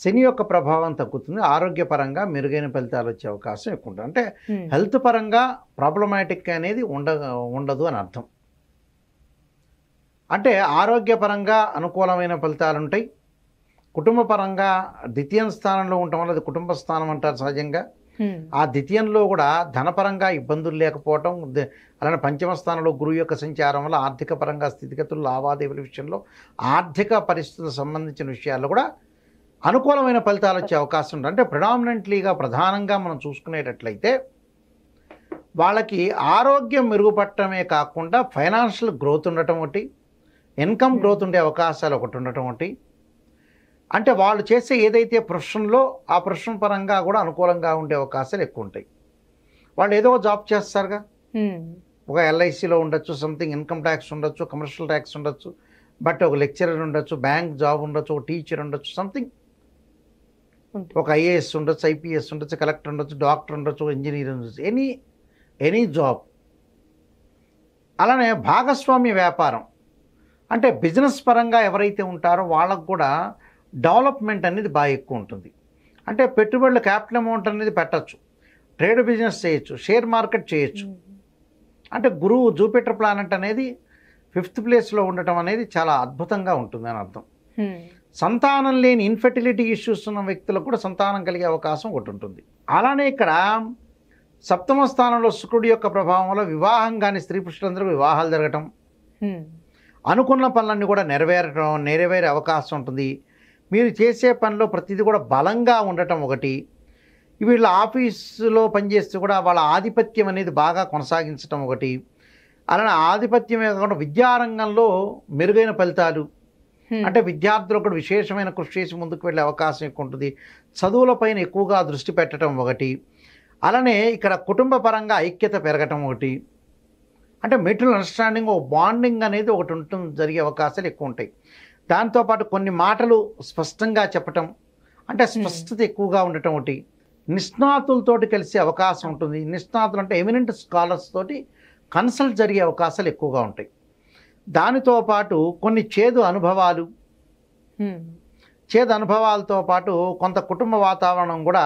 శని యొక్క ప్రభావం తగ్గుతుంది. ఆరోగ్యపరంగా మెరుగైన ఫలితాలు వచ్చే అవకాశం ఎక్కువ ఉంటుంది. అంటే హెల్త్ పరంగా ప్రాబ్లమాటిక్ అనేది ఉండదు అని అర్థం. అంటే ఆరోగ్యపరంగా అనుకూలమైన ఫలితాలు ఉంటాయి. కుటుంబ పరంగా ద్వితీయ స్థానంలో ఉండటం వల్ల అది కుటుంబ స్థానం అంటారు సహజంగా. ఆ ద్వితీయంలో కూడా ధనపరంగా ఇబ్బందులు లేకపోవటం, అలానే పంచమ స్థానంలో గురువు యొక్క సంచారం వల్ల ఆర్థిక పరంగా స్థితిగతులు, లావాదేవీల విషయంలో, ఆర్థిక పరిస్థితులకు సంబంధించిన విషయాల్లో కూడా అనుకూలమైన ఫలితాలు వచ్చే అవకాశం ఉంటుంది. అంటే ప్రధానంగా మనం చూసుకునేటట్లయితే వాళ్ళకి ఆరోగ్యం మెరుగుపడటమే కాకుండా ఫైనాన్షియల్ గ్రోత్ ఉండటం ఒకటి, ఇన్కమ్ గ్రోత్ ఉండే అవకాశాలు ఒకటి ఉండటం ఒకటి. అంటే వాళ్ళు చేసే ఏదైతే ప్రొఫెషన్లో ఆ ప్రొఫెషన్ పరంగా కూడా అనుకూలంగా ఉండే అవకాశాలు ఎక్కువ ఉంటాయి. వాళ్ళు ఏదో జాబ్ చేస్తారుగా, ఒక ఎల్ఐసిలో ఉండొచ్చు, సంథింగ్ ఇన్కమ్ ట్యాక్స్ ఉండొచ్చు, కమర్షియల్ ట్యాక్స్ ఉండొచ్చు, బట్ ఒక లెక్చరర్ ఉండొచ్చు, బ్యాంక్ జాబ్ ఉండొచ్చు, ఒక టీచర్ ఉండొచ్చు, సంథింగ్ ఒక ఐఏఎస్ ఉండొచ్చు, ఐపీఎస్ ఉండొచ్చు, కలెక్టర్ ఉండొచ్చు, డాక్టర్ ఉండొచ్చు, ఇంజనీర్ ఉండొచ్చు, ఎనీ జాబ్. అలానే భాగస్వామ్య వ్యాపారం అంటే బిజినెస్ పరంగా ఎవరైతే ఉంటారో వాళ్ళకు కూడా డెవలప్మెంట్ అనేది బాగా ఎక్కువ ఉంటుంది. అంటే పెట్టుబడులు క్యాపిటల్ అమౌంట్ అనేది పెట్టచ్చు, ట్రేడ్ బిజినెస్ చేయొచ్చు, షేర్ మార్కెట్ చేయొచ్చు. అంటే గురువు జూపిటర్ ప్లానెట్ అనేది 5th ప్లేస్లో ఉండటం అనేది చాలా అద్భుతంగా ఉంటుంది అని అర్థం. సంతానం లేని ఇన్ఫెర్టిలిటీ ఇష్యూస్ ఉన్న వ్యక్తులకు కూడా సంతానం కలిగే అవకాశం ఒకటి ఉంటుంది. అలానే ఇక్కడ సప్తమ స్థానంలో శుక్రుడి యొక్క ప్రభావం వల్ల వివాహం కానీ స్త్రీ పురుషులందరూ వివాహాలు జరగటం, అనుకున్న పనులన్నీ కూడా నెరవేరే అవకాశం ఉంటుంది. మీరు చేసే పనిలో ప్రతిదీ కూడా బలంగా ఉండటం ఒకటి. వీళ్ళ ఆఫీసులో పనిచేస్తూ కూడా వాళ్ళ ఆధిపత్యం అనేది బాగా కొనసాగించడం ఒకటి. అలానే ఆధిపత్యమే కాకుండా విద్యారంగంలో మెరుగైన ఫలితాలు, అంటే విద్యార్థులు కూడా విశేషమైన కృషి చేసి ముందుకు వెళ్ళే అవకాశం ఎక్కువ ఉంటుంది. చదువులపైన ఎక్కువగా దృష్టి పెట్టడం ఒకటి, అలానే ఇక్కడ కుటుంబ పరంగా ఐక్యత పెరగటం ఒకటి, అంటే మెటీరియల్ అండర్స్టాండింగ్, ఒక బాండింగ్ అనేది ఒకటి ఉంటుంది, జరిగే అవకాశాలు ఎక్కువ ఉంటాయి. దాంతోపాటు కొన్ని మాటలు స్పష్టంగా చెప్పటం, అంటే స్పష్టత ఎక్కువగా ఉండటం ఒకటి, నిష్ణాతులతోటి కలిసే అవకాశం ఉంటుంది. నిష్ణాతులు అంటే ఎమినెంట్ స్కాలర్స్ తోటి కన్సల్ట్ జరిగే అవకాశాలు ఎక్కువగా ఉంటాయి. దానితో పాటు కొన్ని చేదు అనుభవాలతో పాటు కొంత కుటుంబ వాతావరణం కూడా,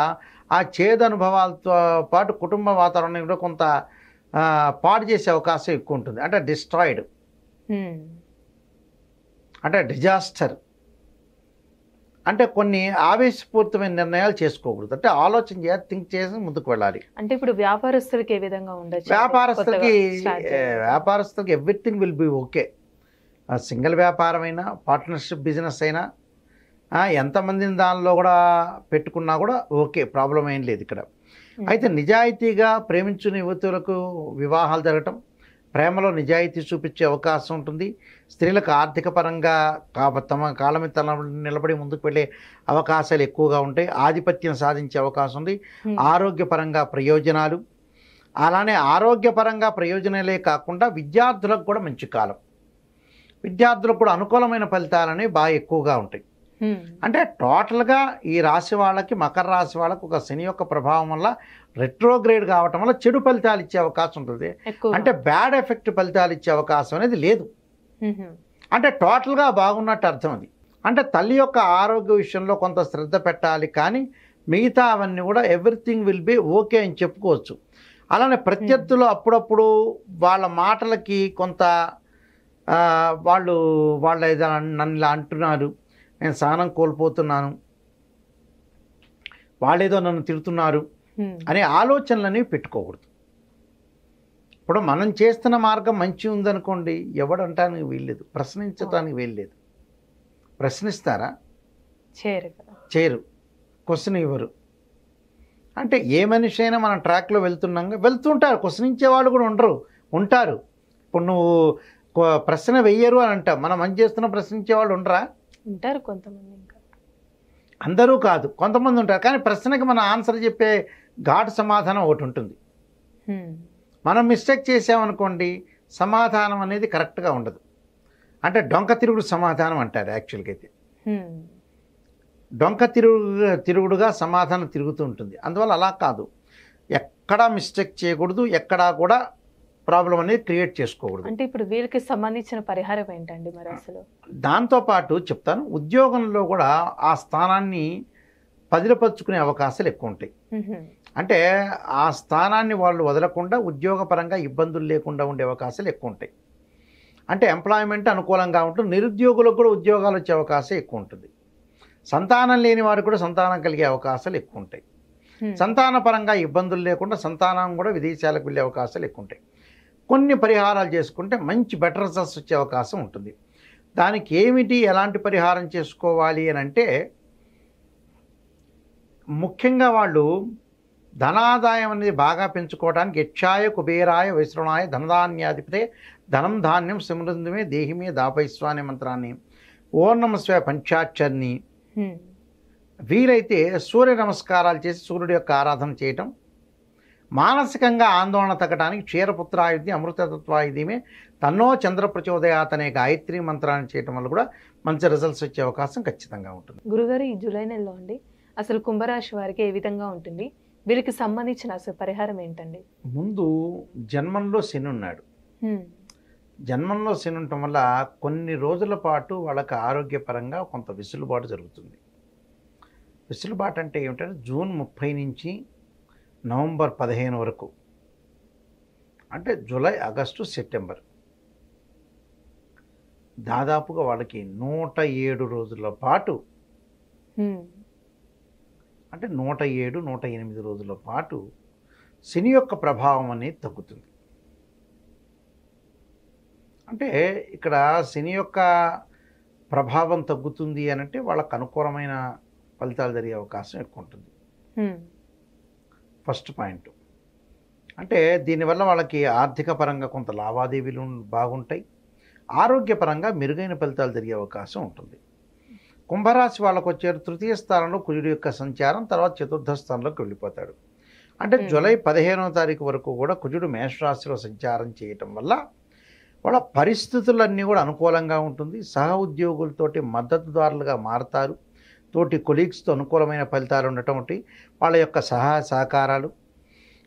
ఆ చేదు అనుభవాలతో పాటు కుటుంబ వాతావరణం కూడా కొంత పాడు చేసే అవకాశం ఎక్కువ ఉంటుంది. అంటే డిస్ట్రాయిడ్, అంటే డిజాస్టర్, అంటే కొన్ని ఆవేశపూరితమైన నిర్ణయాలు చేసుకోకూడదు. అంటే ఆలోచన చేయాలి, థింక్ చేసి ముందుకు వెళ్ళాలి. అంటే ఇప్పుడు వ్యాపారస్తులకి ఏ విధంగా ఉండొచ్చు? వ్యాపారస్తులకి everything will be okay. Single వ్యాపారమైనా, పార్ట్నర్షిప్ బిజినెస్ అయినా, ఎంతమందిని దానిలో కూడా పెట్టుకున్నా కూడా ఓకే, ప్రాబ్లం ఏం లేదు ఇక్కడ. అయితే నిజాయితీగా ప్రేమించిన యువతులకు వివాహాలు జరగటం, ప్రేమలో నిజాయితీ చూపించే అవకాశం ఉంటుంది. స్త్రీలకు ఆర్థిక పరంగా తమ కాళ్ళ మీద నిలబడి ముందుకు వెళ్ళే అవకాశాలు ఎక్కువగా ఉంటాయి. ఆధిపత్యం సాధించే అవకాశం ఉంది. ఆరోగ్యపరంగా ప్రయోజనాలు, అలానే ఆరోగ్యపరంగా ప్రయోజనాలే కాకుండా విద్యార్థులకు కూడా మంచి కాలం. విద్యార్థులకు కూడా అనుకూలమైన ఫలితాలని బాగా ఎక్కువగా ఉంటాయి. అంటే టోటల్గా ఈ రాశి వాళ్ళకి, మకర రాశి వాళ్ళకి ఒక శని యొక్క ప్రభావం వల్ల రెట్రోగ్రేడ్ కావటం వల్ల చెడు ఫలితాలు ఇచ్చే అవకాశం ఉంటుంది. అంటే బ్యాడ్ ఎఫెక్ట్ ఫలితాలు ఇచ్చే అవకాశం అనేది లేదు. అంటే టోటల్గా బాగున్నట్టు అర్థం అది. అంటే తల్లి యొక్క ఆరోగ్య విషయంలో కొంత శ్రద్ధ పెట్టాలి, కానీ మిగతా అవన్నీ కూడా ఎవ్రీథింగ్ విల్ బి ఓకే అని చెప్పుకోవచ్చు. అలానే ప్రత్యర్థులు అప్పుడప్పుడు వాళ్ళ మాటలకి కొంత వాళ్ళు ఏదైనా నన్ను ఇలా అంటున్నారు, నేను సహనం కోల్పోతున్నాను, వాళ్ళేదో నన్ను తిడుతున్నారు అనే ఆలోచనలని పెట్టుకోకూడదు. ఇప్పుడు మనం చేస్తున్న మార్గం మంచి ఉందనుకోండి, ఎవడంటానికి వీల్లేదు, ప్రశ్నించడానికి వీల్లేదు. ప్రశ్నిస్తారా? చేయరు, క్వశ్చన్ ఇవ్వరు. అంటే ఏ మనిషి అయినా మనం ట్రాక్లో వెళ్తుంటారు, క్వశ్చనించే వాళ్ళు కూడా ఉంటారు. ఇప్పుడు నువ్వు ప్రశ్న వెయ్యరు అని అంటావు, మనం మంచి చేస్తున్న ప్రశ్నించే వాళ్ళు ఉంటారు కొంతమంది. ఇంకా అందరూ కాదు, కొంతమంది ఉంటారు. కానీ ప్రశ్నకి మనం ఆన్సర్ చెప్పే ఘాటు సమాధానం ఒకటి ఉంటుంది. మనం మిస్టేక్ చేసామనుకోండి, సమాధానం అనేది కరెక్ట్గా ఉండదు. అంటే డొంక తిరుగుడు సమాధానం అంటారు యాక్చువల్గా అయితే. డొంక తిరుగుడుగా సమాధానం తిరుగుతూ ఉంటుంది. అందువల్ల అలా కాదు, ఎక్కడా మిస్టేక్ చేయకూడదు, ఎక్కడా కూడా ప్రాబ్లం అనేది క్రియేట్ చేసుకోకూడదు. అంటే ఇప్పుడు వీళ్ళకి సంబంధించిన పరిహారం ఏంటండి మరి అసలు? దాంతోపాటు చెప్తాను, ఉద్యోగంలో కూడా ఆ స్థానాన్ని పదిలపరుచుకునే అవకాశాలు ఎక్కువ ఉంటాయి. అంటే ఆ స్థానాన్ని వాళ్ళు వదలకుండా ఉద్యోగపరంగా ఇబ్బందులు లేకుండా ఉండే అవకాశాలు ఎక్కువ ఉంటాయి. అంటే ఎంప్లాయ్మెంట్ అనుకూలంగా ఉంటుంది. నిరుద్యోగులకు కూడా ఉద్యోగాలు వచ్చే అవకాశం ఎక్కువ ఉంటుంది. సంతానం లేని వారికి కూడా సంతానం కలిగే అవకాశాలు ఎక్కువ ఉంటాయి. సంతాన పరంగా ఇబ్బందులు లేకుండా సంతానం కూడా విదేశాలకు వెళ్ళే అవకాశాలు ఎక్కువ ఉంటాయి. కొన్ని పరిహారాలు చేసుకుంటే మంచి బెటర్ రిజల్ట్స్ వచ్చే అవకాశం ఉంటుంది. దానికి ఏమిటి, ఎలాంటి పరిహారం చేసుకోవాలి అని అంటే, ముఖ్యంగా వాళ్ళు ధనాదాయం అనేది బాగా పెంచుకోవడానికి యక్షాయ కుబేరాయ వైశ్రవణాయ ధనధాన్యాధిపతే ధనం ధాన్యం సమృద్ధిమే దేహిమే దాపైస్వ అనే మంత్రాన్ని, ఓం నమః శివాయ పంచాక్షరిని, వీలైతే సూర్య నమస్కారాలు చేసి సూర్యుడి యొక్క ఆరాధన చేయటం, మానసికంగా ఆందోళన తగ్గడానికి క్షీరపుత్రాయుధి అమృతతత్వాయుధిమే తన్నో చంద్ర ప్రచోదయాత్ అనే గాయత్రి మంత్రాన్ని చేయటం వల్ల కూడా మంచి రిజల్ట్స్ వచ్చే అవకాశం ఖచ్చితంగా ఉంటుంది. గురుగారు, ఈ జూలై నెలలో అండి అసలు కుంభరాశి వారికి ఏ విధంగా ఉంటుంది? వీరికి సంబంధించిన అసలు పరిహారం ఏంటండి? ముందు జన్మంలో శని ఉన్నాడు. జన్మంలో శని ఉండటం వల్ల కొన్ని రోజుల పాటు వాళ్ళకి ఆరోగ్యపరంగా కొంత వెసులుబాటు జరుగుతుంది. వెసులుబాటు అంటే ఏమిటంటే జూన్ 30 నుంచి నవంబర్ 15 వరకు, అంటే జూలై, ఆగస్టు, సెప్టెంబర్, దాదాపుగా వాళ్ళకి 107 రోజుల పాటు, అంటే 107, 108 రోజుల పాటు శని యొక్క ప్రభావం అనేది తగ్గుతుంది. అంటే ఇక్కడ శని యొక్క ప్రభావం తగ్గుతుంది అని అంటే వాళ్ళకు అనుకూలమైన ఫలితాలు జరిగే అవకాశం ఎక్కువ ఉంటుంది. First point. అంటే దీనివల్ల వాళ్ళకి ఆర్థిక పరంగా కొంత లావాదేవీలు బాగుంటాయి. ఆరోగ్యపరంగా మెరుగైన ఫలితాలు జరిగే అవకాశం ఉంటుంది. కుంభరాశి వాళ్ళకు వచ్చే తృతీయ స్థానంలో కుజుడి యొక్క సంచారం, తర్వాత చతుర్థ స్థానంలోకి వెళ్ళిపోతాడు. అంటే జూలై 15వ తారీఖు వరకు కూడా కుజుడు మేషరాశిలో సంచారం చేయటం వల్ల వాళ్ళ పరిస్థితులన్నీ కూడా అనుకూలంగా ఉంటుంది. సహ ఉద్యోగులతోటి మద్దతుదారులుగా మారతారు. తోటి కొలీగ్స్తో అనుకూలమైన ఫలితాలు ఉండటం, వాళ్ళ యొక్క సహాయ సహకారాలు,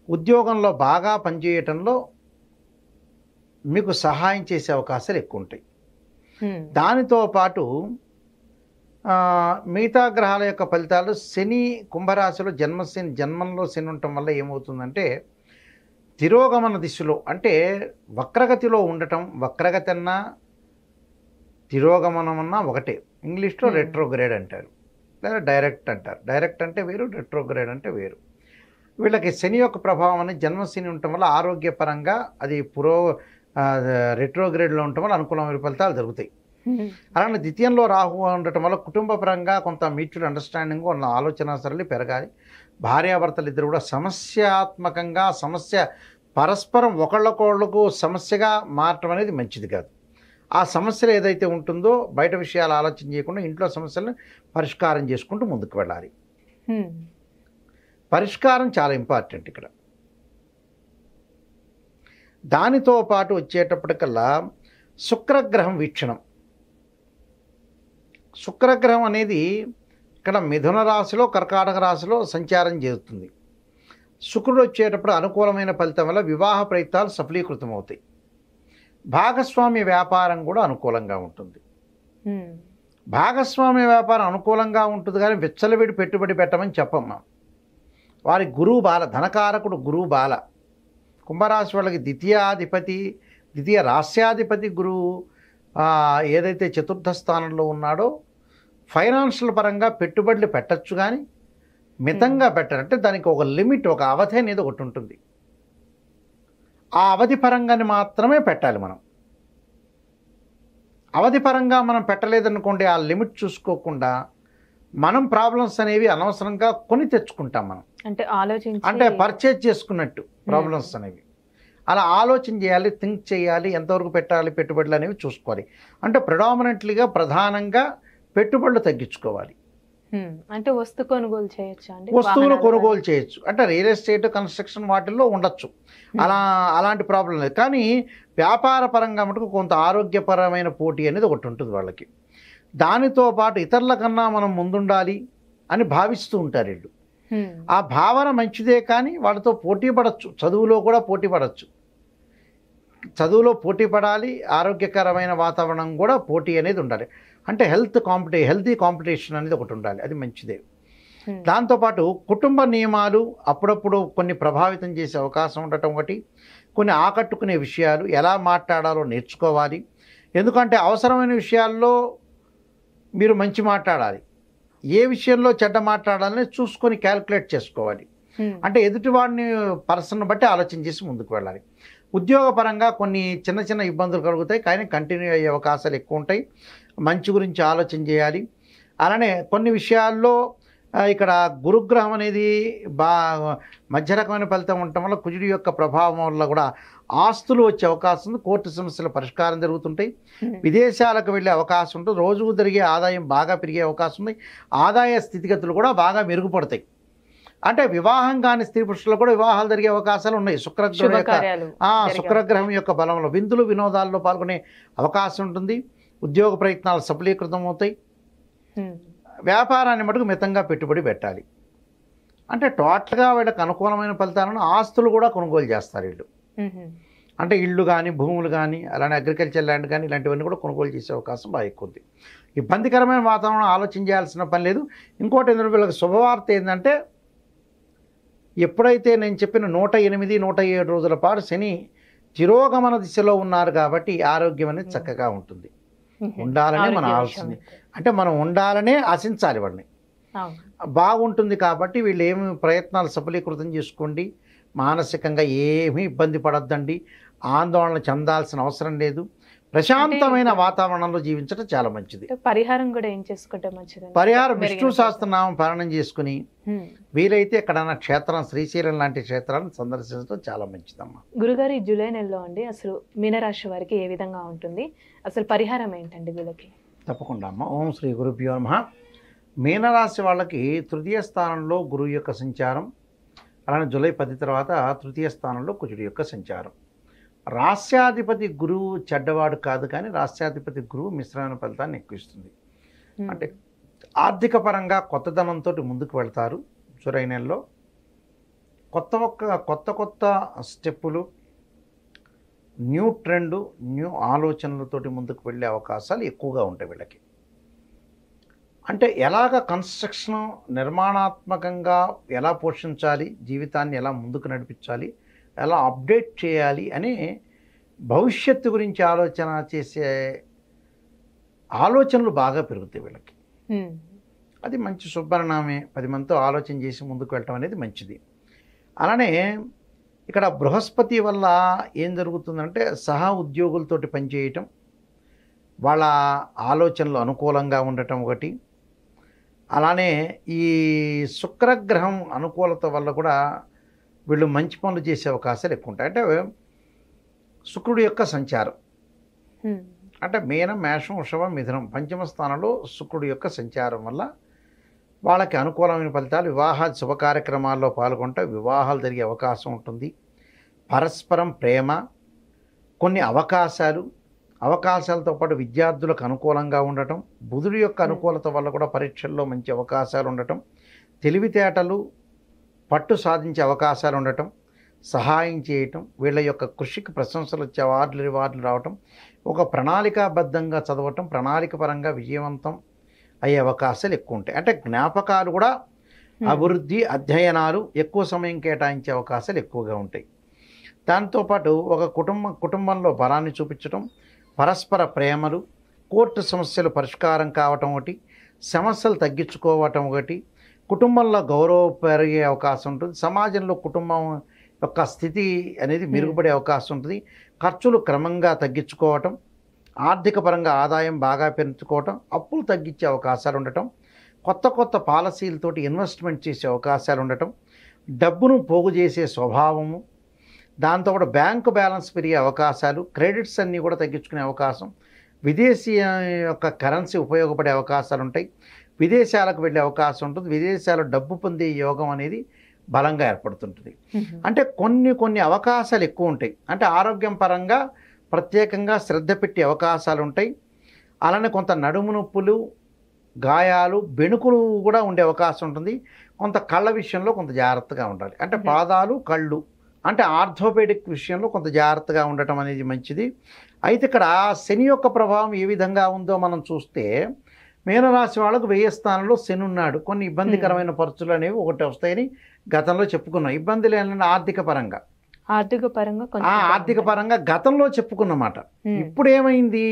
ఉద్యోగంలో బాగా పనిచేయటంలో మీకు సహాయం చేసే అవకాశాలు ఎక్కువ ఉంటాయి. దానితో పాటు మిగతా గ్రహాల యొక్క ఫలితాలు, శని కుంభరాశిలో జన్మంలో శని ఉండటం వల్ల ఏమవుతుందంటే తిరోగమన దిశలో, అంటే వక్రగతిలో ఉండటం, వక్రగతి అన్నా తిరోగమనం అన్నా ఒకటే. ఇంగ్లీష్లో రెట్రోగ్రేడ్ అంటారు, లేదా డైరెక్ట్ అంటారు. డైరెక్ట్ అంటే వేరు, రెట్రోగ్రేడ్ అంటే వేరు. వీళ్ళకి శని యొక్క ప్రభావం అనేది జన్మశని ఉండటం వల్ల ఆరోగ్యపరంగా అది రెట్రోగ్రేడ్లో ఉండటం వల్ల అనుకూలమైన ఫలితాలు జరుగుతాయి. అలానే ద్వితీయంలో రాహు ఉండటం వల్ల కుటుంబ పరంగా కొంత మ్యూచువల్ అండర్స్టాండింగ్, ఉన్న ఆలోచన సరళి పెరగాలి. భార్యాభర్తలు ఇద్దరు కూడా సమస్యాత్మకంగా పరస్పరం ఒకళ్ళకొళ్ళకు సమస్యగా మారటం అనేది మంచిది కాదు. ఆ సమస్యలు ఏదైతే ఉంటుందో బయట విషయాలు ఆలోచన చేయకుండా ఇంట్లో సమస్యలను పరిష్కారం చేసుకుంటూ ముందుకు వెళ్ళాలి. పరిష్కారం చాలా ఇంపార్టెంట్ ఇక్కడ. దానితో పాటు వచ్చేటప్పటికల్లా శుక్రగ్రహం వీక్షణం. శుక్రగ్రహం అనేది ఇక్కడ మిథున రాశిలో, కర్కాటక రాశిలో సంచారం చేస్తుంది. శుక్రుడు వచ్చేటప్పుడు అనుకూలమైన ఫలితం వల్ల వివాహ ప్రయత్నాలు సఫలీకృతం అవుతాయి. భాగస్వామ్య వ్యాపారం కూడా అనుకూలంగా ఉంటుంది. భాగస్వామ్య వ్యాపారం అనుకూలంగా ఉంటుంది, కానీ విచ్చలవిడి పెట్టుబడి పెట్టమని చెప్పమ్మా. వారి గురువు బాల, ధనకారకుడు గురువు బాల. కుంభరాశి వాళ్ళకి ద్వితీయ రాస్యాధిపతి గురువు ఏదైతే చతుర్థ స్థానంలో ఉన్నాడో ఫైనాన్షియల్ పరంగా పెట్టుబడులు పెట్టచ్చు, కానీ మితంగా పెట్టారు. అంటే దానికి ఒక లిమిట్, ఒక అవధి అనేది ఒకటి ఉంటుంది. ఆ అవధి పరంగానే మాత్రమే పెట్టాలి మనం. అవధి పరంగా మనం పెట్టలేదనుకోండి, ఆ లిమిట్ చూసుకోకుండా మనం ప్రాబ్లమ్స్ అనేవి అనవసరంగా కొని తెచ్చుకుంటాం మనం. అంటే పర్చేజ్ చేసుకున్నట్టు ప్రాబ్లమ్స్ అనేవి. అలా ఆలోచన చేయాలి, థింక్ చేయాలి, ఎంతవరకు పెట్టాలి పెట్టుబడులు అనేవి చూసుకోవాలి. అంటే ప్రధానంగా పెట్టుబడులు తగ్గించుకోవాలి. అంటే వస్తువులు కొనుగోలు చేయొచ్చు. అంటే రియల్ ఎస్టేట్, కన్స్ట్రక్షన్ వాటిల్లో ఉండొచ్చు, అలాంటి ప్రాబ్లం లేదు. కానీ వ్యాపార పరంగా మటుకు కొంత ఆరోగ్యపరమైన పోటీ అనేది ఒకటి ఉంటుంది వాళ్ళకి. దానితో పాటు ఇతరుల కన్నా మనం ముందుండాలి అని భావిస్తూ ఉంటారు వీళ్ళు. ఆ భావన మంచిదే, కానీ వాళ్ళతో పోటీ పడవచ్చు. చదువులో కూడా పోటీ పడవచ్చు. చదువులో పోటీ పడాలి, ఆరోగ్యకరమైన వాతావరణం కూడా పోటీ అనేది ఉండాలి. అంటే హెల్తీ కాంపిటీషన్ అనేది ఒకటి ఉండాలి, అది మంచిదే. దాంతోపాటు కుటుంబ నియమాలు అప్పుడప్పుడు కొన్ని ప్రభావితం చేసే అవకాశం ఉండటం ఒకటి. కొన్ని ఆకట్టుకునే విషయాలు ఎలా మాట్లాడాలో నేర్చుకోవాలి. ఎందుకంటే అవసరమైన విషయాల్లో మీరు మంచి మాట్లాడాలి, ఏ విషయంలో చెడ్డ మాట్లాడాలని చూసుకొని క్యాల్కులేట్ చేసుకోవాలి. అంటే ఎదుటివాడిని పర్సన్ బట్టి ఆలోచన చేసి ముందుకు వెళ్ళాలి. ఉద్యోగపరంగా కొన్ని చిన్న చిన్న ఇబ్బందులు కలుగుతాయి, కానీ కంటిన్యూ అయ్యే అవకాశాలు ఎక్కువ ఉంటాయి. మంచి గురించి ఆలోచన చేయాలి. అలానే కొన్ని విషయాల్లో ఇక్కడ గురుగ్రహం అనేది మధ్య రకమైన ఫలితం ఉండటం వల్ల కుజుడి యొక్క ప్రభావం వల్ల కూడా ఆస్తులు వచ్చే అవకాశం ఉంది. కోర్టు సమస్యల పరిష్కారం జరుగుతుంటాయి. విదేశాలకు వెళ్ళే అవకాశం ఉంటుంది. రోజుకు జరిగే ఆదాయం బాగా పెరిగే అవకాశం ఉంది. ఆదాయ స్థితిగతులు కూడా బాగా మెరుగుపడతాయి. అంటే వివాహం కాని స్త్రీ పురుషులకు కూడా వివాహాలు జరిగే అవకాశాలు ఉన్నాయి. శుక్రగ్రహం యొక్క బలంలో విందులు వినోదాల్లో పాల్గొనే అవకాశం ఉంటుంది. ఉద్యోగ ప్రయత్నాలు సఫలీకృతం అవుతాయి. వ్యాపారాన్ని మటుకు మితంగా పెట్టుబడి పెట్టాలి. అంటే టోటల్గా వీళ్ళకి అనుకూలమైన ఫలితాలను ఆస్తులు కూడా కొనుగోలు చేస్తారు వీళ్ళు. అంటే ఇళ్ళు కానీ, భూములు కానీ, అలానే అగ్రికల్చర్ ల్యాండ్ కానీ, ఇలాంటివన్నీ కూడా కొనుగోలు చేసే అవకాశం బాగా ఎక్కువ ఉంది. ఇబ్బందికరమైన వాతావరణం ఆలోచన చేయాల్సిన పని లేదు. ఇంకోటి ఏంటంటే వీళ్ళకి శుభవార్త ఏంటంటే, ఎప్పుడైతే నేను చెప్పిన 108, 107 రోజుల పాటు శని తిరోగమన దిశలో ఉన్నారు కాబట్టి ఆరోగ్యం అనేది చక్కగా ఉంటుంది. ఉండాలనే మనం ఆలోచన, అంటే మనం ఉండాలనే ఆశించాలి వాళ్ళని. బాగుంటుంది కాబట్టి వీళ్ళు ఏమి ప్రయత్నాలు సఫలీకృతం చేసుకోండి. మానసికంగా ఏమీ ఇబ్బంది పడద్దండి, ఆందోళన చెందాల్సిన అవసరం లేదు. ప్రశాంతమైన వాతావరణంలో జీవించడం చాలా మంచిది. పరిహారం కూడా ఏం చేసుకుంటే మంచిది? పరిహారం విష్ణు సహస్రనామం పారాయణం చేసుకుని వీలైతే ఎక్కడైనా క్షేత్రం, శ్రీశైలం లాంటి క్షేత్రాలను సందర్శించడం చాలా మంచిదమ్మా. గురుగారు, ఈ జూలై నెలలో అండి అసలు మీనరాశి వారికి ఏ విధంగా ఉంటుంది, అసలు పరిహారం ఏంటండి వీళ్ళకి? తప్పకుండా అమ్మ. ఓం శ్రీ గురుభ్యో నమః. మీనరాశి వాళ్ళకి తృతీయ స్థానంలో గురువు యొక్క సంచారం, అలానే జూలై 10 తర్వాత తృతీయ స్థానంలో కుజుడి యొక్క సంచారం. రాస్యాధిపతి గురువు చెడ్డవాడు కాదు, కానీ రాస్యాధిపతి గురువు మిశ్రమైన ఫలితాన్ని ఎక్కువ ఇస్తుంది. అంటే ఆర్థిక పరంగా కొత్తదనంతో ముందుకు వెళ్తారు. జూలై నెలలో కొత్త స్టెప్పులు, న్యూ ట్రెండ్, న్యూ ఆలోచనలతోటి ముందుకు వెళ్ళే అవకాశాలు ఎక్కువగా ఉంటాయి వీళ్ళకి. అంటే ఎలాగ కన్స్ట్రక్షన్, నిర్మాణాత్మకంగా ఎలా పోషించాలి, జీవితాన్ని ఎలా ముందుకు నడిపించాలి, ఎలా అప్డేట్ చేయాలి అని భవిష్యత్తు గురించి ఆలోచన చేసే ఆలోచనలు బాగా పెరుగుతాయి వీళ్ళకి. అది మంచి శుభ్రనామే. 10 మందితో ఆలోచన చేసి ముందుకు వెళ్ళటం అనేది మంచిది. అలానే ఇక్కడ బృహస్పతి వల్ల ఏం జరుగుతుందంటే సహా ఉద్యోగులతోటి పనిచేయటం, వాళ్ళ ఆలోచనలు అనుకూలంగా ఉండటం ఒకటి. అలానే ఈ శుక్రగ్రహం అనుకూలత వల్ల కూడా వీళ్ళు మంచి పనులు చేసే అవకాశాలు ఎక్కువ ఉంటాయి. అంటే శుక్రుడి యొక్క సంచారం అంటే మీనం, మేషం, వృషభం, మిథునం పంచమ స్థానంలో శుక్రుడి యొక్క సంచారం వల్ల వాళ్ళకి అనుకూలమైన ఫలితాలు. వివాహ శుభ కార్యక్రమాల్లో పాల్గొంటే వివాహాలు జరిగే అవకాశం ఉంటుంది. పరస్పరం ప్రేమ, కొన్ని అవకాశాలతో పాటు విద్యార్థులకు అనుకూలంగా ఉండటం, బుధుడి యొక్క అనుకూలత వల్ల కూడా పరీక్షల్లో మంచి అవకాశాలు ఉండటం, తెలివితేటలు, పట్టు సాధించే అవకాశాలు ఉండటం, సహాయం చేయటం, వీళ్ళ యొక్క కృషికి ప్రశంసలు వచ్చే రివార్డులు రావటం, ఒక ప్రణాళికాబద్ధంగా చదవటం, ప్రణాళిక పరంగా విజయవంతం అయ్యే అవకాశాలు ఎక్కువ ఉంటాయి. అంటే జ్ఞాపకాలు కూడా అభివృద్ధి, అధ్యయనాలు, ఎక్కువ సమయం కేటాయించే అవకాశాలు ఎక్కువగా ఉంటాయి. దాంతోపాటు ఒక కుటుంబంలో బలాన్ని చూపించటం, పరస్పర ప్రేమలు, కోర్టు సమస్యలు పరిష్కారం కావటం ఒకటి, సమస్యలు తగ్గించుకోవటం ఒకటి, కుటుంబంలో గౌరవం పెరిగే అవకాశం ఉంటుంది, సమాజంలో కుటుంబం యొక్క స్థితి అనేది మెరుగుపడే అవకాశం ఉంటుంది, ఖర్చులు క్రమంగా తగ్గించుకోవటం, ఆర్థిక పరంగా ఆదాయం బాగా పెంచుకోవటం, అప్పులు తగ్గించే అవకాశాలు ఉండటం, కొత్త పాలసీలతోటి ఇన్వెస్ట్మెంట్ చేసే అవకాశాలు ఉండటం, డబ్బును పోగు చేసే స్వభావము, దాంతో కూడా బ్యాంకు బ్యాలెన్స్ పెరిగే అవకాశాలు, క్రెడిట్స్ అన్నీ కూడా తగ్గించుకునే అవకాశం, విదేశీ యొక్క కరెన్సీ ఉపయోగపడే అవకాశాలు ఉంటాయి, విదేశాలకు వెళ్ళే అవకాశం ఉంటుంది, విదేశాల్లో డబ్బు పొందే యోగం అనేది బలంగా ఏర్పడుతుంటుంది. అంటే కొన్ని అవకాశాలు ఎక్కువ ఉంటాయి. అంటే ఆరోగ్యం పరంగా ప్రత్యేకంగా శ్రద్ధ పెట్టే అవకాశాలు ఉంటాయి. అలానే కొంత నడుము నొప్పులు, గాయాలు, బెణుకులు కూడా ఉండే అవకాశం ఉంటుంది. కొంత కళ్ళ విషయంలో కొంత జాగ్రత్తగా ఉండాలి. అంటే పాదాలు, కళ్ళు, అంటే ఆర్థోపెడిక్ విషయంలో కొంత జాగ్రత్తగా ఉండటం అనేది మంచిది. అయితే ఇక్కడ శని యొక్క ప్రభావం ఏ విధంగా ఉందో మనం చూస్తే, మీనరాశి వాళ్ళకు 1000 స్థానంలో శని ఉన్నాడు. కొన్ని ఇబ్బందికరమైన పరిస్థితులు అనేవి ఒకటి వస్తాయని గతంలో చెప్పుకున్నాం. ఇబ్బందులు ఏంటంటే ఆర్థిక పరంగా గతంలో చెప్పుకున్నమాట. ఇప్పుడు ఏమైంది,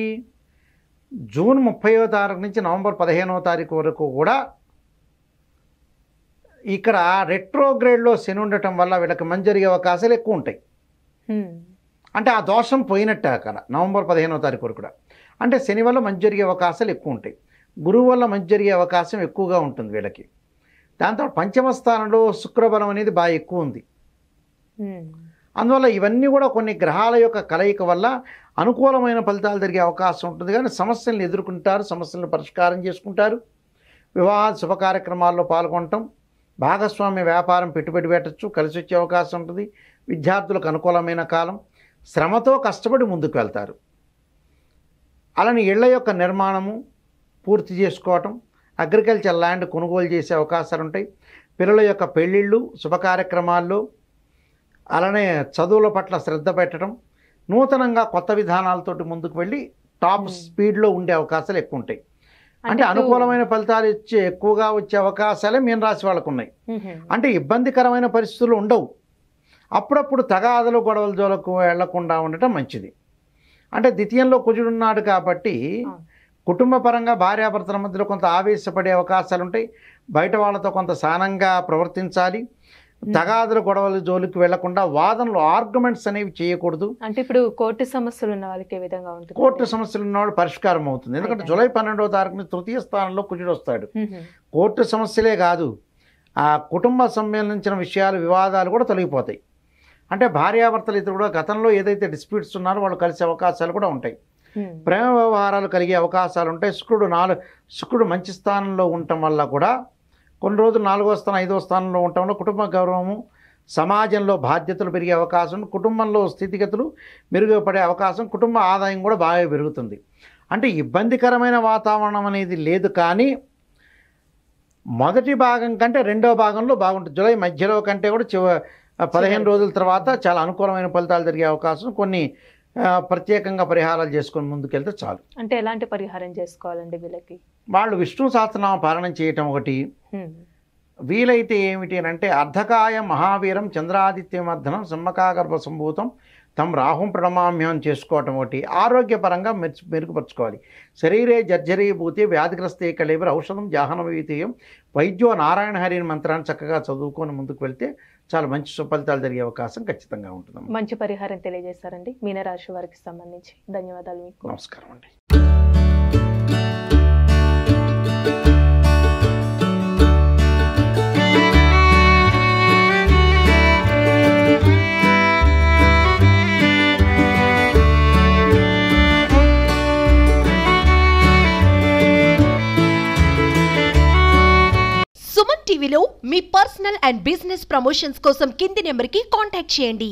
జూన్ 30వ తారీఖు నుంచి నవంబర్ 15వ తారీఖు వరకు కూడా ఇక్కడ రెట్రోగ్రేడ్లో శని ఉండటం వల్ల వీళ్ళకి మంచి జరిగే అవకాశాలు ఎక్కువ ఉంటాయి. అంటే ఆ దోషం పోయినట్టే అక్కడ నవంబర్ 15వ తారీఖు వరకు కూడా. అంటే శని వల్ల మంచి జరిగే అవకాశాలు ఎక్కువ ఉంటాయి, గురువు వల్ల మంచి జరిగే అవకాశం ఎక్కువగా ఉంటుంది వీళ్ళకి. దాంతో పంచమ స్థానంలో శుక్రబలం అనేది బాగా ఎక్కువ ఉంది. అందువల్ల ఇవన్నీ కూడా కొన్ని గ్రహాల యొక్క కలయిక వల్ల అనుకూలమైన ఫలితాలు జరిగే అవకాశం ఉంటుంది. కానీ సమస్యలను ఎదుర్కొంటారు, సమస్యలను పరిష్కారం చేసుకుంటారు, వివాహ శుభ కార్యక్రమాల్లో పాల్గొనటం, భాగస్వామ్య వ్యాపారం పెట్టుబడి పెట్టచ్చు, కలిసి వచ్చే అవకాశం ఉంటుంది. విద్యార్థులకు అనుకూలమైన కాలం, శ్రమతో కష్టపడి ముందుకు వెళ్తారు. అలానే ఇళ్ల యొక్క నిర్మాణము పూర్తి చేసుకోవటం, అగ్రికల్చర్ ల్యాండ్ కొనుగోలు చేసే అవకాశాలు ఉంటాయి. పిల్లల యొక్క పెళ్ళిళ్ళు, శుభ కార్యక్రమాల్లో, అలానే చదువుల పట్ల శ్రద్ధ పెట్టడం, నూతనంగా కొత్త విధానాలతోటి ముందుకు వెళ్ళి టాప్ స్పీడ్లో ఉండే అవకాశాలు ఎక్కువ ఉంటాయి. అంటే అనుకూలమైన ఫలితాలు ఎక్కువగా వచ్చే అవకాశాలే మీనరాశి వాళ్ళకు ఉన్నాయి. అంటే ఇబ్బందికరమైన పరిస్థితులు ఉండవు. అప్పుడప్పుడు తగాదలు, గొడవల జోలకు వెళ్లకుండా ఉండటం మంచిది. అంటే ద్వితీయంలో కుజుడున్నాడు కాబట్టి కుటుంబ పరంగా భార్యాభర్తల మధ్యలో కొంత ఆవేశపడే అవకాశాలు ఉంటాయి. బయట వాళ్ళతో కొంత సహనంగా ప్రవర్తించాలి. తగాదుల గొడవల జోలికి వెళ్లకుండా వాదనలు ఆర్గ్యుమెంట్స్ అనేవి చేయకూడదు. అంటే ఇప్పుడు కోర్టు సమస్యలు ఉన్న వాళ్ళకి ఏ విధంగా ఉంటుంది? కోర్టు సమస్యలు ఉన్నవాడు పరిష్కారం అవుతుంది. ఎందుకంటే జూలై 12వ తారీఖున తృతీయ స్థానంలో కుజుడు వస్తాడు. కోర్టు సమస్యలే కాదు, ఆ కుటుంబ సంబంధించిన విషయాలు వివాదాలు కూడా తొలగిపోతాయి. అంటే భార్యాభర్తలు ఇద్దరు కూడా గతంలో ఏదైతే డిస్ప్యూట్స్ ఉన్నారో వాళ్ళు కలిసే అవకాశాలు కూడా ఉంటాయి. ప్రేమ వ్యవహారాలు కలిగే అవకాశాలు ఉంటాయి. శుక్రుడు మంచి స్థానంలో ఉండటం వల్ల కూడా కొన్ని రోజులు 4వ స్థానం 5వ స్థానంలో ఉండటం వల్ల కుటుంబ గౌరవము, సమాజంలో బాధ్యతలు పెరిగే అవకాశం, కుటుంబంలో స్థితిగతులు మెరుగుపడే అవకాశం, కుటుంబ ఆదాయం కూడా బాగా పెరుగుతుంది. అంటే ఇబ్బందికరమైన వాతావరణం అనేది లేదు. కానీ మొదటి భాగం కంటే రెండవ భాగంలో బాగుంటుంది. జూలై మధ్యలో కంటే కూడా 15 రోజుల తర్వాత చాలా అనుకూలమైన ఫలితాలు జరిగే అవకాశం. కొన్ని ప్రత్యేకంగా పరిహారాలు చేసుకొని ముందుకెళ్తే చాలు. అంటే ఎలాంటి పరిహారం చేసుకోవాలండి వీళ్ళకి? వాళ్ళు విష్ణు సహస్రనామ పారాయణం చేయటం ఒకటి. వీలైతే ఏమిటి అంటే అర్ధకాయ మహావీరం చంద్రాదిత్యమర్ధనం సింహకాగర్భ సంభూతం తమ రాహుం ప్రణమామ్యం చేసుకోవటం ఒకటి. ఆరోగ్యపరంగా మెరుగుపరుచుకోవాలి. శరీరే జర్జరీభూతి వ్యాధిగ్రస్తే కళేవరి ఔషధం జాహ్నవీతీయం వైద్యో నారాయణ హరిని మంత్రాన్ని చక్కగా చదువుకొని ముందుకు వెళ్తే చాలా మంచి సుఫలితాలు జరిగే అవకాశం ఖచ్చితంగా ఉంటుంది. మంచి పరిహారం తెలియజేశారండి మీనరాశి వారికి సంబంధించి. ధన్యవాదాలు మీకు. నమస్కారం అండి. సుమన్ టీవీలో మీ పర్సనల్ అండ్ బిజినెస్ ప్రమోషన్స్ కోసం కింది నెంబర్కి కాంటాక్ట్ చేయండి.